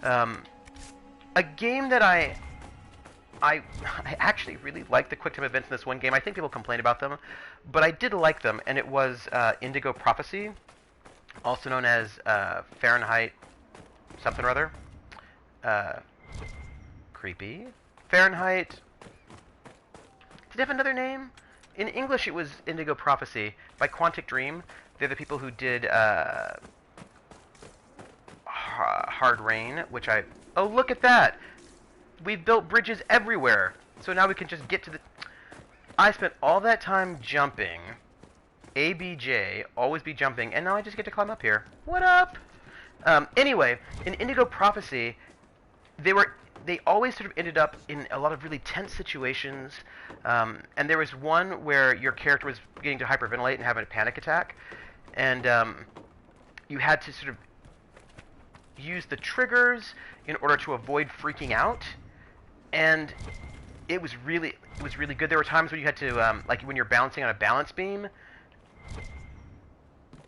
A game that I actually really liked the QuickTime events in this one game. I think people complain about them, but I did like them, and it was Indigo Prophecy, also known as Fahrenheit something or other. Creepy. Fahrenheit. Did it have another name? In English, it was Indigo Prophecy by Quantic Dream. They're the people who did Hard Rain, which I... Oh, look at that! We've built bridges everywhere, so now we can just get to the... I spent all that time jumping. ABJ, always be jumping, and now I just get to climb up here. What up? Anyway, in Indigo Prophecy, they always sort of ended up in a lot of really tense situations, and there was one where your character was beginning to hyperventilate and having a panic attack, and you had to sort of use the triggers in order to avoid freaking out, and it was really good. There were times when you had to, like when you're bouncing on a balance beam.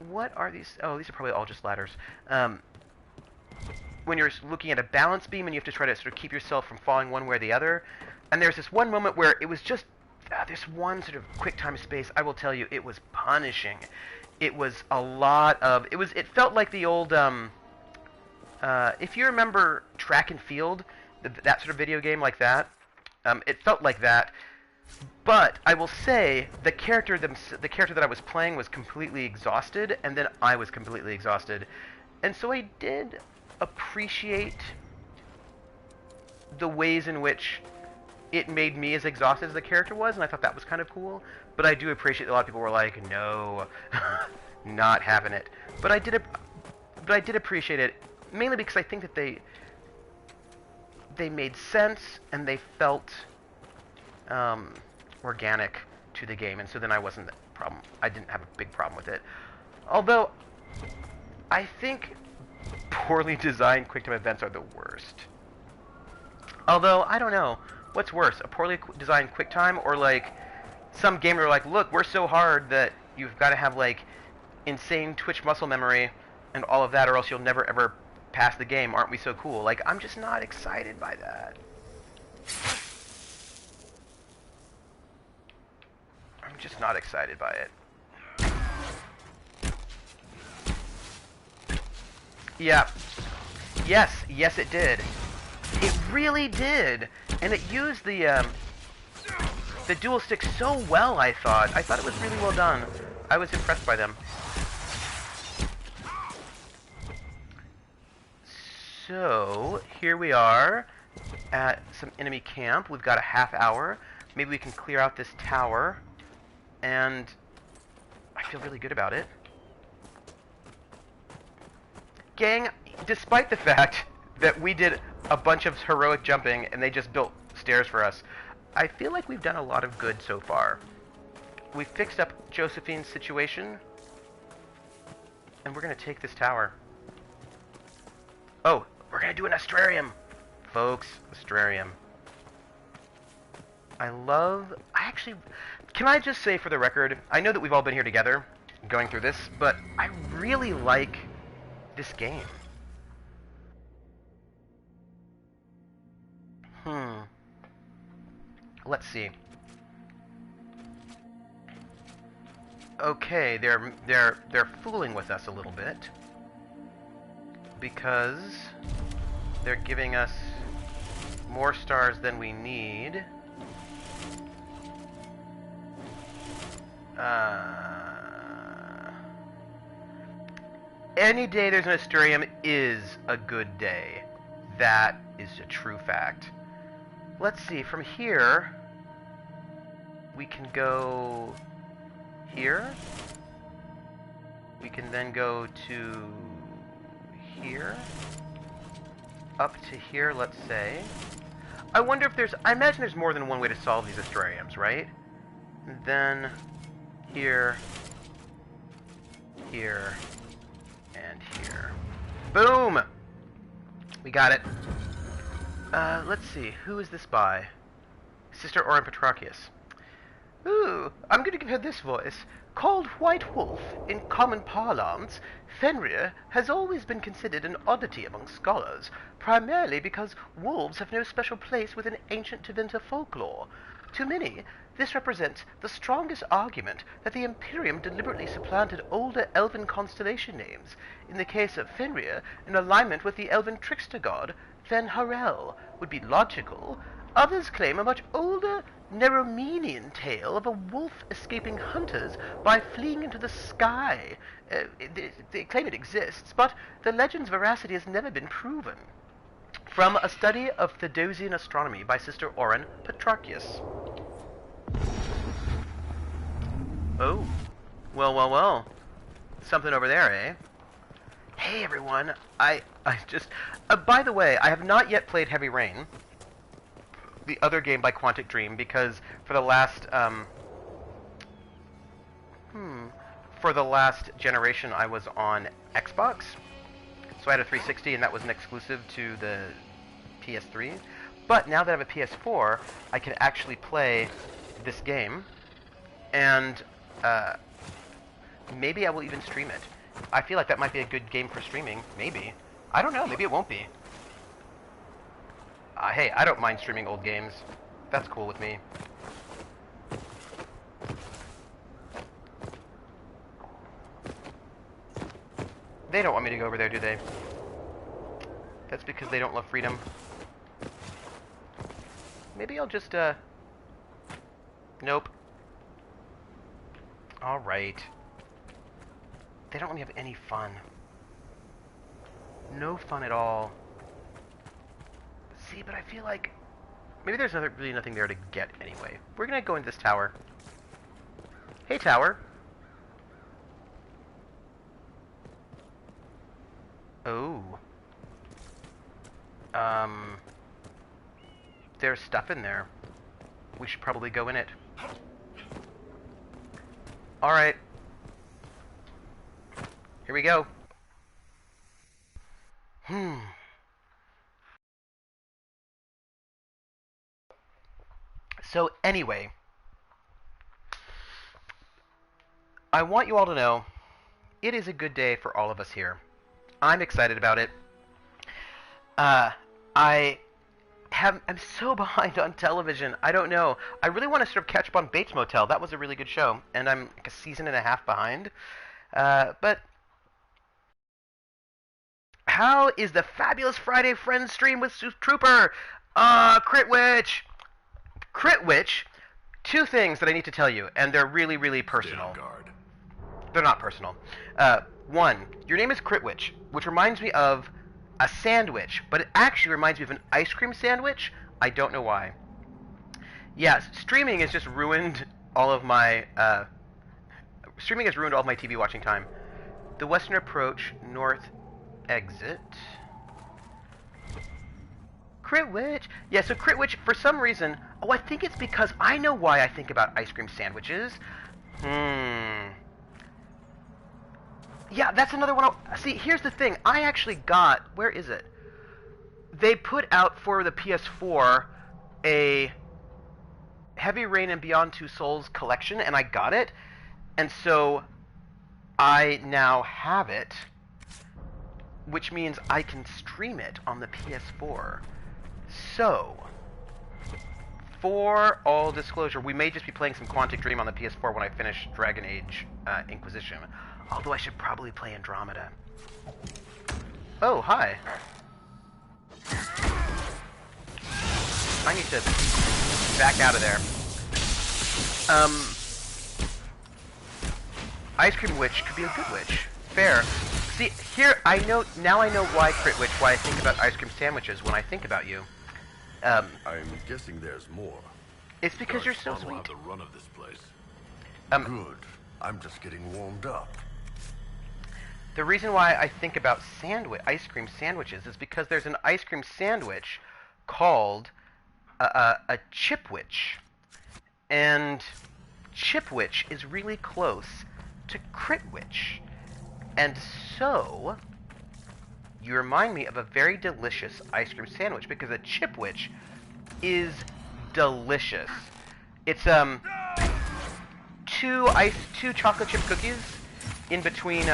What are these? Oh, these are probably all just ladders. When you're looking at a balance beam and you have to try to sort of keep yourself from falling one way or the other. And there's this one moment where it was just this one sort of quick time space. I will tell you, it was punishing. It was a lot of... It felt like the old... if you remember Track and Field, that sort of video game like that, it felt like that. But I will say the character that I was playing was completely exhausted, and then I was completely exhausted, and so I did appreciate the ways in which it made me as exhausted as the character was, and I thought that was kind of cool. But I do appreciate that a lot of people were like, "No, not having it." But I did appreciate it mainly because I think that they made sense and they felt organic to the game, and so then I didn't have a big problem with it. Although, I think poorly designed QuickTime events are the worst. Although, I don't know. What's worse, a poorly designed QuickTime, or like some gamer like, look, we're so hard that you've got to have like insane Twitch muscle memory and all of that, or else you'll never ever pass the game. Aren't we so cool? Like, I'm just not excited by that. I'm just not excited by it. Yeah. Yes, it did. It really did. And it used the dual stick so well, I thought. I thought it was really well done. I was impressed by them. So, here we are at some enemy camp. We've got a half hour. Maybe we can clear out this tower. And I feel really good about it. Gang, despite the fact that we did a bunch of heroic jumping and they just built stairs for us, I feel like we've done a lot of good so far. We fixed up Josephine's situation, and we're going to take this tower. Oh, we're going to do an astrarium. Folks, astrarium. Can I just say for the record, I know that we've all been here together going through this, but I really like this game. Let's see. Okay, they're fooling with us a little bit because they're giving us more stars than we need. Any day there's an Asterium is a good day. That is a true fact. Let's see, from here, we can go here. We can then go to here. up to here, let's say. I wonder if there's... I imagine there's more than one way to solve these astrariums, right? And then here, here, and here. Boom! We got it. Let's see. Who is this by? Sister Orin Petrachius. Ooh, I'm going to give her this voice. Called White Wolf in common parlance, Fenrir has always been considered an oddity among scholars, primarily because wolves have no special place within ancient Tevinter folklore. To many, this represents the strongest argument that the Imperium deliberately supplanted older elven constellation names. In the case of Fenrir, an alignment with the elven trickster god Fen-Harel would be logical. Others claim a much older Neromenian tale of a wolf escaping hunters by fleeing into the sky. They claim it exists, but the legend's veracity has never been proven. From a study of Theodosian astronomy by Sister Orin Petrachius. Oh. Well. Something over there, eh? Hey, everyone. I just... by the way, I have not yet played Heavy Rain, the other game by Quantic Dream, because for the last generation I was on Xbox, so I had a 360 and that was an exclusive to the PS3. But now that I have a PS4, I can actually play this game, and maybe I will even stream it. I feel like that might be a good game for streaming. Maybe. I don't know. Maybe it won't be. Hey, I don't mind streaming old games. That's cool with me. They don't want me to go over there, do they? That's because they don't love freedom. Maybe I'll just, Nope. Alright. They don't let me have any fun. No fun at all. See, but I feel like maybe there's really nothing there to get anyway. We're gonna go into this tower. Hey, tower. Oh. There's stuff in there. We should probably go in it. Alright. Here we go. So anyway, I want you all to know it is a good day for all of us here. I'm excited about it. I'm so behind on television. I don't know. I really want to sort of catch up on Bates Motel. That was a really good show, and I'm like a season and a half behind. But how is the Fabulous Friday Friends stream with Trooper? Crit Witch! Crit Witch, two things that I need to tell you, and they're really, really personal. Stay on guard. They're not personal. One, your name is Crit Witch, which reminds me of a sandwich, but it actually reminds me of an ice cream sandwich. I don't know why. Yes, streaming has just ruined all of my, streaming has ruined all of my TV watching time. The Western Approach, North Exit. Crit Witch. Yeah, so Crit Witch, for some reason... Oh, I think it's because I know why I think about ice cream sandwiches. Yeah, that's another one. See, here's the thing. I actually got... Where is it? They put out for the PS4 a Heavy Rain and Beyond Two Souls collection, and I got it. And so I now have it, which means I can stream it on the PS4. So, for all disclosure, we may just be playing some Quantic Dream on the PS4 when I finish Dragon Age Inquisition. Although I should probably play Andromeda. Oh, hi. I need to back out of there. Ice Cream Witch could be a good witch. Fair. See, here, now I know why, Crit Witch, why I think about ice cream sandwiches when I think about you. I'm guessing there's more. It's because you're so sweet. Have the run of this place. Good. I'm just getting warmed up. The reason why I think about ice cream sandwiches is because there's an ice cream sandwich called a chipwich. And chipwich is really close to critwich. And so, you remind me of a very delicious ice cream sandwich, because a chipwich is delicious. It's two chocolate chip cookies in between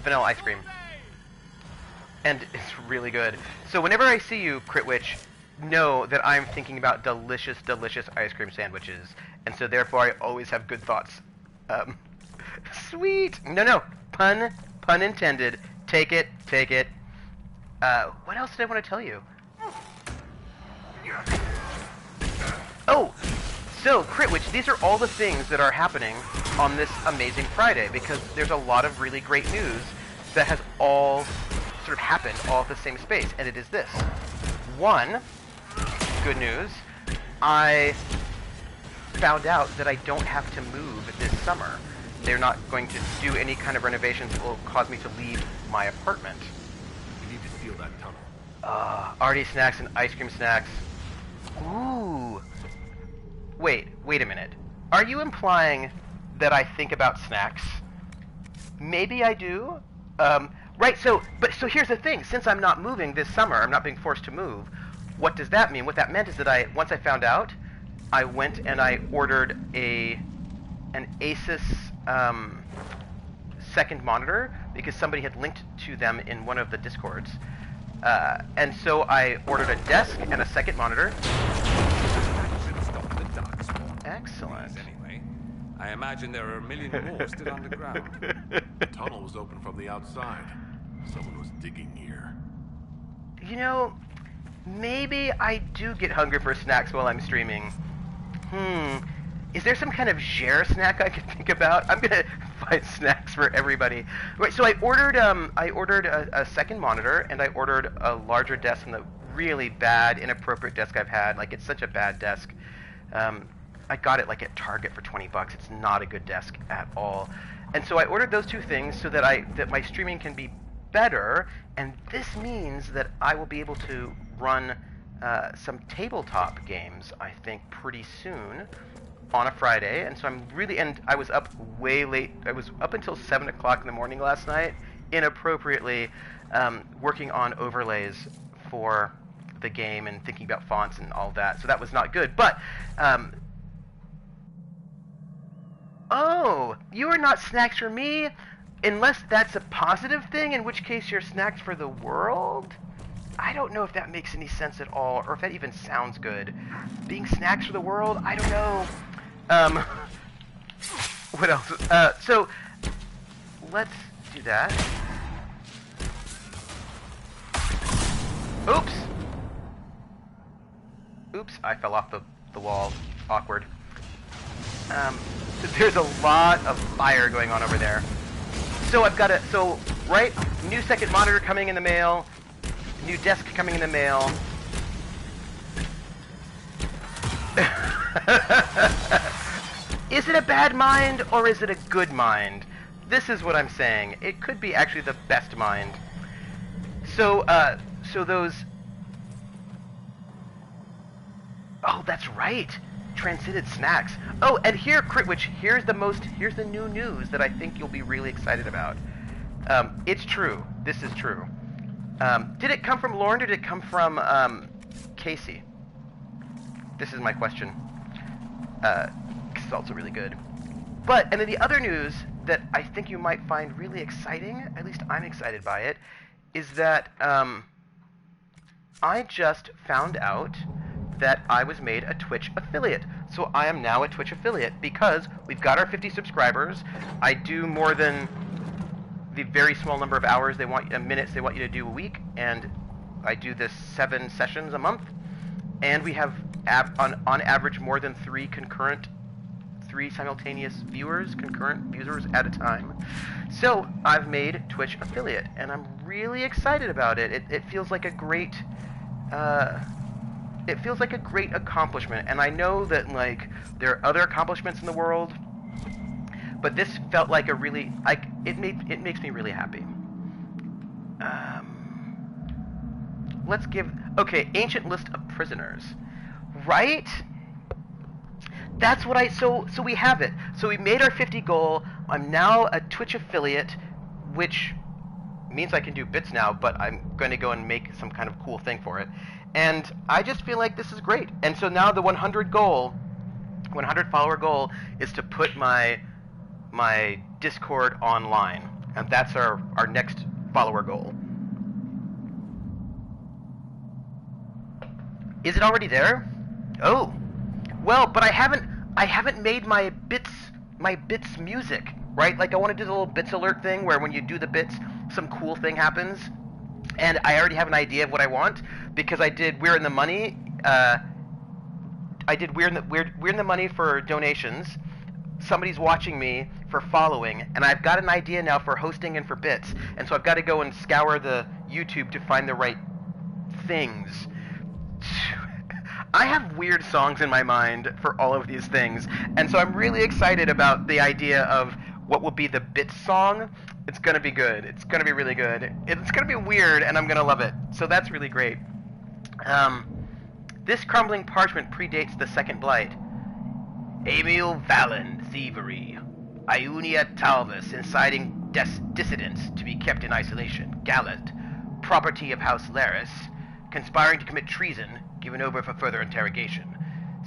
vanilla ice cream, and it's really good. So whenever I see you, Critwitch, know that I'm thinking about delicious ice cream sandwiches, and so therefore I always have good thoughts. Sweet. No, pun intended. Take it. What else did I want to tell you? Oh, so Critwitch, these are all the things that are happening on this amazing Friday, because there's a lot of really great news that has all sort of happened all at the same space, and it is this. One, good news, I found out that I don't have to move this summer. They're not going to do any kind of renovations that will cause me to leave my apartment. You need to steal that tunnel. Arty snacks and ice cream snacks. Ooh. Wait a minute. Are you implying that I think about snacks? Maybe I do. Right, so here's the thing. Since I'm not moving this summer, I'm not being forced to move, what does that mean? What that meant is that once I found out, I went and I ordered an Asus second monitor, because somebody had linked to them in one of the Discords. And so I ordered a desk and a second monitor. Excellent. Anyway, I imagine there are a million more still underground. The tunnel was open from the outside. Someone was digging here. You know, maybe I do get hungry for snacks while I'm streaming. Is there some kind of Ger snack I could think about? I'm gonna find snacks for everybody. Right, so I ordered a second monitor, and I ordered a larger desk than the really bad, inappropriate desk I've had. Like, it's such a bad desk. I got it like at Target for $20. It's not a good desk at all. And so I ordered those two things so that my streaming can be better, and this means that I will be able to run some tabletop games, I think, pretty soon on a Friday. And so and I was up way late. I was up until 7 o'clock in the morning last night, inappropriately working on overlays for the game and thinking about fonts and all that. So that was not good. But oh, you are not snacks for me, unless that's a positive thing, in which case you're snacks for the world? I don't know if that makes any sense at all, or if that even sounds good. Being snacks for the world? I don't know. What else? So, let's do that. Oops, I fell off the wall. Awkward. There's a lot of fire going on over there. So I've got new second monitor coming in the mail, new desk coming in the mail. Is it a bad mind, or is it a good mind? This is what I'm saying. It could be actually the best mind. So those... Oh, that's right. Transcended snacks. Oh, and here, Critwitch, here's the new news that I think you'll be really excited about. It's true. This is true. Did it come from Lauren, or did it come from Casey? This is my question. It's also really good. And then the other news that I think you might find really exciting, at least I'm excited by it, is that I just found out that I was made a Twitch affiliate. So I am now a Twitch affiliate because we've got our 50 subscribers. I do more than the very small number of hours minutes they want you to do a week, and I do this 7 sessions a month, and we have on average more than 3 simultaneous concurrent viewers at a time. So I've made Twitch affiliate, and I'm really excited about it. It feels like a great accomplishment, and I know that, like, there are other accomplishments in the world, but this felt like a really, like, it makes me really happy. Let's give, okay, ancient list of prisoners, right? That's what so we have it. So we made our 50 goal. I'm now a Twitch affiliate, which means I can do bits now, but I'm going to go and make some kind of cool thing for it. And I just feel like this is great. And so now the 100 follower goal is to put my Discord online. And that's our next follower goal. Is it already there? Oh. Well, but I haven't made my bits music, right? Like I want to do the little bits alert thing where when you do the bits, some cool thing happens. And I already have an idea of what I want because I did We're in the Money. I did We're in the Money for donations. Somebody's watching me for following, and I've got an idea now for hosting and for bits. And so I've got to go and scour the YouTube to find the right things. I have weird songs in my mind for all of these things, and so I'm really excited about the idea of what will be the bits song. It's going to be good. It's going to be really good. It's going to be weird, and I'm going to love it. So that's really great. This crumbling parchment predates the Second Blight. Emil Valen, thievery. Iunia Talvis, inciting dissidents to be kept in isolation. Gallant, property of House Laris. Conspiring to commit treason, given over for further interrogation.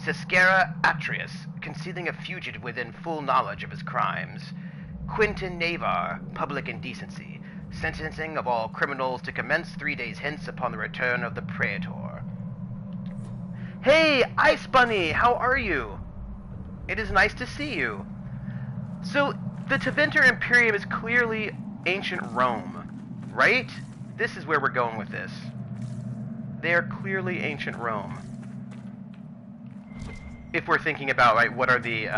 Siscara Atrius, concealing a fugitive within full knowledge of his crimes. Quintin Navar, public indecency, sentencing of all criminals to commence 3 days hence upon the return of the Praetor. Hey, Ice Bunny, how are you? It is nice to see you. So, the Tevinter Imperium is clearly ancient Rome, right? This is where we're going with this. They are clearly ancient Rome. If we're thinking about, right, what are these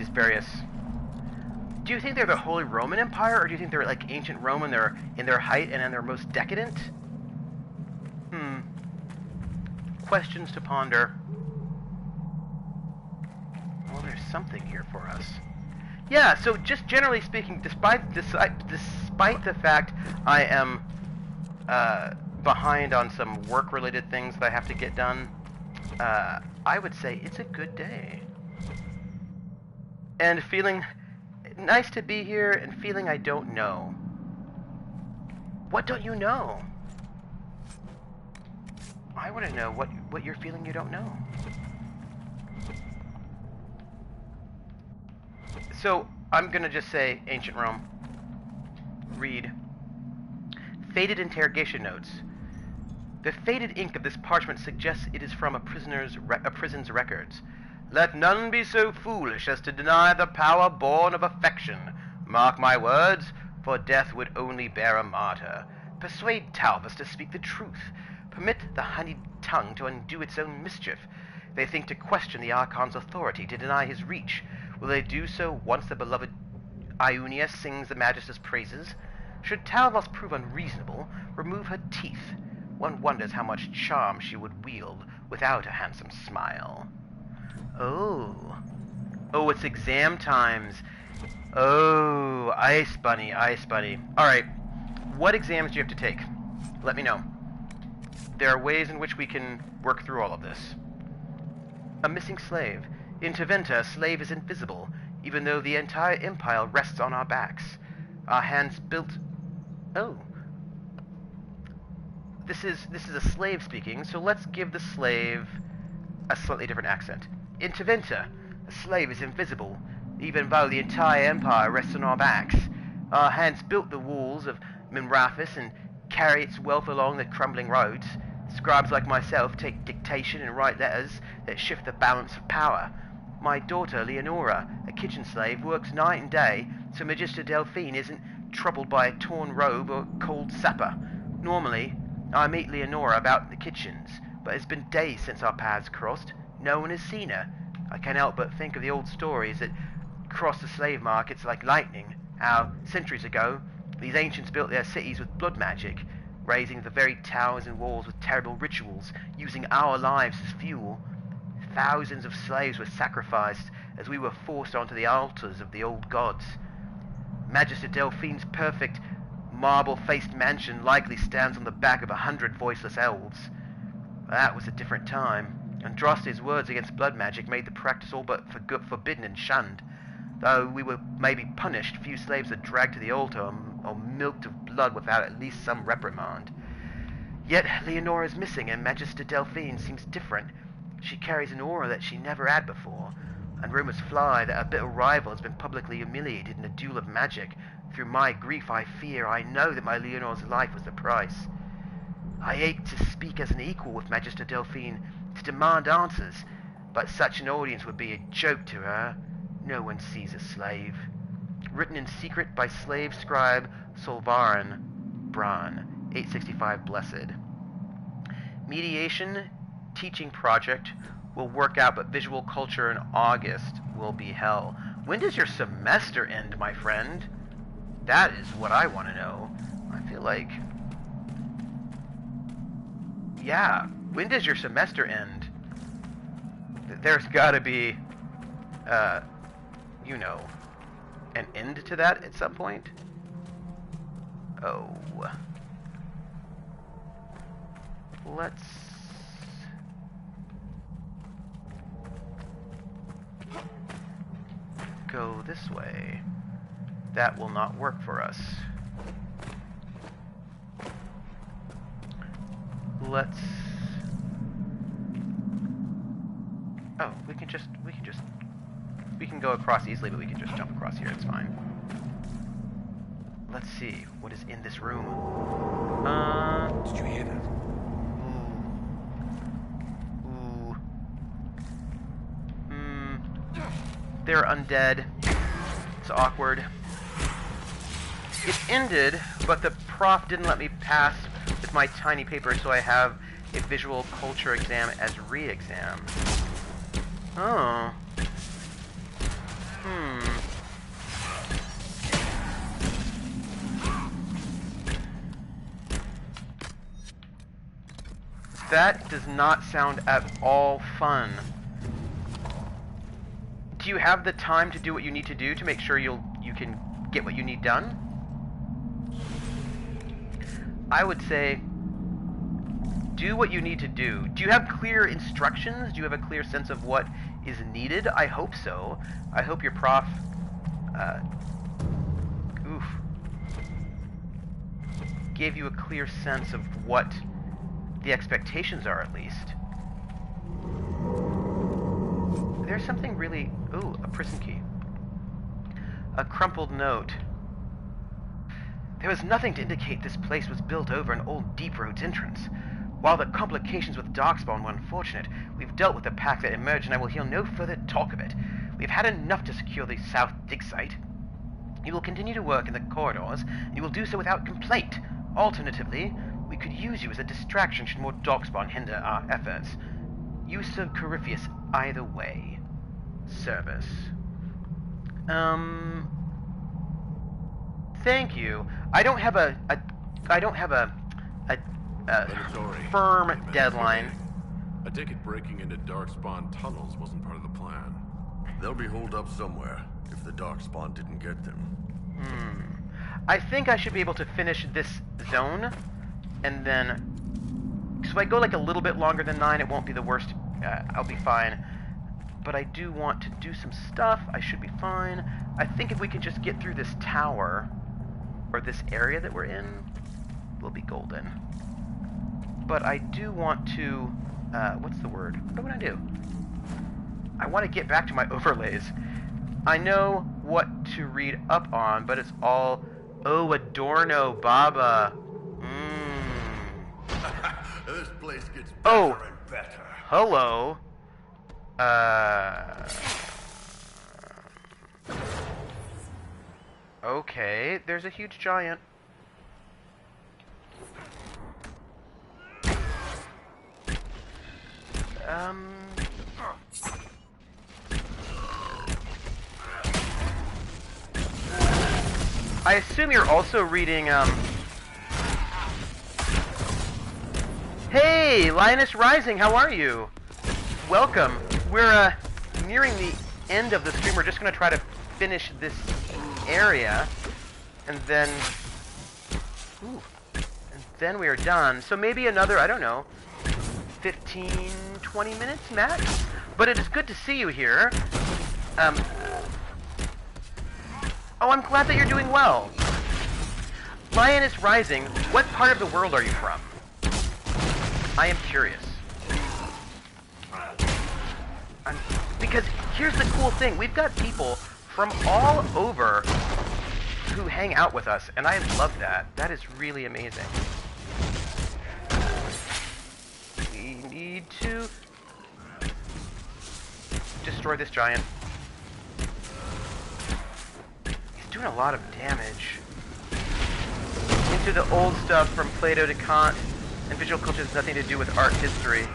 various... Do you think they're the Holy Roman Empire, or do you think they're like ancient Rome and they're in their height and in their most decadent? Questions to ponder. Well, there's something here for us. Yeah, so just generally speaking, despite the fact I am behind on some work-related things that I have to get done, I would say it's a good day. And feeling nice to be here and feeling I don't know. What don't you know? I want to know what you're feeling you don't know. So, I'm going to just say Ancient Rome. Read. Faded interrogation notes. The faded ink of this parchment suggests it is from a prison's records. Let none be so foolish as to deny the power born of affection. Mark my words, for death would only bear a martyr. Persuade Talvis to speak the truth. Permit the honeyed tongue to undo its own mischief. They think to question the Archon's authority, to deny his reach. Will they do so once the beloved Iunia sings the Magister's praises? Should Talvis prove unreasonable, remove her teeth. One wonders how much charm she would wield without a handsome smile. Oh, it's exam times. Oh, Ice Bunny, Ice Bunny. Alright, what exams do you have to take? Let me know. There are ways in which we can work through all of this. A missing slave. In Tevinter, a slave is invisible, even though the entire empire rests on our backs. Our hands built... Oh. This is a slave speaking, so let's give the slave a slightly different accent. In Tevinter, a slave is invisible, even though the entire empire rests on our backs. Our hands built the walls of Mimrathis and carry its wealth along the crumbling roads. Scribes like myself take dictation and write letters that shift the balance of power. My daughter, Leonora, a kitchen slave, works night and day, so Magister Delphine isn't troubled by a torn robe or cold supper. Normally, I meet Leonora about the kitchens, but it's been days since our paths crossed. No one has seen her. I can't help but think of the old stories that cross the slave markets like lightning, how, centuries ago, these ancients built their cities with blood magic, raising the very towers and walls with terrible rituals, using our lives as fuel. thousands of slaves were sacrificed as we were forced onto the altars of the old gods. Magister Delphine's perfect marble-faced mansion likely stands on the back of 100 voiceless elves. That was a different time. Andraste's words against blood magic made the practice all but forbidden and shunned. Though we were maybe punished, few slaves are dragged to the altar or milked of blood without at least some reprimand. Yet Leonora is missing, and Magister Delphine seems different. She carries an aura that she never had before, and rumors fly that a bitter rival has been publicly humiliated in a duel of magic. Through my grief, I know that my Leonora's life was the price. I ache to speak as an equal with Magister Delphine, to demand answers, but such an audience would be a joke to her. No one sees a slave. Written in secret by slave scribe Solvarin Bran, 865 Blessed. Mediation teaching project will work out, but visual culture in August will be hell. When does your semester end, my friend? That is what I want to know. I feel like... Yeah, when does your semester end? There's gotta be, you know, an end to that at some point. Oh. Let's... go this way. That will not work for us. Let's... Oh, we can go across easily, but we can just jump across here, it's fine. Let's see what is in this room. Did you hear that? They're undead. It's awkward. It ended, but the prof didn't let me pass with my tiny paper, so I have a visual culture exam as re-exam. Oh. That does not sound at all fun. Do you have the time to do what you need to do to make sure you can get what you need done? I would say do what you need to do. Do you have clear instructions? Do you have a clear sense of what is needed? I hope so. I hope your prof gave you a clear sense of what the expectations are, at least. There's something really... Ooh, a prison key. A crumpled note. There was nothing to indicate this place was built over an old Deep Roads entrance. While the complications with Darkspawn were unfortunate, we've dealt with the pack that emerged, and I will hear no further talk of it. We've had enough to secure the South dig site. You will continue to work in the corridors, and you will do so without complaint. Alternatively, we could use you as a distraction should more Darkspawn hinder our efforts. You serve Corypheus either way. Service. Thank you. I don't have a firm deadline. I take it breaking into Darkspawn tunnels wasn't part of the plan. They'll be holed up somewhere if the Darkspawn didn't get them. I think I should be able to finish this zone, and then... So if I go like a little bit longer than 9, it won't be the worst. I'll be fine. But I do want to do some stuff. I should be fine. I think if we can just get through this tower, or this area that we're in, we'll be golden. But I do want to... what's the word? What do I want to do? I want to get back to my overlays. I know what to read up on, but it's all... Oh, Adorno Baba. This place gets better and better. Hello. Okay, there's a huge giant. I assume you're also reading, Hey, Lioness Rising, how are you? Welcome. we're nearing the end of the stream. We're just going to try to finish this area, and then... Ooh. And then we are done. So maybe another, I don't know, 15, 20 minutes max? But it is good to see you here. Oh, I'm glad that you're doing well. Lioness Rising, what part of the world are you from? I am curious. Because here's the cool thing. We've got people from all over who hang out with us, and I love that. That is really amazing. We need to destroy this giant. He's doing a lot of damage. Into the old stuff from Plato to Kant, and visual culture has nothing to do with art history.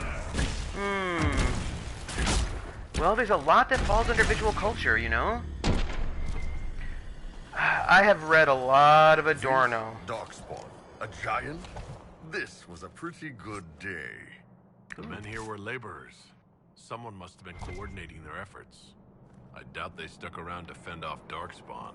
Well, there's a lot that falls under visual culture, you know? I have read a lot of Adorno. Darkspawn, a giant? This was a pretty good day. The men here were laborers. Someone must have been coordinating their efforts. I doubt they stuck around to fend off Darkspawn.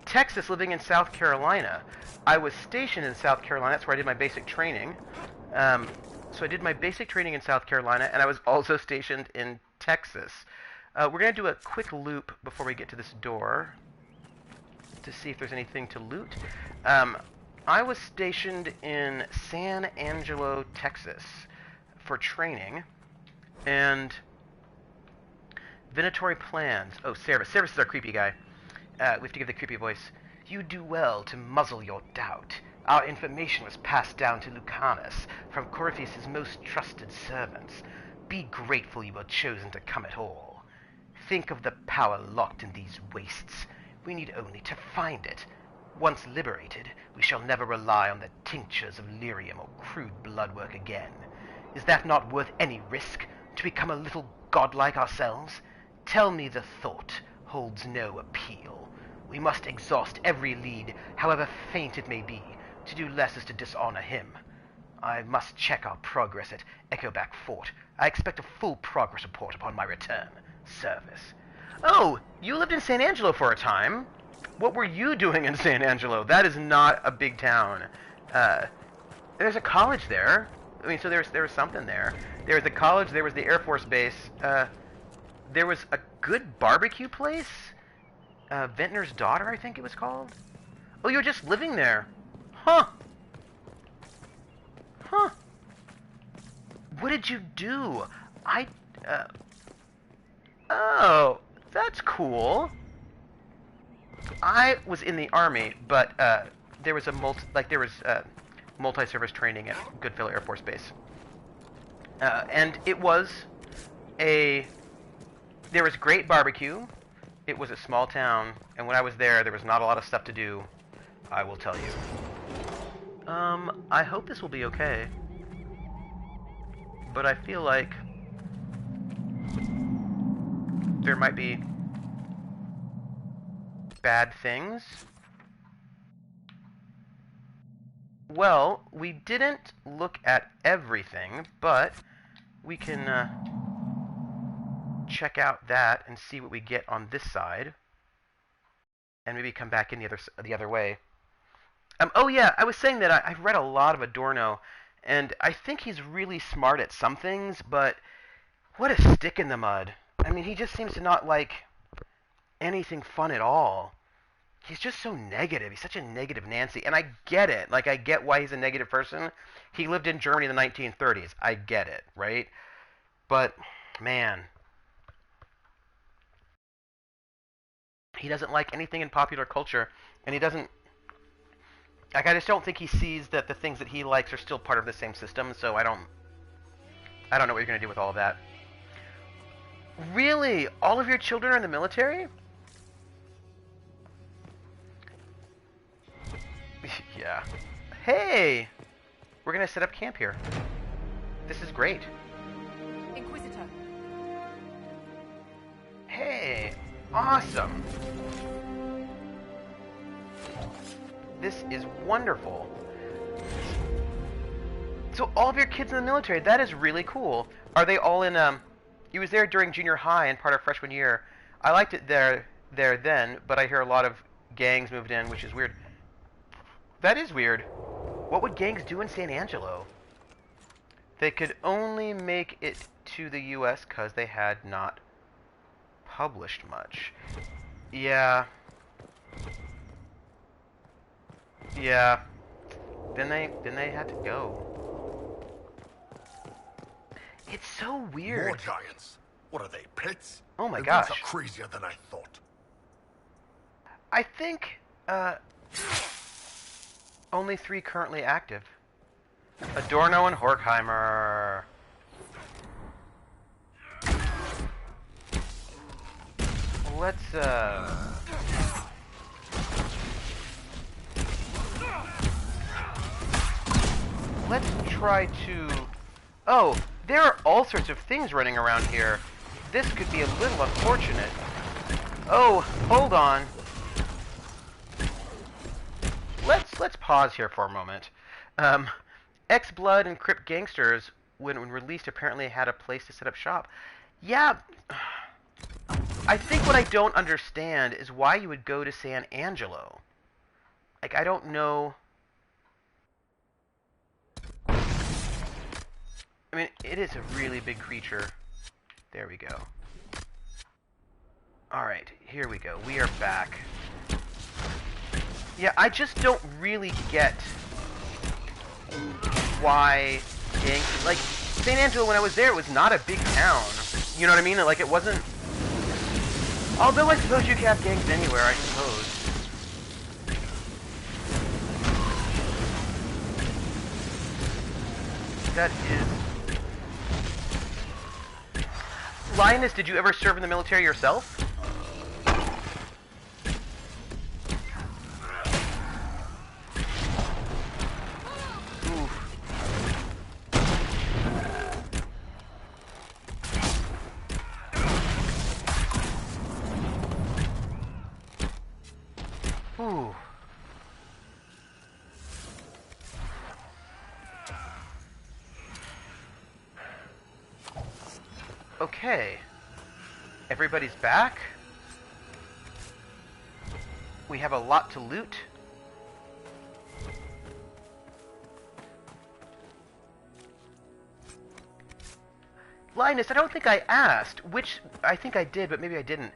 Texas, living in South Carolina. I was stationed in South Carolina. That's where I did my basic training. So I did my basic training in South Carolina, and I was also stationed in Texas. We're going to do a quick loop before we get to this door to see if there's anything to loot. I was stationed in San Angelo, Texas for training, and Venatory Plans. Oh, Cerberus. Cerberus is our creepy guy. We have to give the creepy voice. You do well to muzzle your doubt. Our information was passed down to Lucanus from Corypheus' most trusted servants. Be grateful you were chosen to come at all. Think of the power locked in these wastes. We need only to find it. Once liberated, we shall never rely on the tinctures of lyrium or crude bloodwork again. Is that not worth any risk, to become a little godlike ourselves? Tell me the thought holds no appeal. We must exhaust every lead, however faint it may be. To do less is to dishonor him. I must check our progress at Echoback Fort. I expect a full progress report upon my return. Service. Oh, you lived in San Angelo for a time. What were you doing in San Angelo? That is not a big town. There's a college there. I mean, so there was something there. There was a college. There was the Air Force Base. There was a good barbecue place. Ventnor's Daughter, I think it was called. Oh, you were just living there. Huh. Huh. What did you do? Oh, that's cool. I was in the Army, but there was multi-service training at Goodfellow Air Force Base. And it was there was great barbecue. It was a small town, and when I was there was not a lot of stuff to do, I will tell you. I hope this will be okay. But I feel like there might be bad things. Well, we didn't look at everything, but we can check out that and see what we get on this side, and maybe come back in the other way. Oh yeah, I was saying that I've read a lot of Adorno, and I think he's really smart at some things, but what a stick in the mud. I mean, he just seems to not like anything fun at all. He's just so negative. He's such a negative Nancy, and I get it. Like, I get why he's a negative person. He lived in Germany in the 1930s. I get it, right? But, man, he doesn't like anything in popular culture, and he doesn't... Like, I just don't think he sees that the things that he likes are still part of the same system, so I don't know what you're going to do with all of that. Really? All of your children are in the military? Yeah. Hey! We're going to set up camp here. This is great. Inquisitor. Hey! Awesome! This is wonderful. So all of your kids in the military, that is really cool. Are they all in, he was there during junior high and part of freshman year. I liked it there then, but I hear a lot of gangs moved in, which is weird. That is weird. What would gangs do in San Angelo? They could only make it to the U.S. because they had not published much. Yeah. Yeah. Then they had to go. It's so weird. More giants. What are they, pets? Oh my The gosh. things are crazier than I thought. I think, only 3 currently active. Adorno and Horkheimer. Let's, let's try to... Oh, there are all sorts of things running around here. This could be a little unfortunate. Oh, hold on. Let's pause here for a moment. X-Blood and Crypt Gangsters, when released, apparently had a place to set up shop. Yeah, I think what I don't understand is why you would go to San Angelo. Like, I don't know. I mean, it is a really big creature. There we go. Alright, here we go. We are back. Yeah, I just don't really get why gangs... Like, San Angelo, when I was there, it was not a big town. You know what I mean? Like, it wasn't... Although I suppose you can have gangs anywhere, I suppose. That is... Linus, did you ever serve in the military yourself? Ooh. Okay. Everybody's back. We have a lot to loot. Linus, I don't think I asked which... I think I did, but maybe I didn't.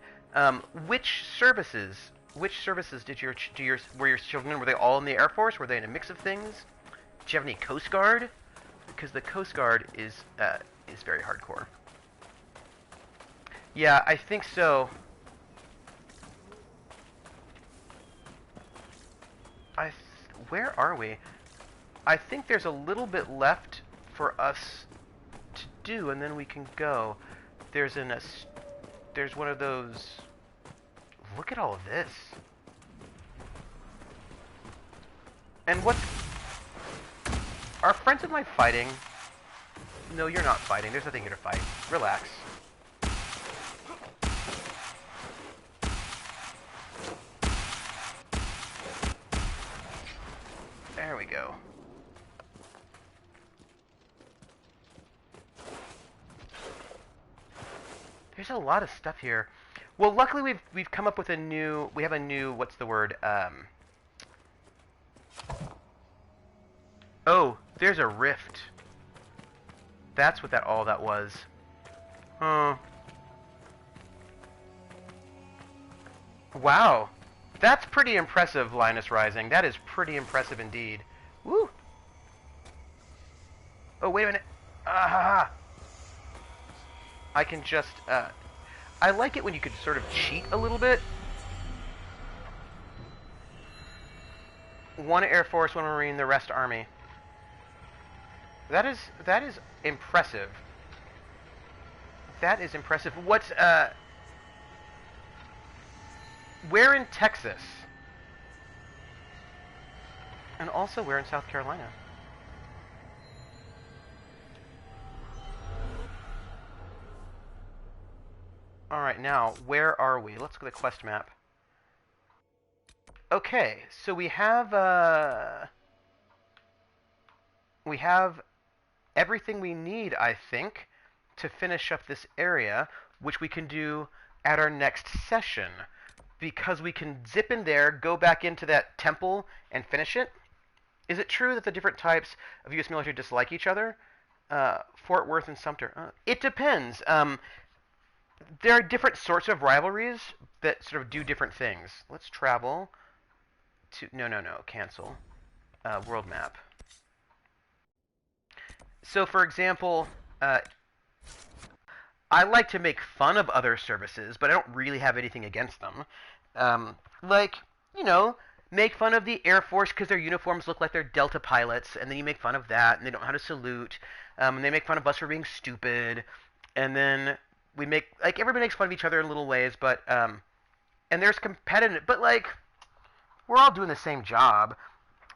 Which services did were your children in? Were they all in the Air Force? Were they in a mix of things? Did you have any Coast Guard? Because the Coast Guard is very hardcore. Yeah, I think so. Where are we? I think there's a little bit left for us to do, and then we can go. There's one of those... Look at all of this. And what... Are friends of mine fighting? No, you're not fighting. There's nothing here to fight. Relax. There we go. There's a lot of stuff here. Well, luckily we've come up with a new... We have a new... What's the word? Oh, there's a rift. That's what all that was. Huh. Wow. That's pretty impressive, Linus Rising. That is pretty impressive indeed. Woo! Oh, wait a minute. Ah! I can just, I like it when you could sort of cheat a little bit. 1 Air Force, 1 Marine, the rest Army. That is impressive. That is impressive. What's, where in Texas? And also where in South Carolina? Alright, now, where are we? Let's go to the quest map. Okay, so we have everything we need, I think, to finish up this area, which we can do at our next session. Because we can zip in there, go back into that temple, and finish it. Is it true that the different types of U.S. military dislike each other? Fort Worth and Sumter. It depends. There are different sorts of rivalries that sort of do different things. Let's travel to... No. Cancel. World map. So, for example, I like to make fun of other services, but I don't really have anything against them. Like, you know, make fun of the Air Force because their uniforms look like they're Delta pilots, and then you make fun of that, and they don't know how to salute, and they make fun of us for being stupid, and then we make, like, everybody makes fun of each other in little ways, but, and there's competitive, but, like, we're all doing the same job.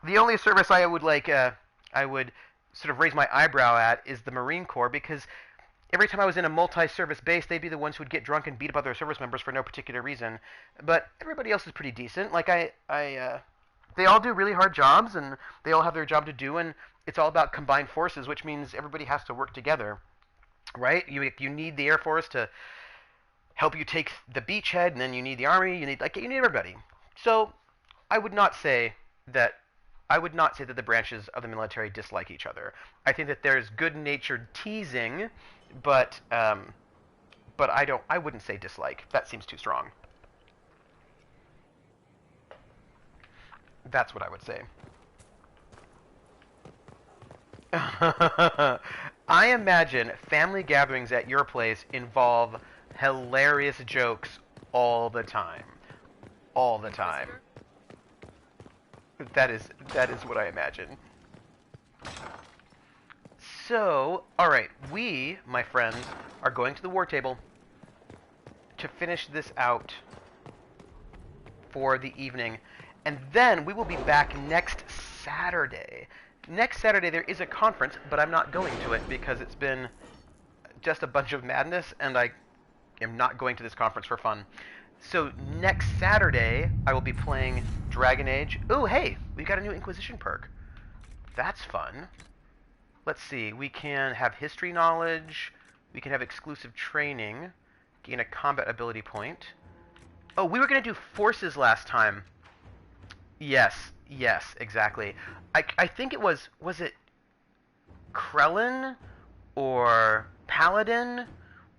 The only service I would, like, I would sort of raise my eyebrow at is the Marine Corps, because every time I was in a multi-service base, they'd be the ones who'd get drunk and beat up other service members for no particular reason. But everybody else is pretty decent. Like, they all do really hard jobs, and they all have their job to do, and it's all about combined forces, which means everybody has to work together, right? You need the Air Force to help you take the beachhead, and then you need the Army, you need everybody. So I would not say that the branches of the military dislike each other. I think that there's good-natured teasing, but I wouldn't say dislike. That seems too strong. That's what I would say. I imagine family gatherings at your place involve hilarious jokes all the time. All the time. That is what I imagine. So, alright, we, my friends, are going to the war table to finish this out for the evening. And then we will be back next Saturday. Next Saturday there is a conference, but I'm not going to it because it's been just a bunch of madness, and I am not going to this conference for fun. So next Saturday, I will be playing Dragon Age. Ooh, hey, we got a new Inquisition perk. That's fun. Let's see, we can have history knowledge, we can have exclusive training, gain a combat ability point. Oh, we were going to do forces last time. Yes, exactly. I think it was it Krellin or Paladin?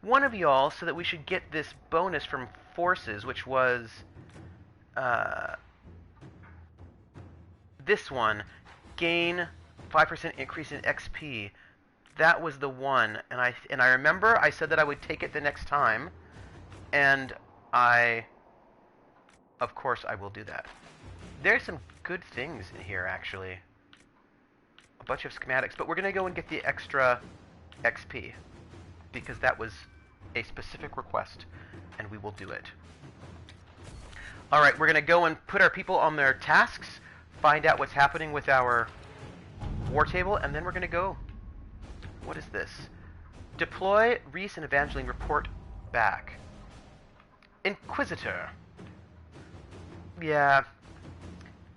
One of y'all, so that we should get this bonus from forces, which was this one, gain 5% increase in XP. That was the one, and I remember I said that I would take it the next time, and of course I will do that. There's some good things in here, actually. A bunch of schematics, but we're going to go and get the extra XP, because that was a specific request, and we will do it. Alright, we're going to go and put our people on their tasks, find out what's happening with our war table, and then we're going to go. What is this? Deploy, Reese, and Evangeline report back. Inquisitor. Yeah.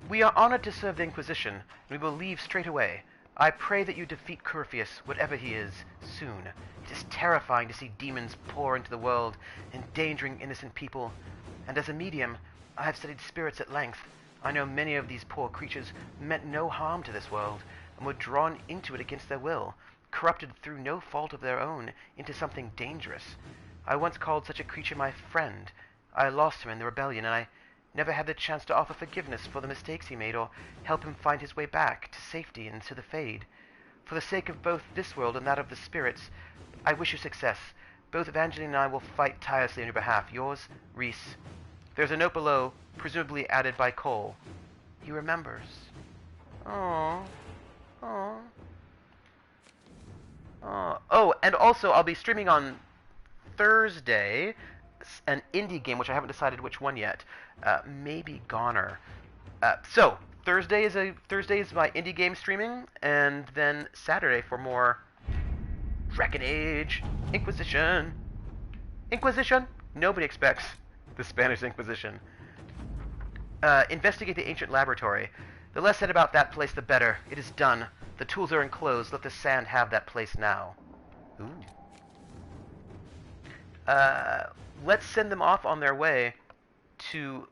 We are honored to serve the Inquisition, and we will leave straight away. I pray that you defeat Curfius, whatever he is, soon. It is terrifying to see demons pour into the world, endangering innocent people. And as a medium, I have studied spirits at length. I know many of these poor creatures meant no harm to this world, and were drawn into it against their will, corrupted through no fault of their own into something dangerous. I once called such a creature my friend. I lost him in the rebellion, and I never had the chance to offer forgiveness for the mistakes he made or help him find his way back to safety and to the Fade. For the sake of both this world and that of the spirits, I wish you success. Both Evangeline and I will fight tirelessly on your behalf. Yours, Reese. There's a note below, presumably added by Cole. He remembers. Aww. Aww. Aww. Oh, and also I'll be streaming on Thursday an indie game, which I haven't decided which one yet. Maybe Goner. So Thursday is my indie game streaming, and then Saturday for more Dragon Age, Inquisition. Nobody expects the Spanish Inquisition. Investigate the ancient laboratory. The less said about that place, the better. It is done. The tools are enclosed. Let the sand have that place now. Ooh. Let's send them off on their way to...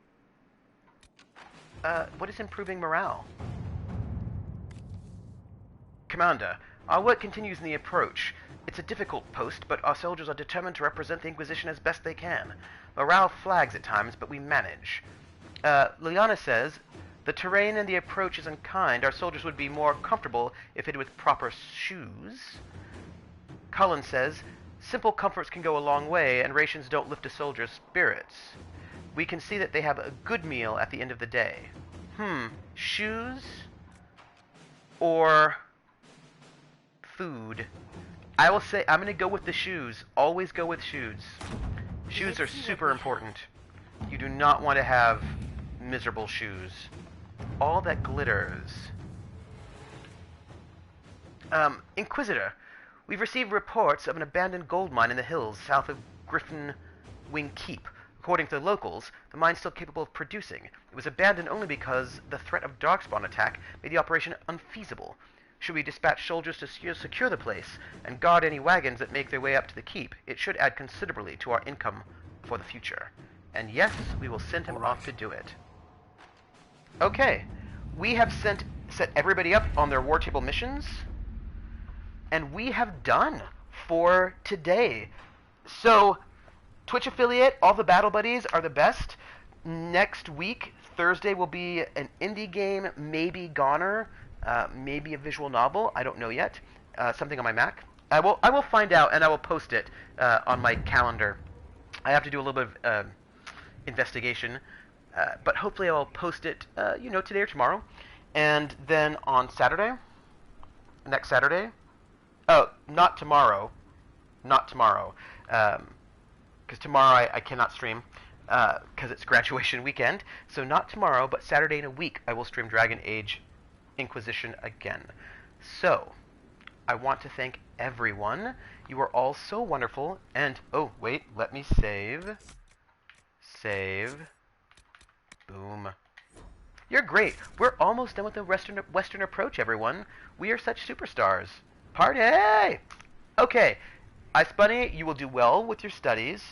what is improving morale? Commander, our work continues in the approach. It's a difficult post, but our soldiers are determined to represent the Inquisition as best they can. Morale flags at times, but we manage. Liliana says, the terrain and the approach is unkind. Our soldiers would be more comfortable if fitted with proper shoes. Cullen says, simple comforts can go a long way, and rations don't lift a soldier's spirits. We can see that they have a good meal at the end of the day. Shoes or food? I will say I'm going to go with the shoes. Always go with shoes. Shoes are super important. You do not want to have miserable shoes. All that glitters. Inquisitor, we've received reports of an abandoned gold mine in the hills south of Griffin Wing Keep. According to the locals, the mine's still capable of producing. It was abandoned only because the threat of darkspawn attack made the operation unfeasible. Should we dispatch soldiers to secure the place and guard any wagons that make their way up to the keep, it should add considerably to our income for the future. And yes, we will send him off to do it. Okay, we have set everybody up on their war table missions, and we have done for today. So, Twitch affiliate, all the battle buddies are the best. Next week, Thursday, will be an indie game, maybe Goner, maybe a visual novel, I don't know yet. Something on my Mac. I will find out, and I will post it on my calendar. I have to do a little bit of investigation, but hopefully I'll post it, today or tomorrow. And then on Saturday, next Saturday, not tomorrow, because tomorrow I cannot stream, because it's graduation weekend. So not tomorrow, but Saturday in a week, I will stream Dragon Age Inquisition again. So, I want to thank everyone. You are all so wonderful, and, oh, wait, let me save. Boom. You're great. We're almost done with the Western approach, everyone. We are such superstars. Party! Okay, Ice Bunny, you will do well with your studies.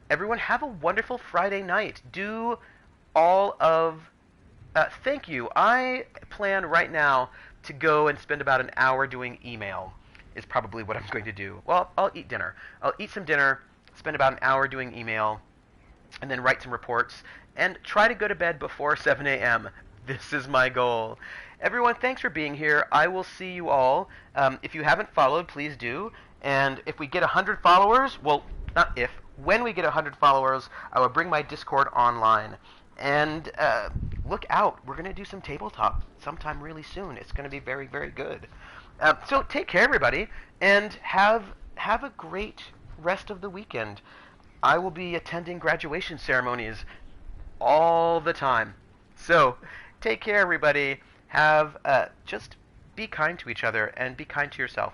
Everyone, have a wonderful Friday night. Do all of... thank you. I plan right now to go and spend about an hour doing email, is probably what I'm going to do. Well, I'll eat dinner. I'll eat some dinner, spend about an hour doing email, and then write some reports, and try to go to bed before 7 a.m. This is my goal. Everyone, thanks for being here. I will see you all. If you haven't followed, please do. And if we get 100 followers, well, not if, when we get 100 followers, I will bring my Discord online. And look out, we're going to do some tabletop sometime really soon. It's going to be very, very good. So take care, everybody, and have a great rest of the weekend. I will be attending graduation ceremonies all the time. So take care, everybody. Just be kind to each other and be kind to yourself.